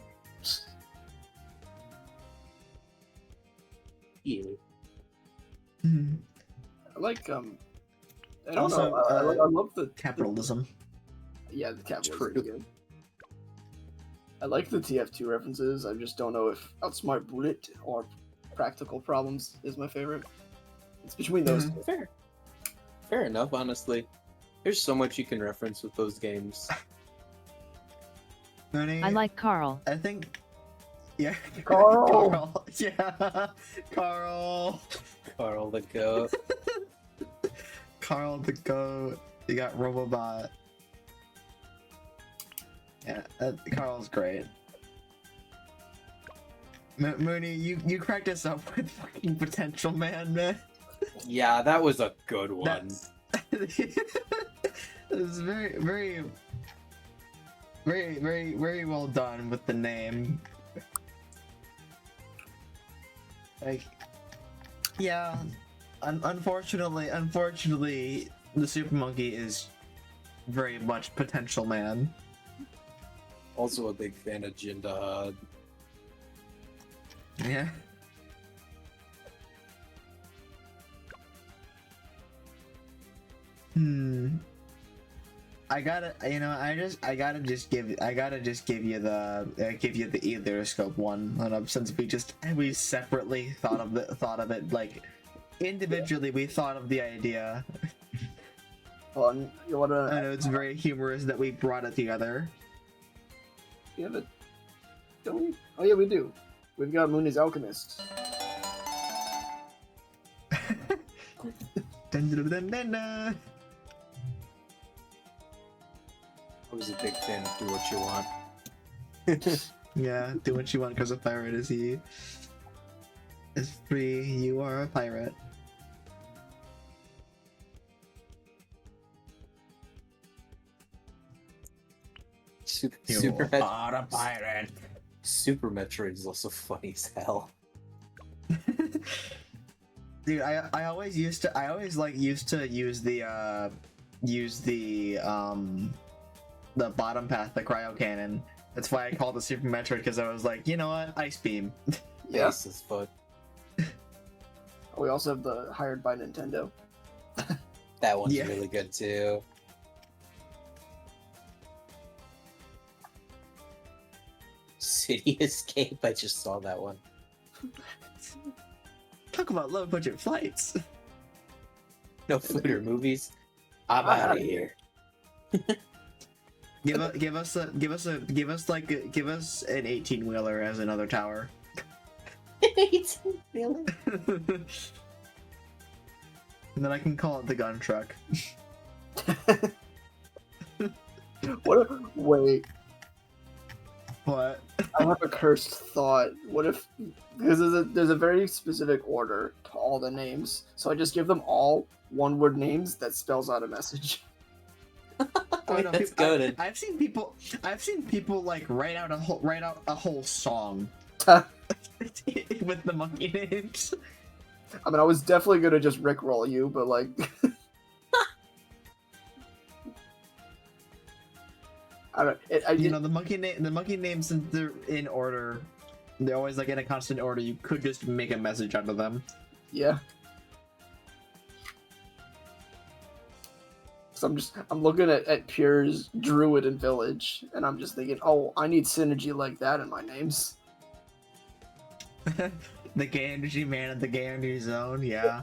S3: Yeah.
S1: Hmm.
S2: I like I don't
S1: Also,
S2: know. I love the
S1: Capitalism.
S2: Yeah, the capitalism
S3: True.
S2: is good. I like the TF2 references. I just don't know if Outsmart Bullet or Practical Problems is my favorite. It's between those
S1: Mhm.
S2: two.
S3: Fair enough, honestly. There's so much you can reference with those games.
S1: Mooney,
S4: I like Carl.
S1: I think. Yeah.
S2: Carl!
S1: Carl. Yeah. Carl.
S3: Carl the goat.
S1: Carl the goat. You got Robobot. Yeah, Carl's great. Mooney, you cracked us up with fucking Potential Man.
S3: Yeah, that was a good one.
S1: It was very well done with the name. Like, yeah, unfortunately, the Super Monkey is very much Potential Man.
S3: Also a big fan of Jinda.
S1: Yeah. I gotta just give you the Elitoscope one, since we separately thought of it like individually. We thought of the idea.
S2: Well, you wanna?
S1: I know it's very humorous that we brought it together.
S2: You have it? Don't we? Oh yeah, we do. We've got Mooney's Alchemist.
S1: Dun, dun, dun, dun, dun.
S3: I was a big fan of Do What You Want.
S1: Yeah, do what you want because a pirate is he. Is free, you are a pirate.
S3: Super
S1: are a pirate.
S3: Super Metroid is also funny as hell.
S1: Dude, I always used to use the bottom path, the cryo cannon. That's why I called it Super Metroid, because I was like, you know what, ice beam.
S2: Yeah.
S3: Nice as fuck.
S2: We also have the hired by Nintendo.
S3: That one's
S1: Yeah.
S3: really good too. City Escape, I just saw that one.
S1: Talk about low budget flights.
S3: No food or movies. I'm out of here.
S1: Give us an 18-wheeler as another tower.
S3: Really?
S1: And then I can call it the gun truck.
S2: Wait,
S1: What?
S2: I have a cursed thought. What if, because there's a very specific order to all the names, so I just give them all one-word names that spells out a message.
S3: That's good.
S1: I've seen people like write out a whole song with the monkey names.
S2: I mean, I was definitely gonna just rickroll you, but like, I don't.
S1: The monkey names in order. They're always like in a constant order. You could just make a message out of them.
S2: Yeah. So I'm looking at Pure's Druid and Village, and I'm just thinking, oh, I need synergy like that in my names.
S1: The gay energy man and the gay energy zone. Yeah.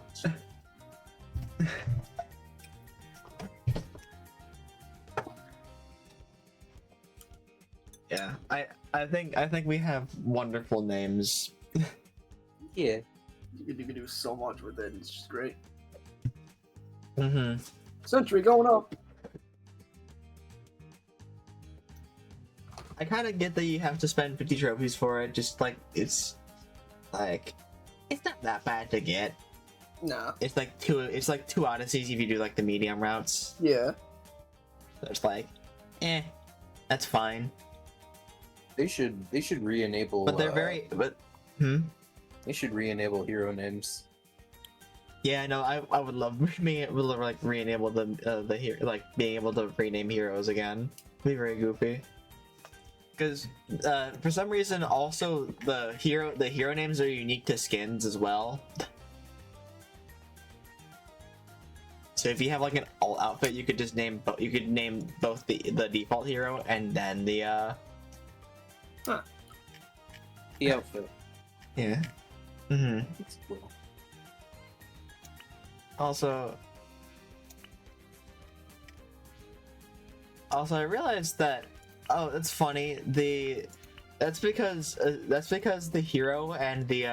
S1: Yeah. I think we have wonderful names.
S3: Yeah.
S2: You can do so much with it. It's just great.
S1: Mm-hmm.
S2: Century going up.
S1: I kind of get that you have to spend 50 trophies for it. Just like it's not that bad to get.
S2: Nah.
S1: It's like two Odysseys if you do like the medium routes.
S2: Yeah.
S1: So it's like, that's fine.
S3: They should re-enable.
S1: But they're
S3: They should re-enable hero names.
S1: Yeah, I know. I would love being able to like re-enable the hero, like being able to rename heroes again. It'd be very goofy. Because for some reason, also the hero names are unique to skins as well. So if you have like an alt outfit, you could just name both the default hero and then the
S3: The outfit.
S1: yeah. Mm-hmm.
S3: It's cool.
S1: Also, I realized that that's funny. That's because the hero and the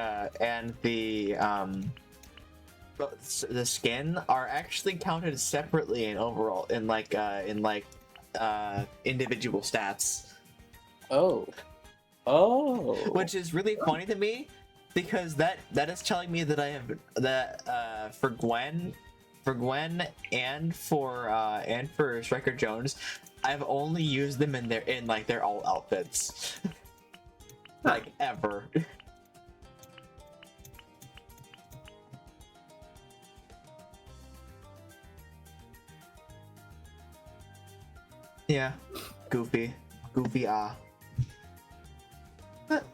S1: skin are actually counted separately in overall in individual stats.
S3: Oh.
S1: Which is really funny to me, because that is telling me that I have for Gwen and for Striker Jones, I've only used them in their alt outfits. Like ever. Yeah. Goofy. But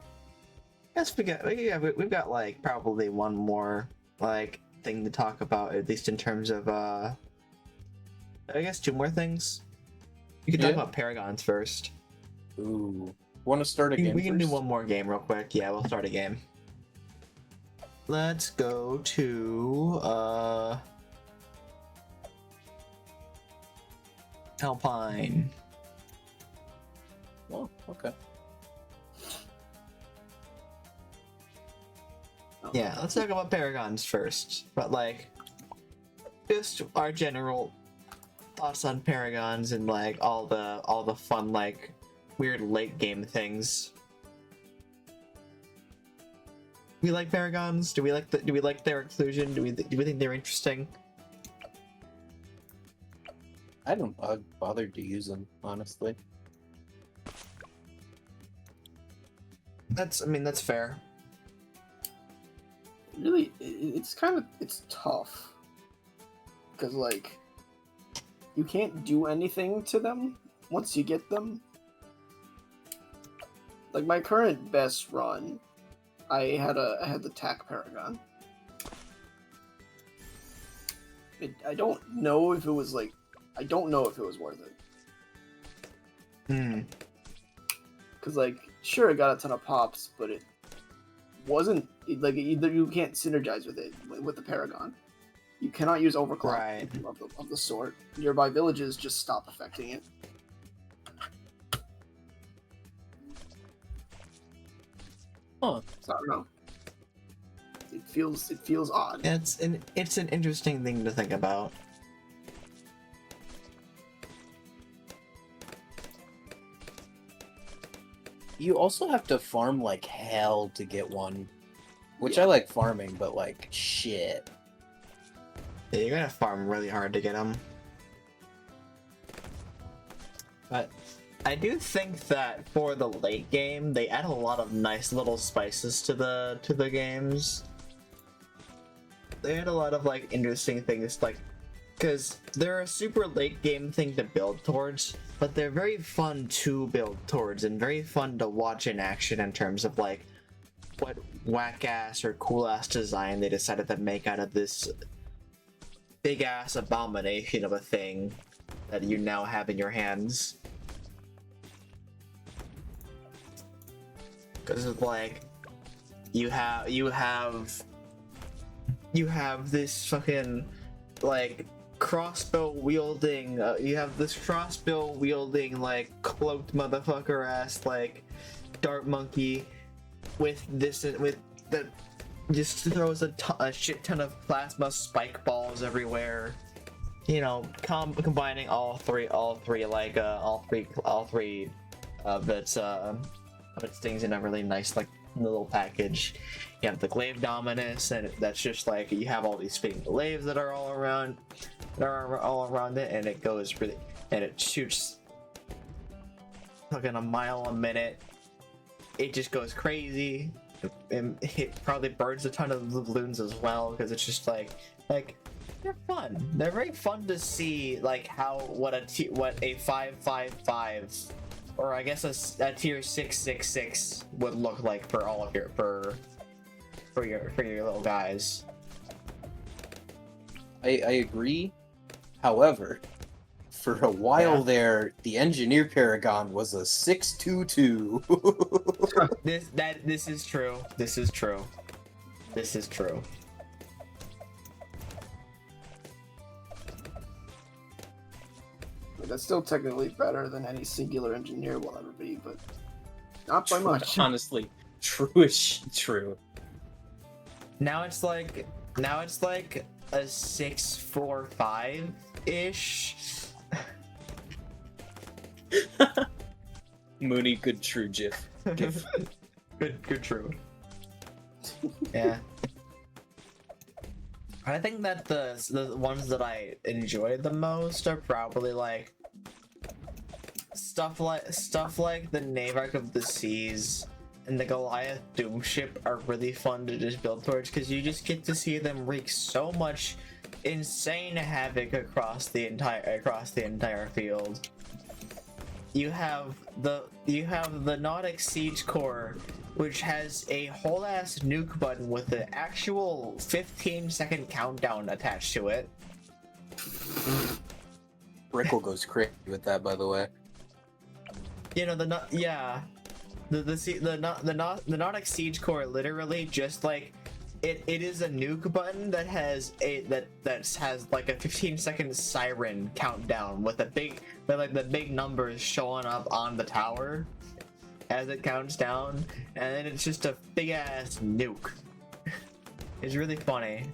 S1: guess we've got like probably one more like thing to talk about, at least in terms of I guess two more things. You can talk about Paragons first.
S3: Ooh. Want to start a game?
S1: We can do
S3: first?
S1: one more game real quick. Yeah, we'll start a game. Let's go to Alpine.
S3: Oh, okay.
S1: Yeah, let's talk about Paragons first. But like, just our general thoughts on paragons and like all the fun like weird late game things? We like paragons? Do we like their inclusion? Do we think they're interesting?
S3: I don't bother to use them, honestly.
S1: That's fair.
S2: Really, it's tough because like you can't do anything to them once you get them. Like my current best run, I had the TAC Paragon. I don't know if it was worth it. Cause like sure it got a ton of pops, but it wasn't either you can't synergize with it with the Paragon. You cannot use overclock of the sort. Nearby villages just stop affecting it.
S3: Huh.
S2: So I don't know. It feels odd.
S1: It's an interesting thing to think about.
S3: You also have to farm like hell to get one, which I like farming, but like shit.
S1: Yeah, you're gonna farm really hard to get them. But I do think that for the late game, they add a lot of nice little spices to the games. They add a lot of like interesting things, like because they're a super late game thing to build towards, but they're very fun to build towards and very fun to watch in action in terms of like what whack ass or cool ass design they decided to make out of this big ass abomination of a thing that you now have in your hands. Because it's like you have this fucking like crossbow wielding like cloaked motherfucker ass like dart monkey with that just throws a shit ton of plasma spike balls everywhere, you know, combining all three of its things in a really nice like little package. You have the glaive dominus, and that's just like you have all these spinning glaives that are all around it, and it goes really, and it shoots fucking a mile a minute. It just goes crazy. It probably burns a ton of the balloons as well, because it's just like they're fun. They're very fun to see, like what a 555 or I guess a tier 666 would look like for all of your for your little guys.
S3: I agree. However, for a while there, the Engineer Paragon was a 622.
S1: This is true. This is true. This is true.
S2: That's still technically better than any singular engineer will ever be, but not by much.
S3: Honestly, true.
S1: Now it's like a 645 ish.
S3: Mooney, good true GIF.
S1: Good true. Yeah. I think that the ones that I enjoyed the most are probably like stuff like the Navark of the Seas and the Goliath Doom ship are really fun to just build towards, because you just get to see them wreak so much insane havoc across the entire field. You have the Nautic Siege Core, which has a whole ass nuke button with the actual 15-second countdown attached to it.
S3: Rickle goes crazy with that, by the way.
S1: You know the Nautic Siege Core literally just like it is a nuke button that has that has like a 15-second siren countdown with the big numbers showing up on the tower as it counts down, and then it's just a big ass nuke. It's really funny.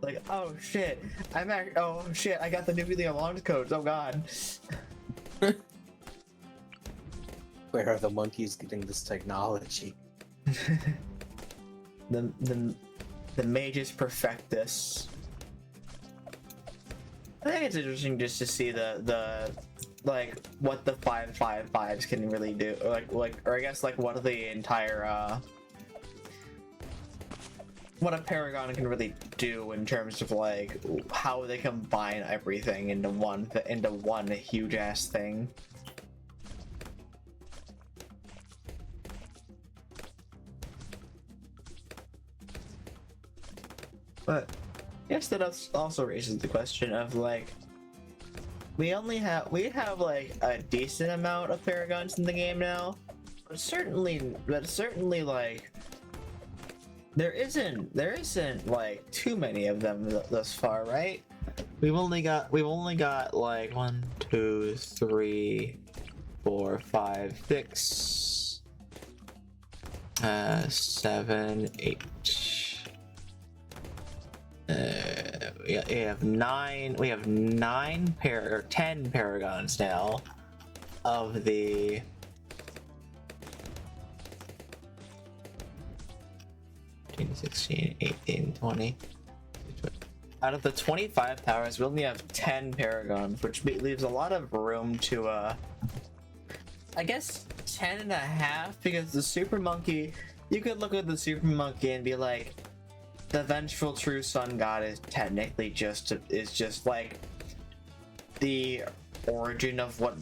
S1: Like, oh shit, oh shit, I got the nuclear launch codes. Oh god.
S3: Where are the monkeys getting this technology?
S1: The mages perfect this. I think it's interesting just to see the like what the 555s can really do, or I guess like what the entire what a paragon can really do in terms of like how they combine everything into one huge ass thing. But yes, that also raises the question of like we have like a decent amount of paragons in the game now, but certainly like there isn't like too many of them thus far, right? We've only got like 1, 2, 3, 4, 5, 6, 7, 8. We have 9. We have 10 paragons now of the 15, 16, 18, 20. Out of the 25 towers, we only have 10 paragons, which leaves a lot of room to I guess 10 and a half, because the super monkey, you could look at the super monkey and be like, the vengeful true sun god is technically just like the origin of what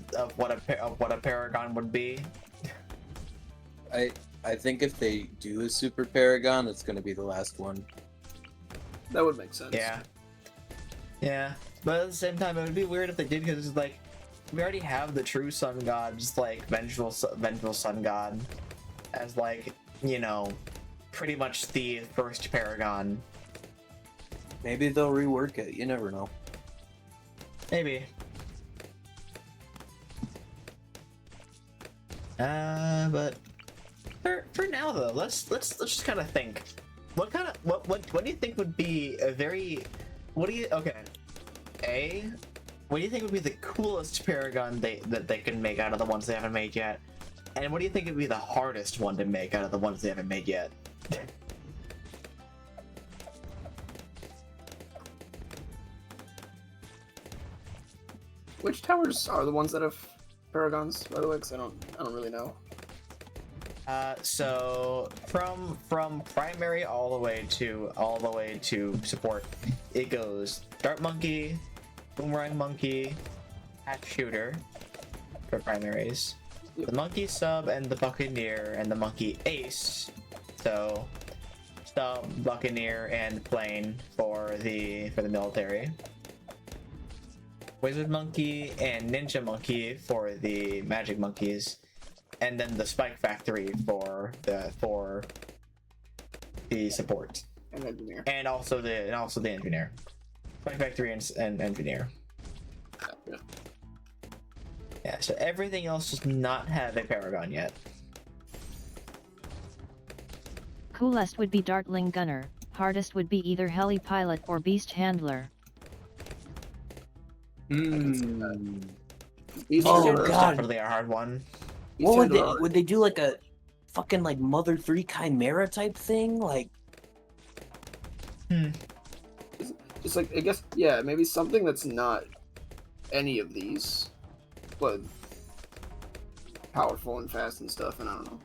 S1: a paragon would be.
S3: I think if they do a super paragon, it's gonna be the last one.
S2: That would make sense.
S1: Yeah, but at the same time, it would be weird if they did, because it's like we already have the true sun god, just like vengeful sun god, as like, you know, pretty much the first paragon.
S3: Maybe they'll rework it. You never know.
S1: Maybe. But for now though, let's just kind of think. What do you think would be a very what do you think would be the coolest paragon that they can make out of the ones they haven't made yet? And what do you think would be the hardest one to make out of the ones they haven't made yet?
S2: Which towers are the ones that have paragons, by the way? Because I don't really know.
S1: So from primary all the way to support, it goes Dart Monkey, Boomerang Monkey, Hat Shooter for primaries, the Monkey Sub and the Buccaneer and the Monkey Ace. So Sub, Buccaneer, and Plane for the military. Wizard Monkey and Ninja Monkey for the magic monkeys, and then the Spike Factory for the support.
S2: And engineer.
S1: And also the engineer. Spike Factory and engineer.
S2: Yeah.
S1: Yeah, so everything else does not have a paragon yet.
S4: Coolest would be Dartling Gunner, hardest would be either Heli Pilot or Beast Handler.
S2: Beast
S3: Oh,
S2: Handler-
S3: God.
S1: Definitely a hard one.
S2: Beast
S3: What
S2: Handler-
S3: would they do like a fucking like Mother 3 Chimera type thing? Like
S2: Just like, I guess, yeah, maybe something that's not any of these, but powerful and fast and stuff, and I don't know.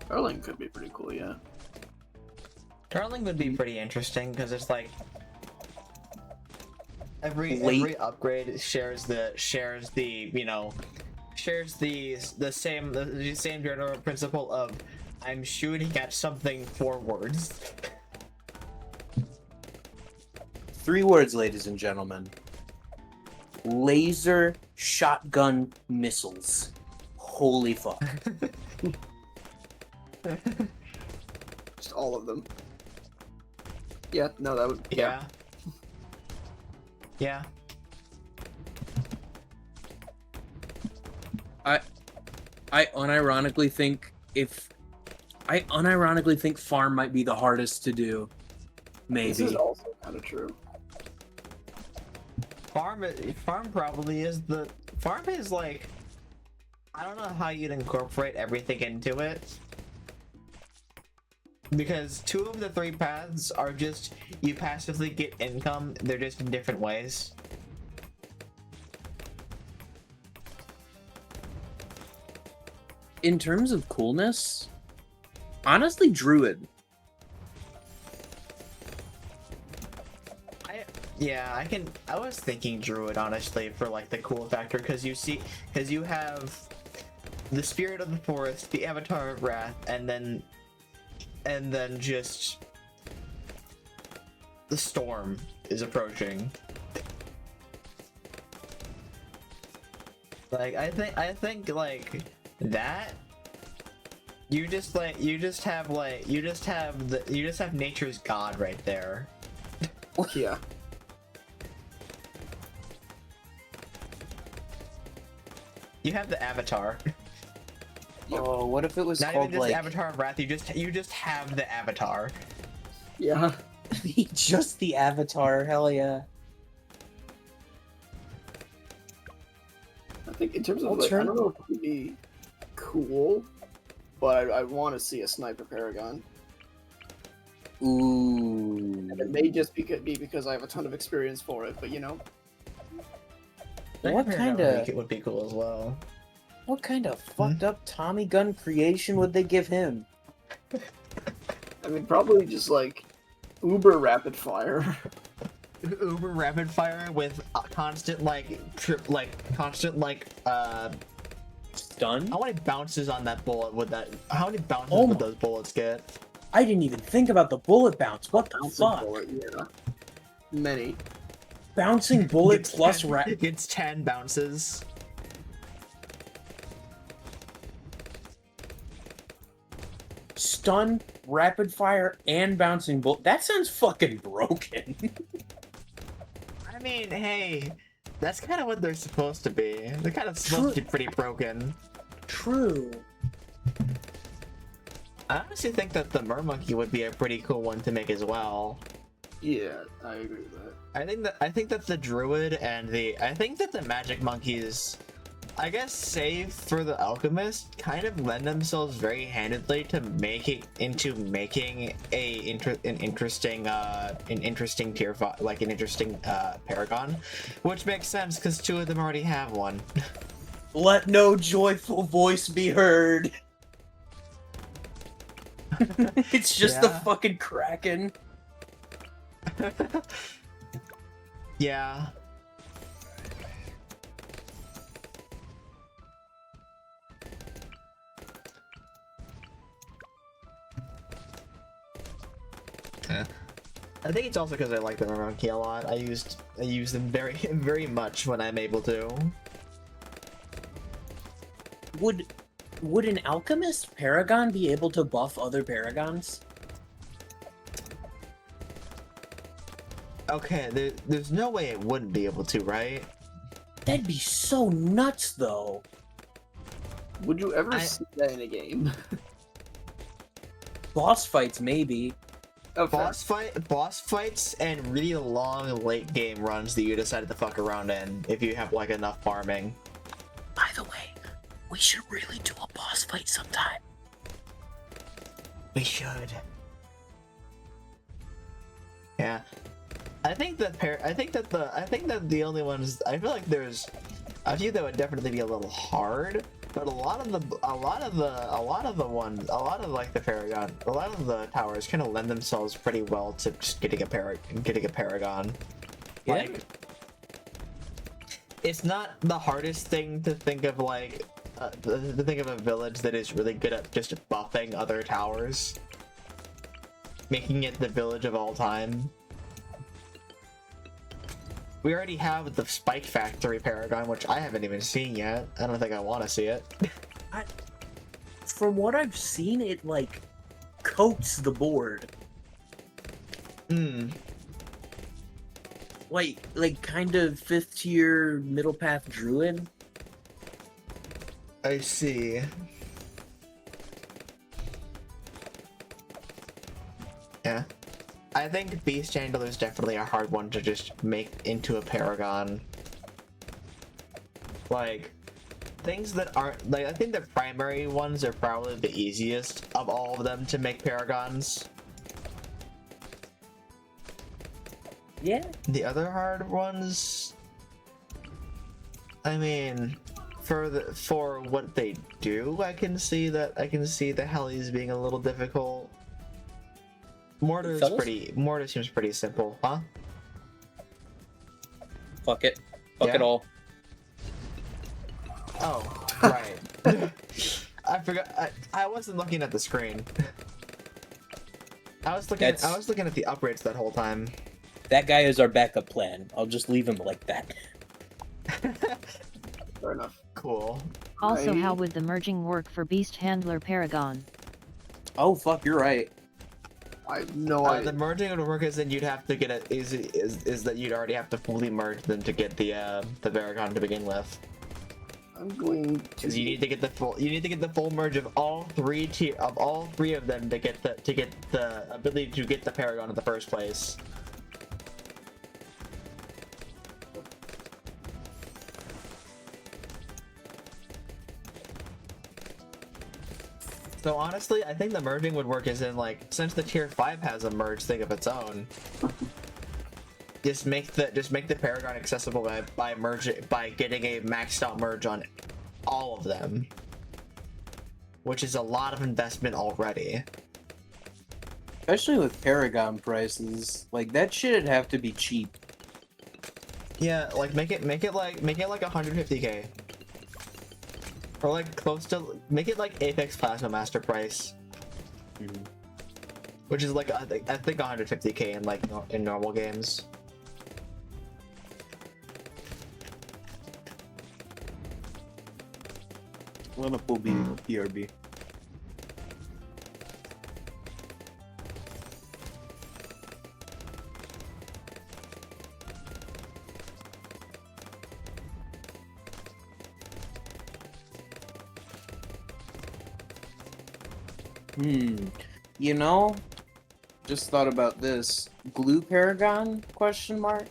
S2: Darling could be pretty cool, yeah.
S1: Darling would be pretty interesting because it's like every upgrade shares the same general principle of I'm shooting at something forwards.
S3: 3 words, ladies and gentlemen. Laser shotgun missiles. Holy fuck.
S2: Just all of them. Yeah, no, that would.
S1: Yeah. Yeah.
S3: I unironically think farm might be the hardest to do.
S2: This is
S3: Maybe.
S2: also kind of true.
S1: Farm probably is the farm is like, I don't know how you'd incorporate everything into it, because 2 of the 3 paths are just you passively get income. They're just in different ways.
S3: In terms of coolness, honestly, Druid.
S1: I was thinking Druid, honestly, for like the cool factor, because you have the Spirit of the Forest, the Avatar of Wrath, and then just the storm is approaching. Like I think like that you just have nature's god right there.
S2: Yeah.
S1: You have the Avatar.
S3: Oh, what if it was
S1: Not
S3: called
S1: even just
S3: like
S1: the Avatar of Wrath, you just have the Avatar.
S2: Yeah.
S3: just the Avatar? Hell yeah!
S2: I think in terms of like, I don't know if it would be cool, but I want to see a sniper paragon.
S3: Ooh.
S2: And it may just be because I have a ton of experience for it, but you know.
S3: What kind of
S1: It would be cool as well.
S3: what kind of fucked up Tommy gun creation would they give him?
S2: I mean, probably just like uber rapid fire.
S1: Uber rapid fire with constant
S3: Stun?
S1: how many bounces on that bullet would that? How many bounces
S3: Oh
S1: would
S3: my-
S1: those bullets get?
S3: I didn't even think about the bullet bounce. What the
S2: Bouncing
S3: fuck?
S2: bullet, yeah. Many.
S3: Bouncing bullet
S1: Gets
S3: plus
S1: 10 gets 10 bounces.
S3: stun, rapid fire, and bouncing bullet. That sounds fucking broken.
S1: I mean, hey, that's kind of what they're supposed to be. They're kind of supposed to be pretty broken.
S3: True.
S1: I honestly think that the Mermonkey would be a pretty cool one to make as well.
S2: Yeah, I agree with that.
S1: I think that the Druid and the Magic Monkeys, I guess, save for the Alchemist, kind of lend themselves very handedly to making an interesting tier 5, like an interesting Paragon, which makes sense because 2 of them already have one.
S3: Let no joyful voice be heard. It's just the
S1: Yeah.
S3: fucking Kraken.
S1: Yeah. I think it's also because I like the Mermonkey a lot. I use them very much when I'm able to.
S3: Would an alchemist paragon be able to buff other paragons?
S1: Okay, there's no way it wouldn't be able to, right?
S3: That'd be so nuts, though.
S2: Would you ever see that in a game?
S3: Boss fights, maybe.
S2: Oh, fair.
S1: Boss fights, and really long late game runs that you decided to fuck around in if you have like enough farming.
S3: By the way, we should really do a boss fight sometime.
S1: We should. Yeah, I think that the only ones, I feel like there's a few that would definitely be a little hard, but a lot of the towers kind of lend themselves pretty well to just getting a paragon.
S3: Yeah.
S1: Like, it's not the hardest thing to think of, like to think of a village that is really good at just buffing other towers, making it the village of all time. We already have the Spike Factory Paragon, which I haven't even seen yet. I don't think I want to see it.
S3: From what I've seen, it, like, coats the board. Like kind of 5th tier middle path druid.
S1: I see. Yeah. I think Beast Handler is definitely a hard one to just make into a Paragon. Like, things that aren't, like, I think the primary ones are probably the easiest of all of them to make Paragons.
S3: Yeah.
S1: The other hard ones, I mean, for what they do, I can see the helis being a little difficult. Mortar seems pretty simple, huh?
S3: Fuck it. Fuck it all.
S1: Oh, right. I forgot. I wasn't looking at the screen. I was looking at the upgrades that whole time.
S3: That guy is our backup plan. I'll just leave him like that.
S2: Fair enough.
S1: Cool.
S4: Also, how would the merging work for Beast Handler Paragon?
S3: Oh fuck, you're right.
S2: I have no idea.
S1: The merging would work as in you'd have to get is that you'd already have to fully merge them to get the Paragon to begin with.
S2: I'm going to.
S1: Because you need to get the full merge of all three of them to get the ability to get the Paragon in the first place. So honestly, I think the merging would work as in, like, since the tier 5 has a merge thing of its own, just make the Paragon accessible by getting a maxed out merge on all of them, which is a lot of investment already.
S3: Especially with Paragon prices, like that shit'd have to be cheap.
S1: Yeah, like make it like 150k. Or like close to, make it like Apex Plasma Master price. Which is like, I think 150k in like in normal games.
S3: One up will be PRB. You know, just thought about this. Glue Paragon? Question mark.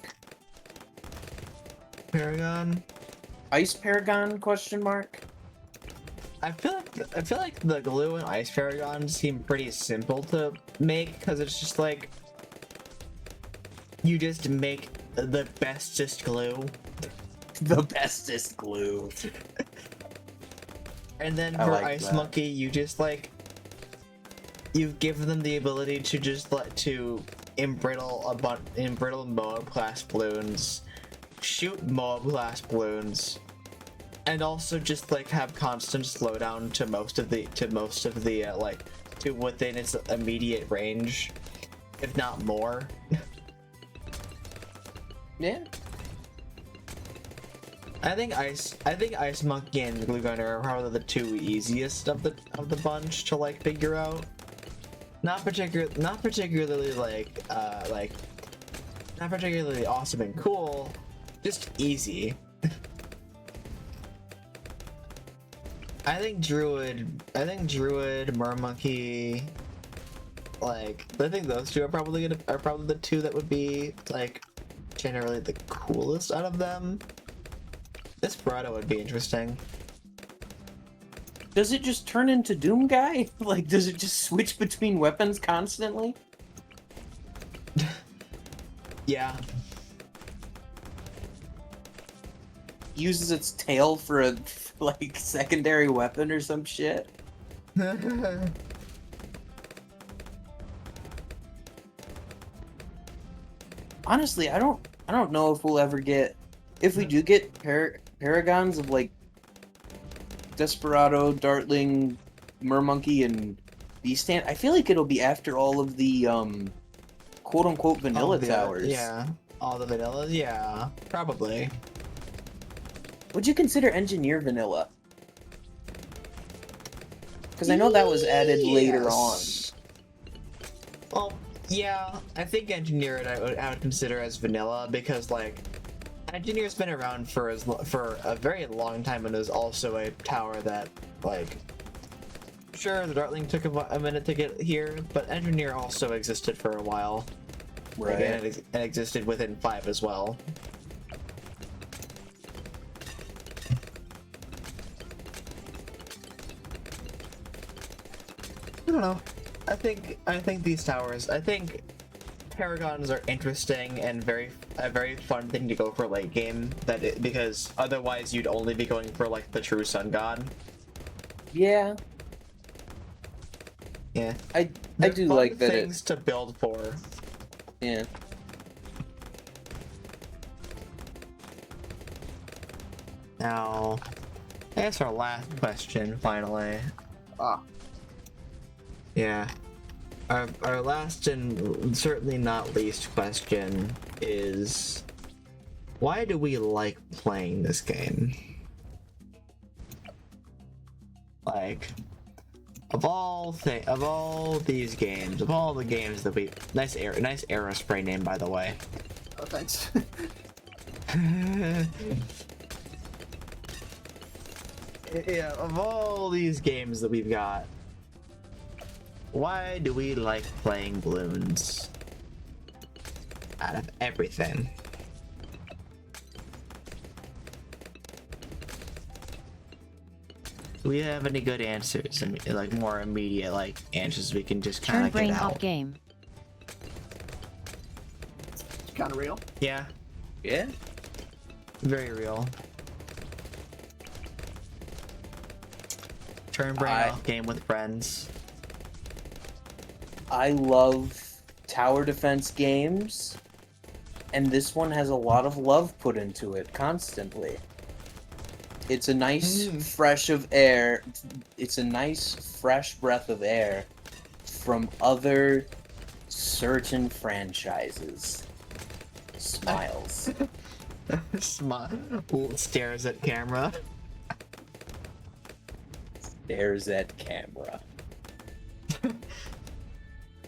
S1: Paragon?
S3: Ice Paragon? Question mark.
S1: I feel like the glue and ice Paragons seem pretty simple to make, because it's just like you just make the bestest glue.
S3: The bestest glue.
S1: And then
S3: I
S1: for
S3: like
S1: Ice
S3: that.
S1: Monkey, you just like you give them the ability to just embrittle Moab class balloons, shoot Moab class balloons, and also just like have constant slowdown to most of the like to within its immediate range, if not more.
S3: Yeah.
S1: I think Ice Monkey and Glue Gunner are probably the two easiest of the bunch to like figure out. Not particularly not particularly awesome and cool, just easy. I think Druid, Mermonkey, like I think those two are probably the two that would be like generally the coolest out of them. Desperado would be interesting.
S3: Does it just turn into Doom Guy? Like, does it just switch between weapons constantly?
S1: Yeah.
S3: Uses its tail for a like secondary weapon or some shit? Honestly, I don't know if we'll ever get, if we do get paragons of like Desperado, Dartling, Mermonkey, and Beastant. I feel like it'll be after all of the quote-unquote vanilla towers.
S1: Yeah, all the vanillas. Yeah, probably.
S3: Would you consider Engineer vanilla? Because I know that was added later on.
S1: Well, yeah, I think Engineer I would consider as vanilla because like Engineer's been around for for a very long time, and is also a tower that, like, sure, the Dartling took a minute to get here, but Engineer also existed for a while.
S3: Right.
S1: Like, and it existed within 5 as well. I don't know. I think these towers. I think Paragons are interesting and a very fun thing to go for late game. Because otherwise you'd only be going for like the true Sun God.
S3: Yeah.
S1: Yeah.
S3: I do like that.
S1: Things to build for.
S3: Yeah.
S1: Now, I guess our last question finally.
S2: Ah.
S1: Yeah. Our last and certainly not least question is, why do we like playing this game? Like, of all these games, of all the games that we nice arrow spray name, by the way.
S2: Oh, thanks.
S1: Yeah, of all these games that we've got, why do we like playing Bloons? Out of everything. Do we have any good answers? Like more immediate answers we can just kind
S4: Turn
S1: of
S4: brain
S1: get
S4: off
S1: out.
S4: game.
S2: It's kind of real.
S1: Yeah,
S3: Yeah.
S1: very real. Turn brain off game with friends.
S3: I love tower defense games, and this one has a lot of love put into it constantly. It's a nice fresh breath of air from other certain franchises. Smiles.
S1: Smile. Stares at camera.
S3: Stares at camera.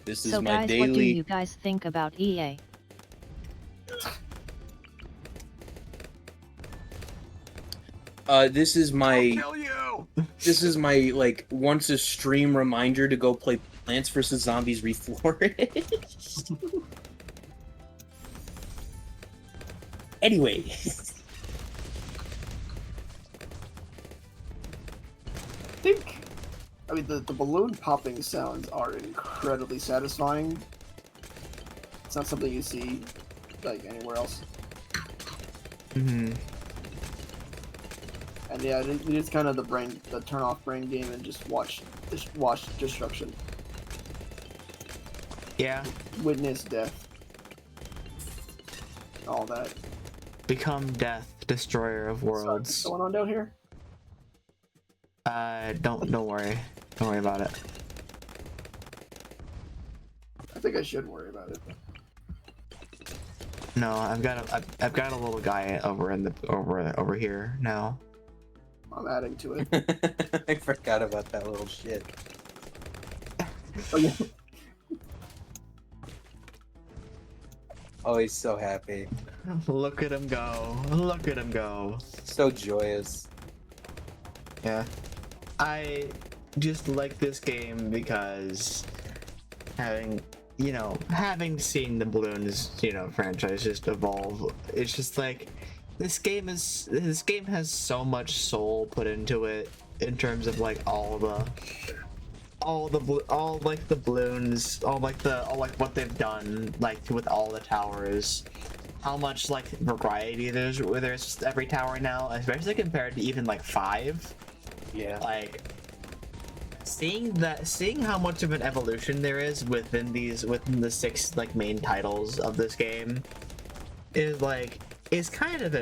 S3: This is
S4: So
S3: my
S4: guys, what do
S3: daily.
S4: you guys think about EA?
S3: This is my.
S1: Kill you!
S3: This is my once a stream reminder to go play Plants vs Zombies Refloreshed. Anyway.
S2: I mean, the balloon popping sounds are incredibly satisfying. It's not something you see like anywhere else.
S1: Mm-hmm.
S2: And yeah, it is kind of the turn off brain game and just watch destruction,
S1: Yeah.
S2: witness death, all that.
S1: Become death, destroyer of
S2: What's
S1: worlds.
S2: going on down here?
S1: Don't worry. Don't worry about it.
S2: I think I should worry about it.
S1: No, I've got a little guy over here now.
S2: I'm adding to it.
S3: I forgot about that little shit.
S2: Oh, yeah.
S3: Oh, he's so happy.
S1: Look at him go. Look at him go.
S3: So joyous.
S1: Yeah. I just like this game because having seen the Bloons, franchise just evolve, it's just like this game has so much soul put into it in terms of all the balloons, all what they've done with all the towers, how much variety there's just every tower now, especially compared to even 5.
S3: Yeah.
S1: Seeing how much of an evolution there is within the 6 main titles of this game is kind of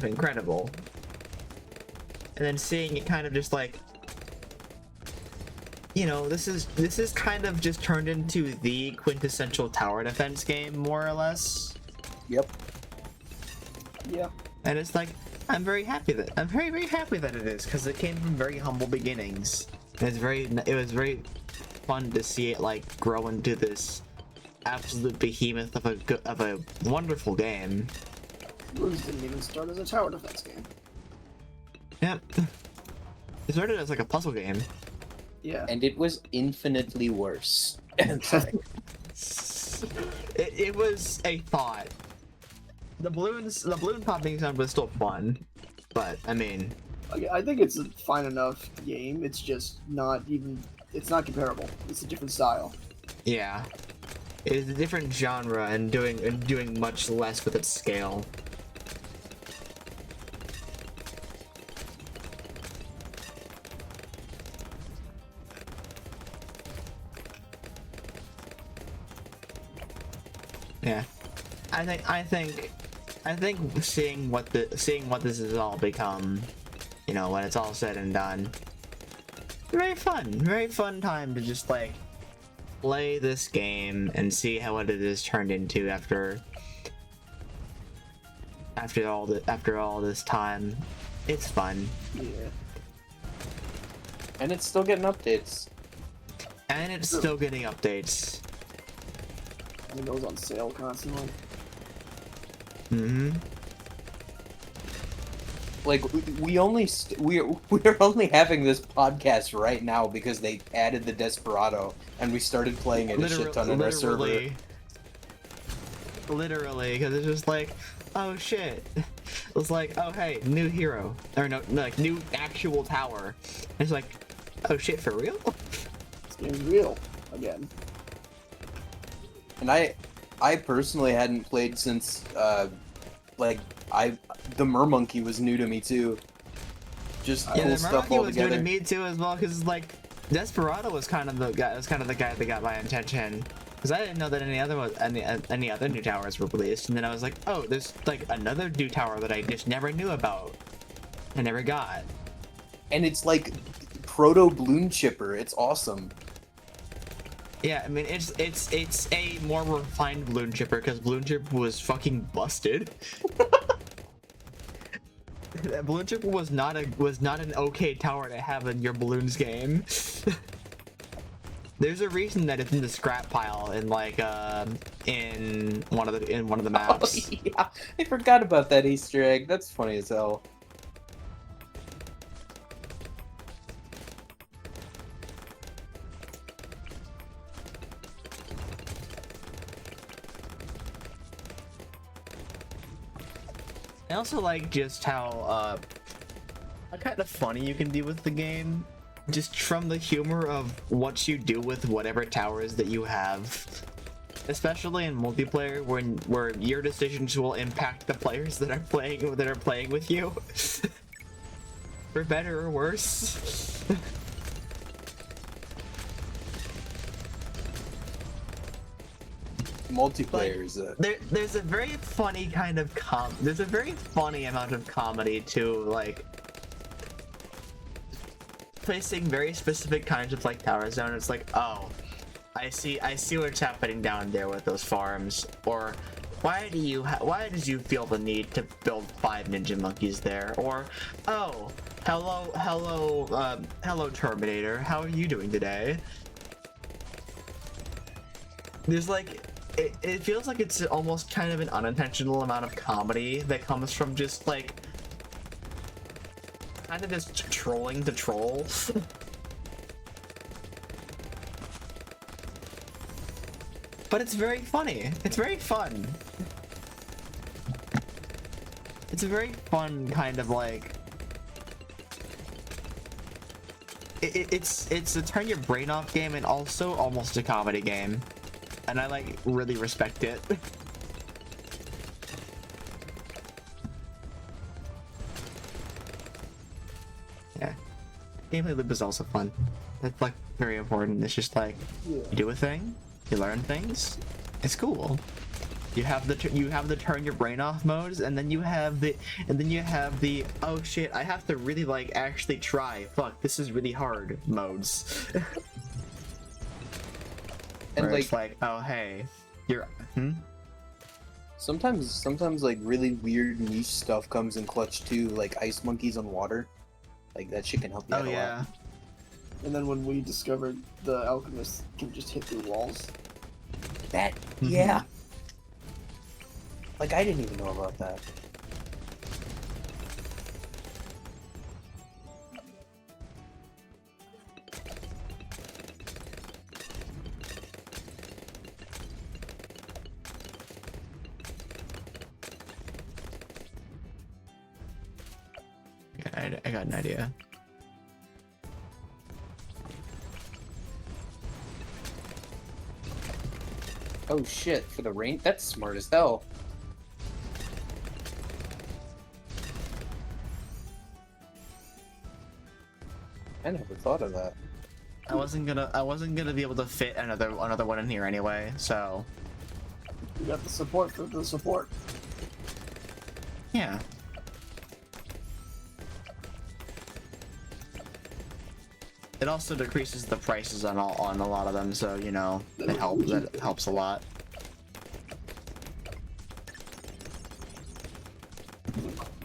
S1: incredible. And then seeing it kind of just this is kind of just turned into the quintessential tower defense game, more or less.
S3: Yep.
S2: Yeah.
S1: And it's I'm very happy that it is, because it came from very humble beginnings. And it was very fun to see it grow into this absolute behemoth of a wonderful game.
S2: Bloons didn't even start as a tower defense game.
S1: Yep. It started as like a puzzle game.
S2: Yeah.
S3: And it was infinitely worse. Sorry.
S1: It was a thought. The balloon popping sound was still fun, but I mean,
S2: I think it's a fine enough game. It's just not even. It's not comparable. It's a different style.
S1: yeah, it is a different genre and doing much less with its scale. Yeah, I think seeing what this has all become, you know, when it's all said and done, very fun time to just like play this game and see how what it is turned into after all this time. It's fun.
S2: Yeah.
S3: And it's still getting updates.
S1: And it's still getting updates.
S2: It goes on sale constantly.
S1: Mm-hmm.
S3: Like we're only having this podcast right now because they added the Desperado and we started playing it a shit ton on our server.
S1: Literally, because it's just like, oh shit. It's like, oh hey, new hero, or no, like new actual tower. And it's like, oh shit, for real?
S2: This game's real again.
S3: And I personally hadn't played since the Mermonkey was new to me too. Just
S1: Yeah,
S3: cool
S1: the
S3: stuff
S1: Meraki
S3: all
S1: was new
S3: together.
S1: to me too as well, because like Desperado was kind of the guy that got my attention, because I didn't know that any other new towers were released, and then I was like, oh, there's like another new tower that I just never knew about, I never got.
S3: And it's like proto Bloon Chipper. It's awesome.
S1: Yeah, I mean it's a more refined Bloon Chipper, because Bloon Chipper was fucking busted. That Bloon Chipper was not an okay tower to have in your Bloons game. There's a reason that it's in the scrap pile in like in one of the maps.
S3: Oh, yeah, I forgot about that Easter egg. That's funny as hell.
S1: I also like just how kind of funny you can be with the game, just from the humor of what you do with whatever towers that you have, especially in multiplayer where your decisions will impact the players that are playing with you, for better or worse.
S3: Multiplayer is
S1: There's a very funny kind of there's a very funny amount of comedy to like placing very specific kinds of like tower zone. It's like, oh, I see what's happening down there with those farms, or why did you feel the need to build 5 ninja monkeys there, or oh, hello Terminator, how are you doing today? There's like it feels like it's almost kind of an unintentional amount of comedy that comes from just like kind of just trolling to troll. But it's very funny. It's very fun. It's a very fun kind of like it's a turn your brain off game, and also almost a comedy game. And I like really respect it. Yeah. Gameplay loop is also fun. That's like very important. It's just like you do a thing, you learn things. It's cool. You have the turn your brain off modes, and then you have the oh shit, I have to really like actually try. Fuck, this is really hard modes.
S3: and
S1: Where it's like, oh hey, you're
S3: sometimes like really weird niche stuff comes in clutch too, like ice monkeys on water. Like that shit can help you out a lot.
S2: And then when we discovered the alchemist can just hit through walls.
S3: That yeah. Like I didn't even know about that.
S1: I got an idea.
S3: Oh shit, for the rain? That's smart as hell. I never thought of that.
S1: I wasn't gonna be able to fit another one in here anyway, so
S2: You got the support for the support.
S1: yeah. It also decreases the prices on a lot of them, so you know that helps a lot.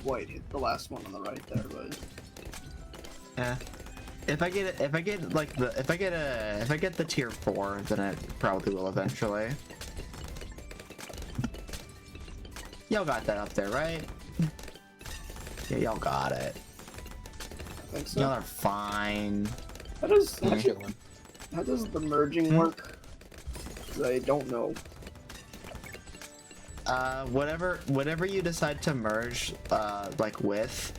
S2: Quite hit the last one on the right there, but
S1: Yeah. If I get the tier 4, then it probably will eventually. Y'all got that up there, right? Yeah, y'all got it.
S2: I think so.
S1: Y'all are fine.
S2: How does
S3: I'm chilling.
S2: how does the merging work? 'Cause I don't know.
S1: Whatever you decide to merge, like with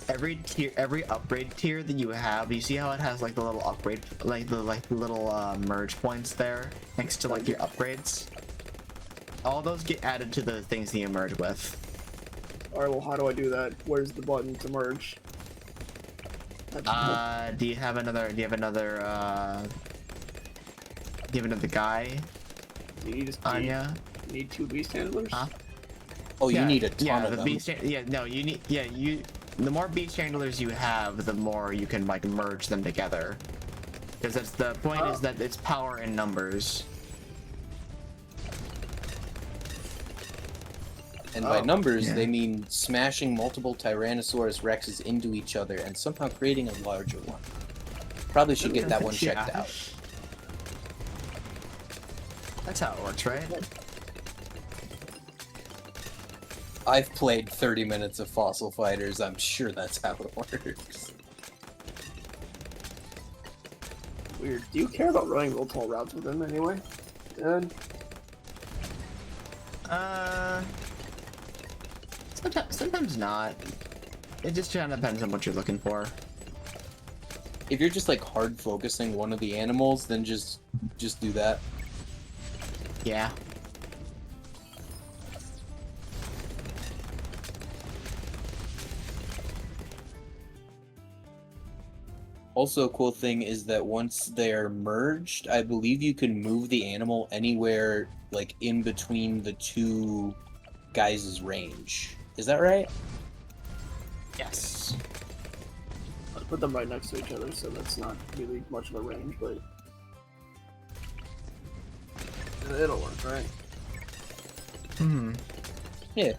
S1: every upgrade tier that you have, you see how it has like the little upgrade, like the little merge points there next to like your upgrades. All those get added to the things that you merge with.
S2: Alright, well, how do I do that? Where's the button to merge?
S1: Do you have another guy,
S2: You just
S1: Anya?
S2: you need 2 beast handlers?
S1: Huh?
S3: Oh, you
S1: Yeah,
S3: need a ton
S1: yeah,
S3: of
S1: the
S3: them.
S1: beast. Yeah, no, you need. Yeah, the more beast handlers you have, the more you can like merge them together. Because that's the point is that it's power in numbers.
S3: And by numbers,
S1: yeah.
S3: they mean smashing multiple Tyrannosaurus Rexes into each other and somehow creating a larger one. Probably should get that one checked
S1: Yeah.
S3: out.
S1: That's how it works, right?
S3: I've played 30 minutes of Fossil Fighters, I'm sure that's how it works.
S2: Weird. Do you care about running multiple routes with him anyway? Dad?
S1: Sometimes not. It just kind of depends on what you're looking for.
S3: If you're just like hard focusing one of the animals, then just do that.
S1: Yeah.
S3: Also, a cool thing is that once they're merged, I believe you can move the animal anywhere, like in between the two guys' range. Is that right?
S1: Yes.
S2: Let's put them right next to each other, so that's not really much of a range, but it'll work, right?
S1: Hmm.
S3: Yeah.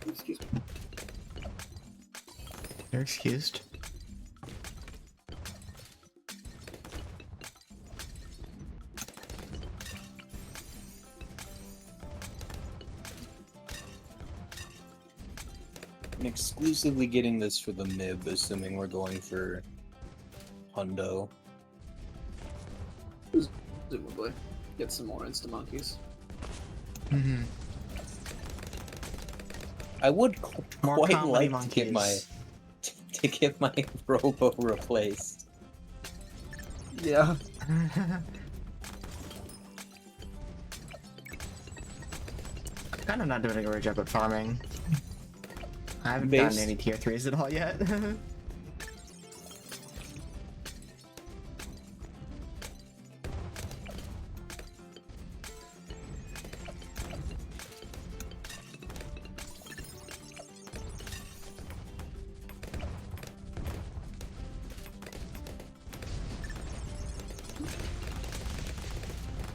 S2: Excuse me.
S1: You're excused.
S3: I'm exclusively getting this for the MIB, assuming we're going for Hundo.
S2: Presumably. Get some more Insta Monkeys.
S1: Mm-hmm.
S3: I would
S1: More
S3: quite
S1: comedy
S3: like to
S1: monkeys.
S3: get my Robo replaced.
S2: Yeah.
S1: Kind of not doing a great job at farming. I haven't
S3: Base.
S1: done any tier 3s at all yet.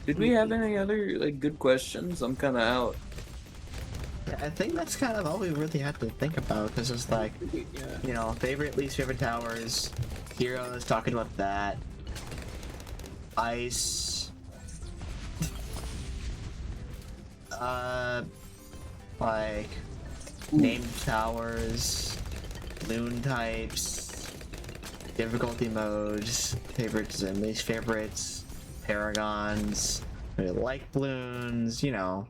S3: Did we have any other like good questions? I'm kind of out.
S1: Yeah, I think that's kind of all we really have to think about, because it's like,
S2: Yeah.
S1: you know, favorite, least favorite towers, heroes, talking about that, ice, like, Named towers, loon types, difficulty modes, favorites and least favorites, paragons, really like balloons, you know.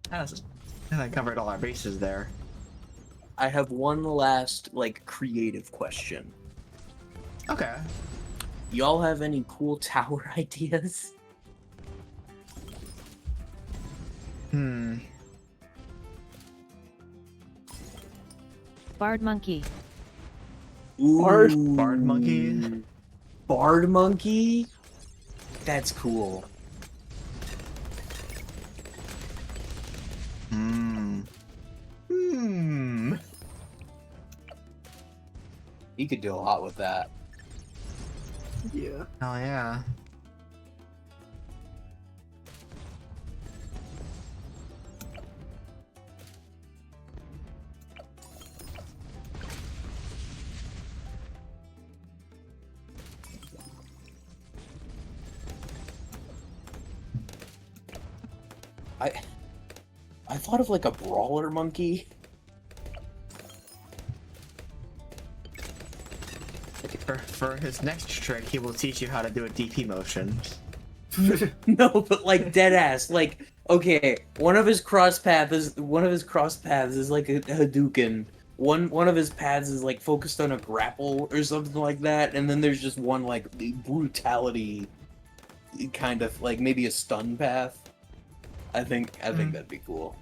S1: Kind of covered all our bases there.
S3: I have one last, like, creative question.
S1: Okay.
S3: Y'all have any cool tower ideas?
S4: Bard monkey.
S2: Bard?
S1: Bard monkey?
S3: Bard monkey? That's cool. You could do a lot with that.
S2: Yeah.
S1: Oh yeah.
S3: I thought of like a brawler monkey.
S1: For his next trick, he will teach you how to do a DP motion.
S3: No, but like dead ass. Like, okay, one of his cross paths is like a Hadouken. One of his paths is like focused on a grapple or something like that, and then there's just one like brutality kind of like maybe a stun path. I think that'd be cool.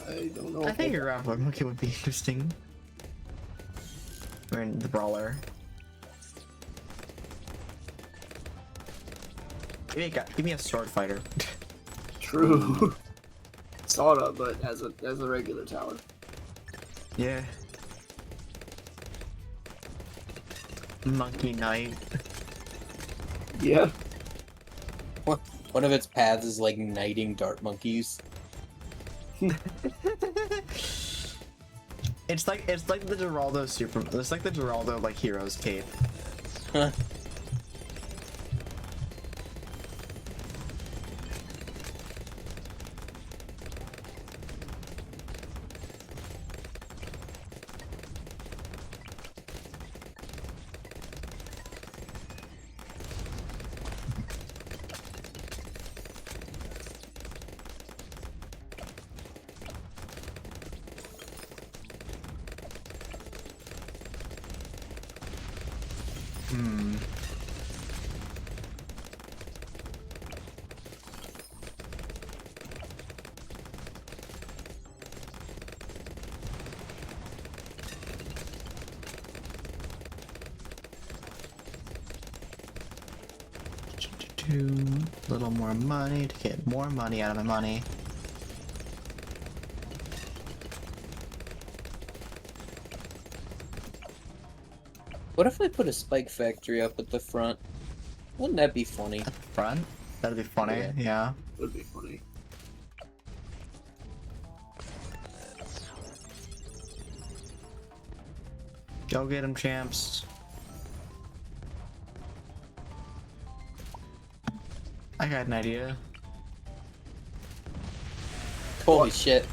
S2: I don't know.
S1: I think a grappler monkey would be interesting. Or in the brawler. Give me a sword fighter.
S2: True. Sawda, but as a regular tower.
S1: Yeah. Monkey Knight.
S2: Yeah.
S3: One of its paths is like knighting dart monkeys.
S1: It's like the Geraldo it's like the Geraldo like hero's cape.
S3: Huh.
S1: A little more money to get more money out of my money.
S3: What if I put a spike factory up at the front? Wouldn't that be funny?
S1: At the front? That'd be funny, yeah.
S2: Would be funny.
S1: Go get him, champs. I got an idea.
S3: Holy shit.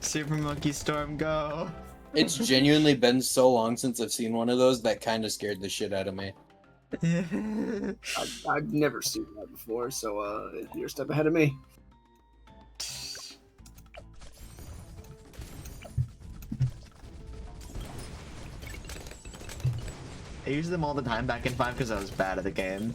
S1: Super Monkey Storm, go!
S3: It's genuinely been so long since I've seen one of those that kind of scared the shit out of me.
S2: I've never seen that before, so you're a step ahead of me.
S1: I use them all the time back in 5 because I was bad at the game.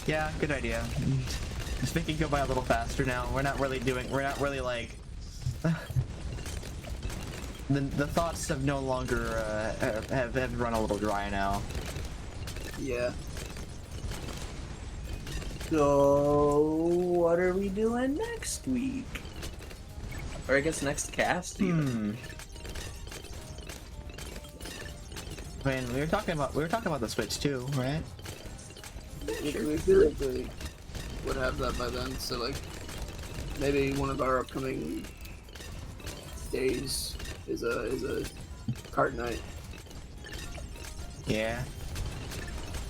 S1: Yeah, good idea. Just make it go by a little faster now. We're not really like... The thoughts have no longer, have run a little dry now.
S2: Yeah.
S3: So, what are we doing next week? Or I guess next cast even.
S1: I mean, we were talking about the Switch too, right?
S2: We theoretically would have that by then, so like maybe one of our upcoming days is a card night.
S1: Yeah.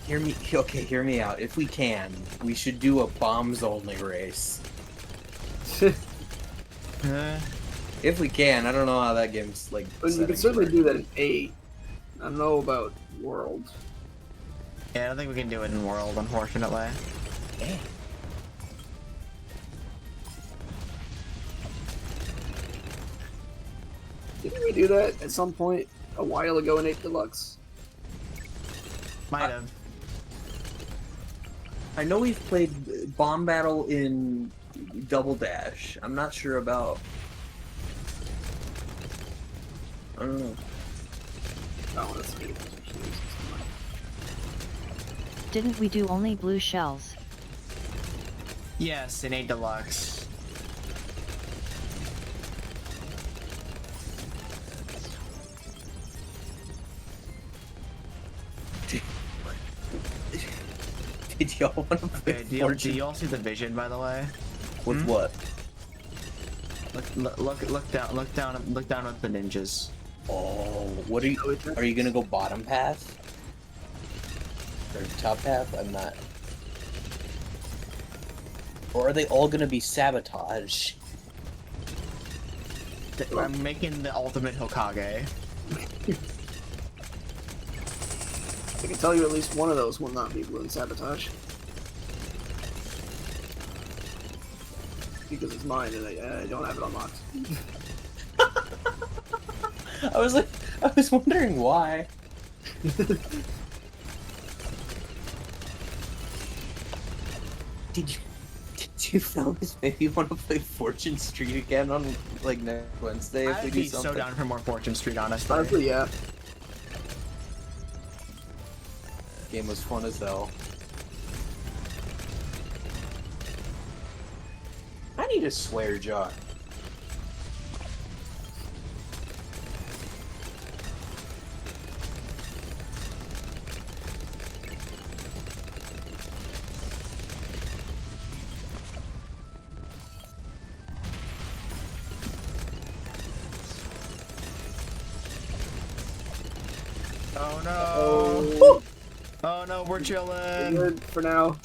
S3: Hear me out. If we can, we should do a bombs only race. If we can, I don't know how that game's like.
S2: But you can certainly do that in 8. I don't know about World.
S1: Yeah, I don't think we can do it in World, unfortunately.
S3: Yeah.
S2: Didn't we do that at some point a while ago in 8 Deluxe?
S1: Might have.
S3: I know we've played Bomb Battle in Double Dash. I'm not sure about. I don't know.
S2: Oh, that's good.
S4: Didn't we do only blue shells?
S1: Yes, in 8 Deluxe.
S3: Did y'all want to play
S1: Okay, do y'all see the vision, by the way?
S3: With what?
S1: Look down at the ninjas.
S3: Oh, what are you gonna go bottom path? Or top path? I'm not. Or are they all gonna be sabotage?
S1: I'm making the ultimate Hokage.
S2: I can tell you at least one of those will not be Bloons Sabotage. Because it's mine and I don't have it unlocked.
S3: I was wondering why. Did you fellas maybe want to play Fortune Street again on like next Wednesday if we
S1: I'd
S3: do
S1: be so
S3: something?
S1: down for more Fortune Street, honestly.
S2: Honestly, yeah.
S3: Game was fun as hell. I need a swear jar.
S1: Oh no!
S2: Oh,
S1: Oh no, we're chilling.
S2: good for now.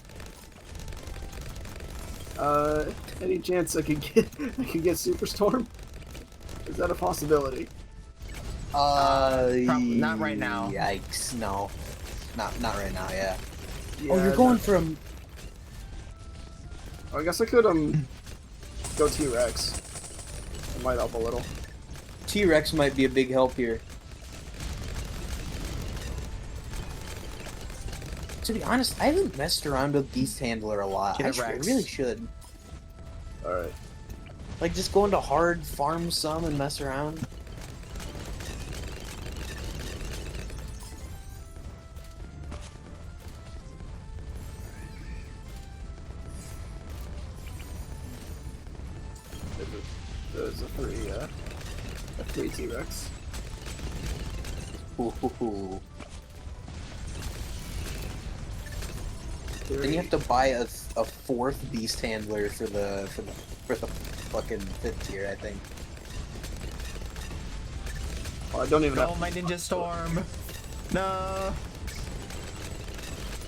S2: Any chance I could get Superstorm? Is that a possibility?
S1: Not right now.
S3: Yikes! No, not right now. Yeah.
S2: Yeah,
S3: Oh, you're going from.
S2: I guess I could go T-Rex. It might help a little.
S3: T-Rex might be a big help here. To be honest, I haven't messed around with Beast Handler a lot. I
S1: T-Rex.
S3: really should.
S2: All right.
S3: Like, just go into hard, farm some, and mess around.
S2: There's a three T-Rex.
S3: Ooh. Then you have to buy a fourth Beast Handler for the fucking 5th tier, I think.
S2: Oh, I don't even
S1: Go,
S2: have.
S1: my Ninja Storm. No.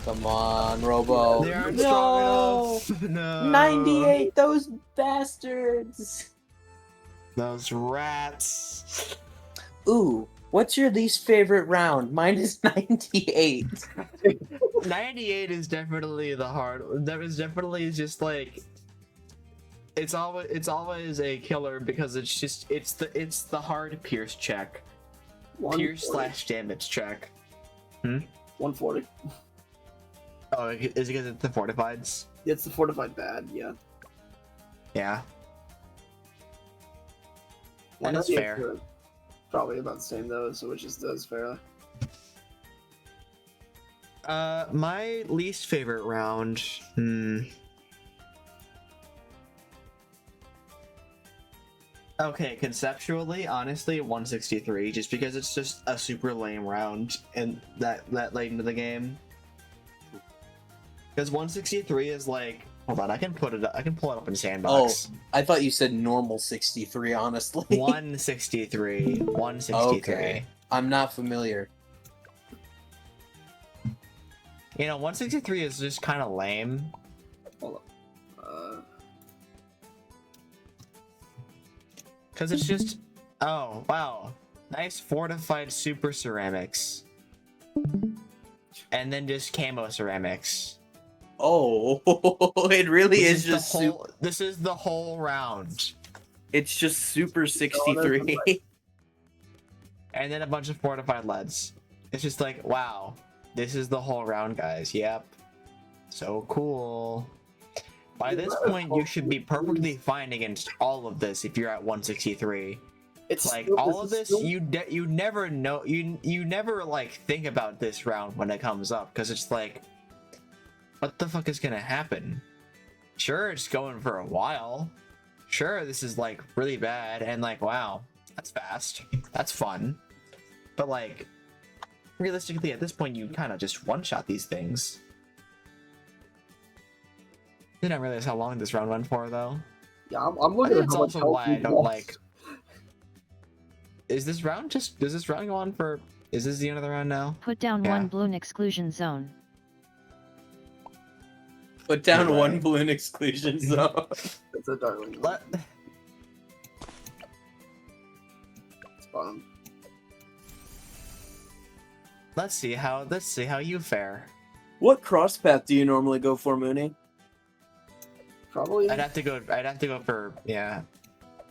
S3: Come on, Robo.
S1: They aren't
S3: No!
S1: strong enough. No.
S3: 98, those bastards!
S1: Those rats.
S3: Ooh, what's your least favorite round? Mine is 98.
S1: 98 is definitely the hard. That is definitely just like. It's always a killer because it's the hard pierce check. Pierce / damage check.
S2: 140.
S1: Oh, is it because it's the fortifieds?
S2: It's the fortified bad, yeah.
S1: Yeah. And it's fair.
S2: 198 probably about the same though, so which is does fairly.
S1: My least favorite round. Okay, conceptually, honestly, 163, just because it's just a super lame round and that late into the game. Because 163 is like, hold on, I can pull it up in Sandbox.
S3: Oh, I thought you said normal 63, honestly.
S1: 163. 163.
S3: Okay. I'm not familiar.
S1: You know, 163 is just kind of lame.
S2: Hold up.
S1: Because it's just, oh, wow. Nice fortified super ceramics. And then just camo ceramics.
S3: Oh, it really is just
S1: This is the whole round.
S3: It's just Super 63.
S1: And then a bunch of fortified leads. It's just like, wow. This is the whole round, guys. Yep. So cool. By this point, you should be perfectly fine against all of this if you're at 163.
S2: It's
S1: Like
S2: still-
S1: all of
S2: is
S1: this,
S2: still-
S1: you never know, you never like think about this round when it comes up because it's like, what the fuck is gonna happen? Sure, it's going for a while. Sure, this is like really bad and like, wow, that's fast, that's fun. But like, realistically, at this point, you kind of just one-shot these things. Didn't realize how long this round went for though.
S2: Yeah, I'm
S1: I
S2: looking
S1: think
S2: at
S1: it's
S2: how much
S1: also
S2: health
S1: why I
S2: we've
S1: don't
S2: lost.
S1: like. Is this round just? Does this round go on for? Is this the end of the round now?
S4: Put down
S1: Yeah.
S4: one balloon exclusion zone.
S3: Put down
S1: Right.
S3: one balloon exclusion zone.
S2: It's a darling.
S1: Let.
S2: It's bottom.
S1: Let's see how you fare.
S3: What cross path do you normally go for, Mooney?
S2: Probably.
S1: I'd have to go for yeah.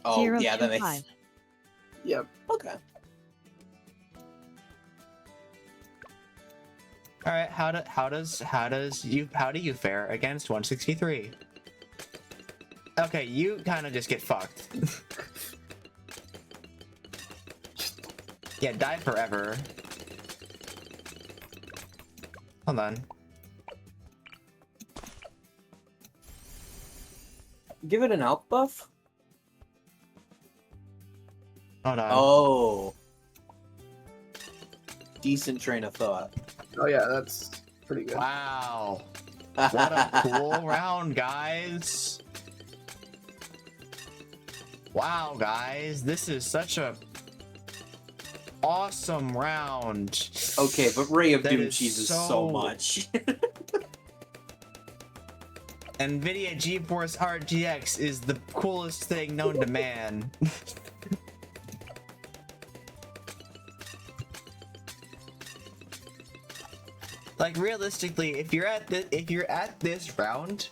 S3: Oh,
S4: 0
S3: yeah, that
S4: 2
S3: makes...
S4: 5.
S2: Yeah.
S3: Okay.
S1: All right. How do you fare against 163? Okay, you kind of just get fucked. Yeah, die forever. Hold on.
S3: Give it an alk buff?
S1: Hold on.
S3: Oh. Decent train of thought.
S2: Oh yeah, that's pretty good.
S1: Wow. What a cool round, guys. Wow, guys. This is such a awesome round.
S3: Okay, but Ray of
S1: That
S3: Doom
S1: is
S3: cheeses so
S1: so-
S3: much.
S1: NVIDIA GeForce RTX is the coolest thing known to man. Like realistically, if you're at this round,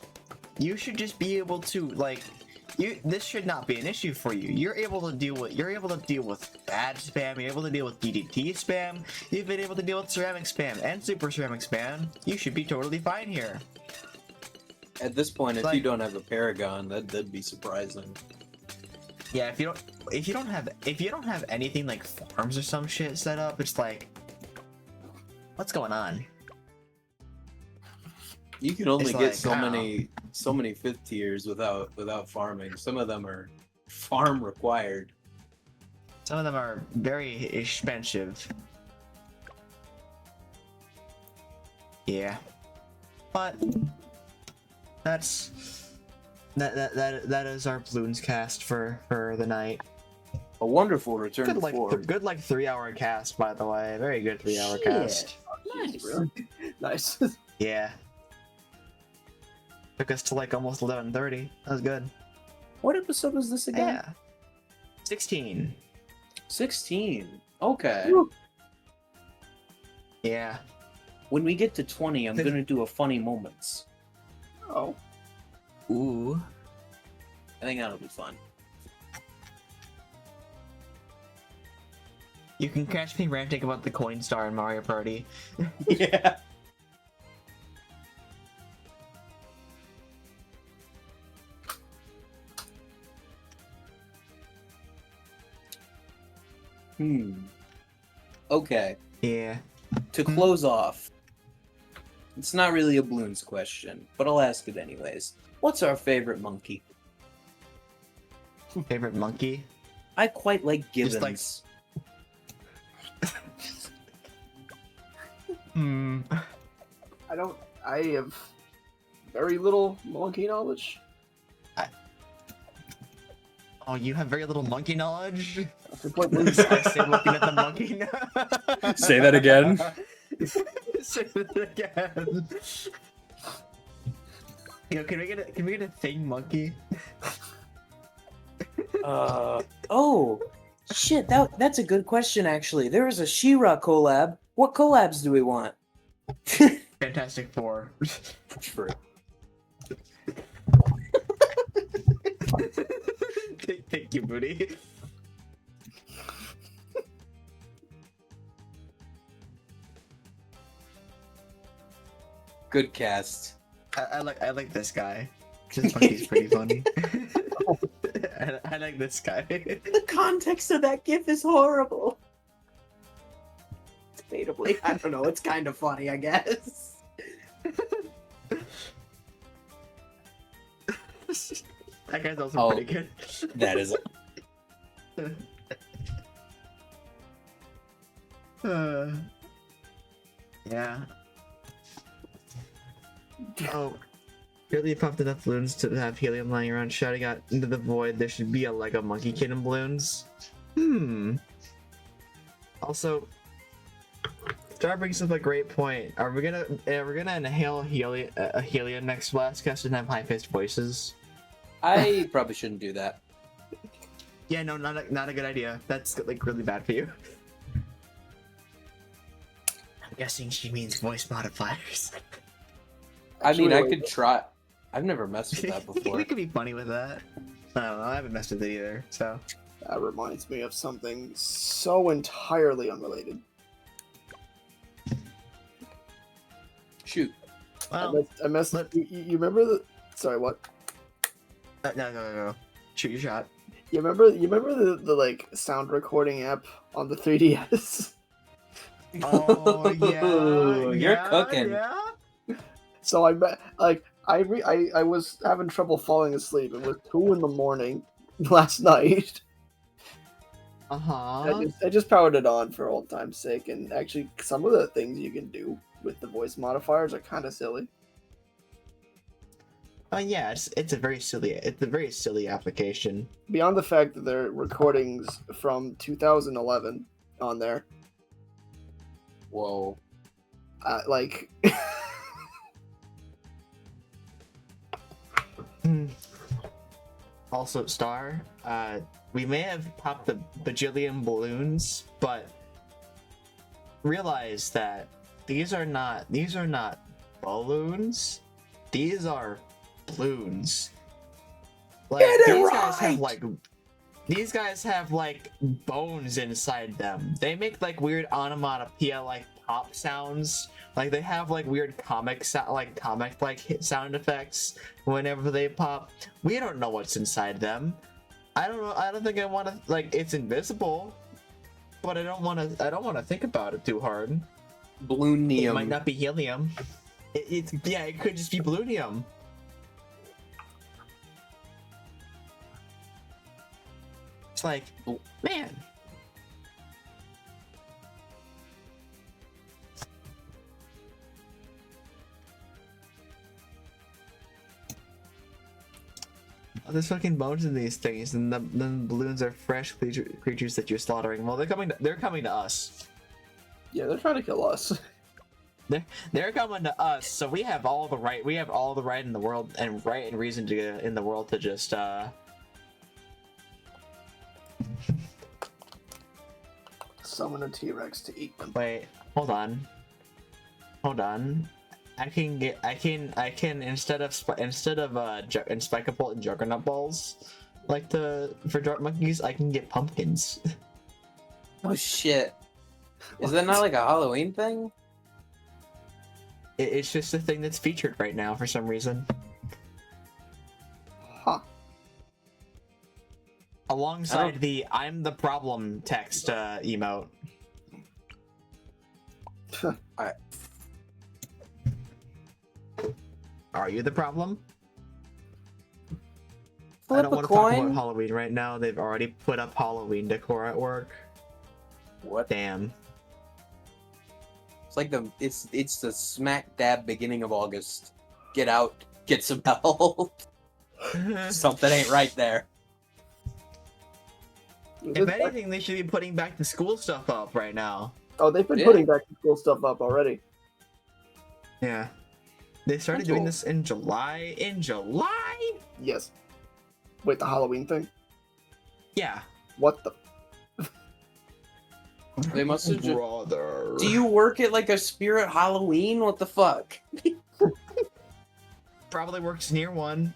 S1: you should just be able to like this should not be an issue for you. You're able to deal with bad spam, you're able to deal with DDT spam, you've been able to deal with ceramic spam and super ceramic spam. You should be totally fine here.
S3: At this point, if
S1: Like-
S3: you don't have a Paragon, that'd be surprising.
S1: Yeah, if you don't have anything like farms or some shit set up, it's like, what's going on?
S3: You can only
S1: It's
S3: get
S1: like,
S3: so many fifth tiers without farming. Some of them are farm required.
S1: Some of them are very expensive. Yeah, but that is our Bloons-Cast for the night.
S3: A wonderful return
S1: Good
S3: to
S1: like
S3: form.
S1: good like 3-hour cast, by the way. Very good 3-hour
S3: Shit.
S1: cast.
S2: Jeez, really? Nice.
S1: Yeah. Took us to like almost 11:30. That was good.
S3: What episode was this again?
S1: Yeah. 16.
S3: 16. Okay.
S2: Woo.
S1: Yeah.
S3: When we get to 20, I'm gonna do a funny moments.
S2: Oh.
S1: Ooh.
S3: I think that'll be fun.
S1: You can catch me ranting about the coin star in Mario Party.
S3: Yeah. Okay.
S1: Yeah.
S3: To close off, It's not really a Bloons question, but I'll ask it anyways. What's our favorite monkey?
S1: Favorite monkey?
S3: I quite like gibbons.
S1: Just Hmm.
S2: I have very little monkey knowledge.
S1: Oh, you have very little monkey knowledge?
S2: To put
S1: I say looking at the monkey.
S3: Say that again.
S1: Say that again. Yo, can we get a thing monkey?
S3: Oh, shit, that's a good question, actually. There is a She-Ra collab. What collabs do we want?
S1: Fantastic Four.
S3: True.
S1: Thank you, Booty.
S3: Good cast.
S1: I like this guy. This monkey's pretty funny. I like this guy.
S3: The context of that gif is horrible. Debatably. I don't know, it's kind of funny, I guess.
S1: That guy's also pretty good.
S3: That is...
S1: Yeah. Oh, really pumped enough balloons to have helium lying around, shouting out into the void. There should be a Lego Monkey Kid in balloons. Also, Star brings up a great point. Are we gonna inhale helium next Blastcast and have high-pitched voices?
S3: I probably shouldn't do that.
S1: Yeah, no, not a good idea. That's like really bad for you. I'm guessing she means voice modifiers.
S3: I mean, I
S2: Actually,
S3: could try. I've never messed with that before.
S1: We could be funny with that. I don't know. I haven't messed with it either. So
S2: That reminds me of something so entirely unrelated.
S3: Shoot.
S1: well,
S2: I messed. You remember the? Sorry, what?
S1: no. Shoot your shot.
S2: You remember the like sound recording app on the 3DS?
S1: Oh yeah,
S3: You're cooking.
S1: Yeah.
S2: So I was having trouble falling asleep. It was 2 in the morning last night. I just powered it on for old time's sake, and actually some of the things you can do with the voice modifiers are kind of silly.
S1: Yeah, it's a very silly application.
S2: Beyond the fact that there are recordings from 2011 on there,
S3: Whoa.
S2: like
S1: Also, Star, we may have popped a bajillion balloons, but realize that these are not balloons. These are balloons. Like these guys have like bones inside them. They make like weird onomatopoeia like pop sounds. Like they have like weird comic sound sound effects whenever they pop. We don't know what's inside them. I don't know. I don't think I want to like. It's invisible, but I don't want to think about it too hard.
S3: Balloonium.
S1: It might not be helium. It could just be balloonium. It's like, man. Oh, there's fucking bones in these things, and the balloons are fresh creatures that you're slaughtering. Well, they're coming to us.
S2: yeah, they're trying to kill us.
S1: They're coming to us, so we have all the right. We have all the right in the world and reason to just
S2: Summon a T-Rex to eat them.
S1: wait. Hold on. I can instead of Spike-a-Bolt and Juggernaut balls, like for dart monkeys, I can get pumpkins.
S3: Oh shit. Is that not like a Halloween thing?
S1: It's just a thing that's featured right now for some reason.
S2: Huh.
S1: Alongside the "I'm the problem" text emote. Are you the problem? I
S3: Flip
S1: don't
S3: a
S1: want to talk about
S3: coin.
S1: Halloween right now. They've already put up Halloween decor at work.
S3: What?
S1: Damn.
S3: It's like it's the smack dab beginning of August. Get out, get some help. Something ain't right there.
S1: If anything, they should be putting back the school stuff up right now.
S2: Oh, they've been
S3: Yeah.
S2: putting back the cool stuff up already.
S1: Yeah. They started
S2: That's
S1: doing
S2: cool.
S1: this in July. In July?
S2: Yes. Wait, the Halloween thing?
S1: Yeah.
S2: What the?
S3: They must have just.
S1: Brother.
S3: Do you work at like a Spirit Halloween? What the fuck?
S1: Probably works near one.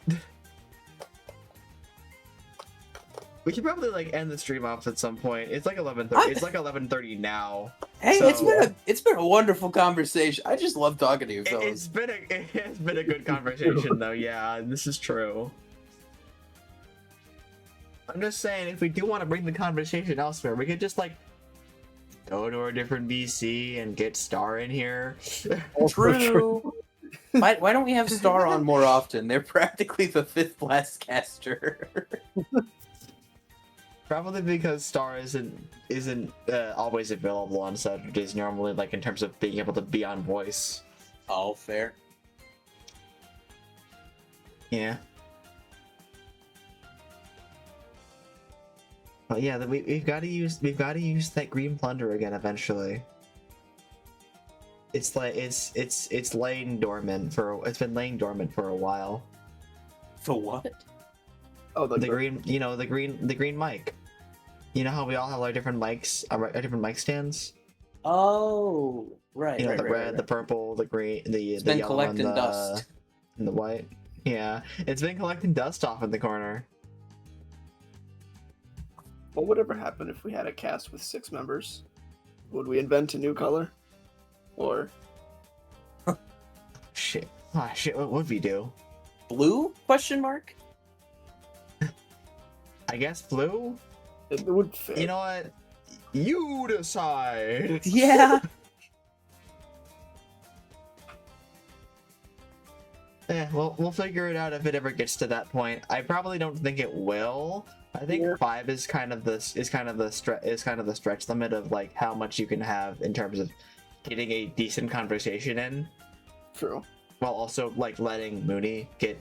S1: We should probably like end the stream off at some point. It's like 11:30. It's like 11:30 now.
S3: Hey,
S1: So-
S3: it's been a wonderful conversation. I just love talking to you,
S1: It
S3: fellas.
S1: has been a good conversation though. Yeah, this is true. I'm just saying, if we do want to bring the conversation elsewhere, we could just like go to a different VC and get Star in here.
S3: True. Why don't we have Star on more often? They're practically the 5th Blastcaster.
S1: Probably because Star isn't always available on Saturdays normally, like in terms of being able to be on voice.
S3: Oh, fair.
S1: Yeah. But yeah, we've got to use that green plunder again eventually. It's like it's laying dormant it's been laying dormant for a while.
S3: For what?
S2: Oh,
S1: The green, the green mic. You know how we all have our different mics, our different mic stands.
S3: Oh, right.
S1: You know,
S3: right,
S1: the
S3: right,
S1: red,
S3: right.
S1: the purple, the green, the
S3: It's been
S1: yellow, and
S3: collecting
S1: the
S3: dust.
S1: and the white. Yeah, it's been collecting dust off in the corner.
S2: What would ever happen if we had a cast with 6 members? Would we invent a new color? Or
S1: Shit. Ah, shit. What would we do?
S3: Blue? Question mark?
S1: I guess blue.
S2: it would fit?
S1: You know what? You decide.
S3: Yeah.
S1: Yeah, we'll figure it out if it ever gets to that point. I probably don't think it will. I think
S2: Yeah.
S1: 5 is kind of the stretch limit of like how much you can have in terms of getting a decent conversation in,
S2: True.
S1: while also like letting Mooney get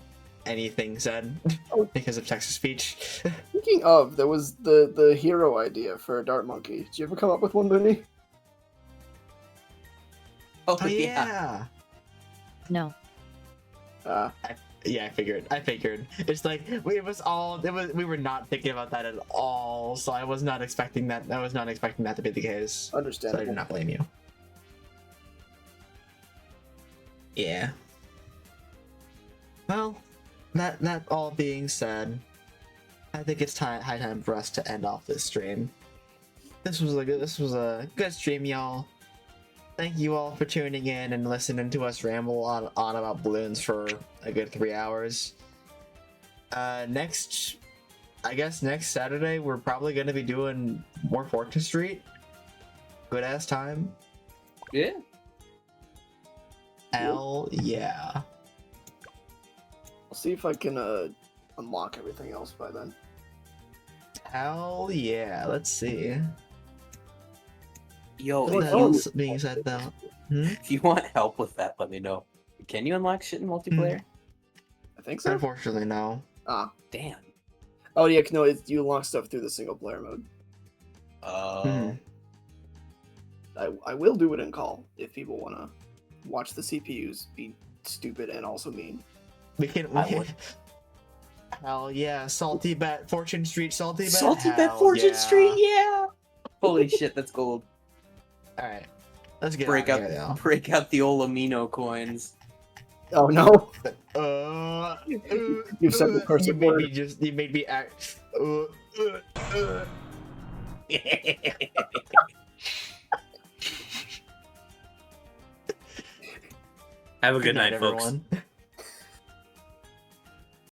S1: anything said
S2: Oh.
S1: because of text to speech.
S2: Speaking of, there was the hero idea for a dart monkey. Did you ever come up with one, Mooney?
S3: Oh,
S1: Oh
S3: yeah.
S1: yeah.
S4: No.
S1: Yeah, I figured. It's like we were not thinking about that at all, so I was not expecting that. I was not expecting that to be the case. So I do
S2: Understandable.
S1: not blame you. Yeah. Well, that all being said, I think it's high time for us to end off this stream. This was a good stream, y'all. Thank you all for tuning in and listening to us ramble on about balloons for a good 3 hours. Next Saturday we're probably gonna be doing more Fortune Street. Good ass time.
S3: Yeah.
S1: Hell yeah.
S2: I'll see if I can unlock everything else by then.
S1: Hell yeah. Let's see.
S3: Yo,
S1: What else being said though?
S3: if you want help with that, let me know. Can you unlock shit in multiplayer?
S2: I think so.
S1: Unfortunately, no.
S3: Damn.
S2: Oh yeah, no, you unlock stuff through the single player mode.
S3: Oh.
S2: I will do it in call if people want to watch the CPUs be stupid and also mean.
S1: We can.
S3: I would.
S1: Hell yeah, salty bet, Fortune Street, salty bet.
S3: Salty Bet
S1: Hell
S3: Fortune
S1: yeah.
S3: Street, yeah. Holy shit, that's gold.
S1: All right, let's get
S3: break
S1: out
S3: out,
S1: of here,
S3: break out the Olamino coins.
S2: Oh no!
S1: though.
S2: You've said the curse
S1: you
S2: word.
S1: made me act.
S3: Have a
S1: Good night, everyone.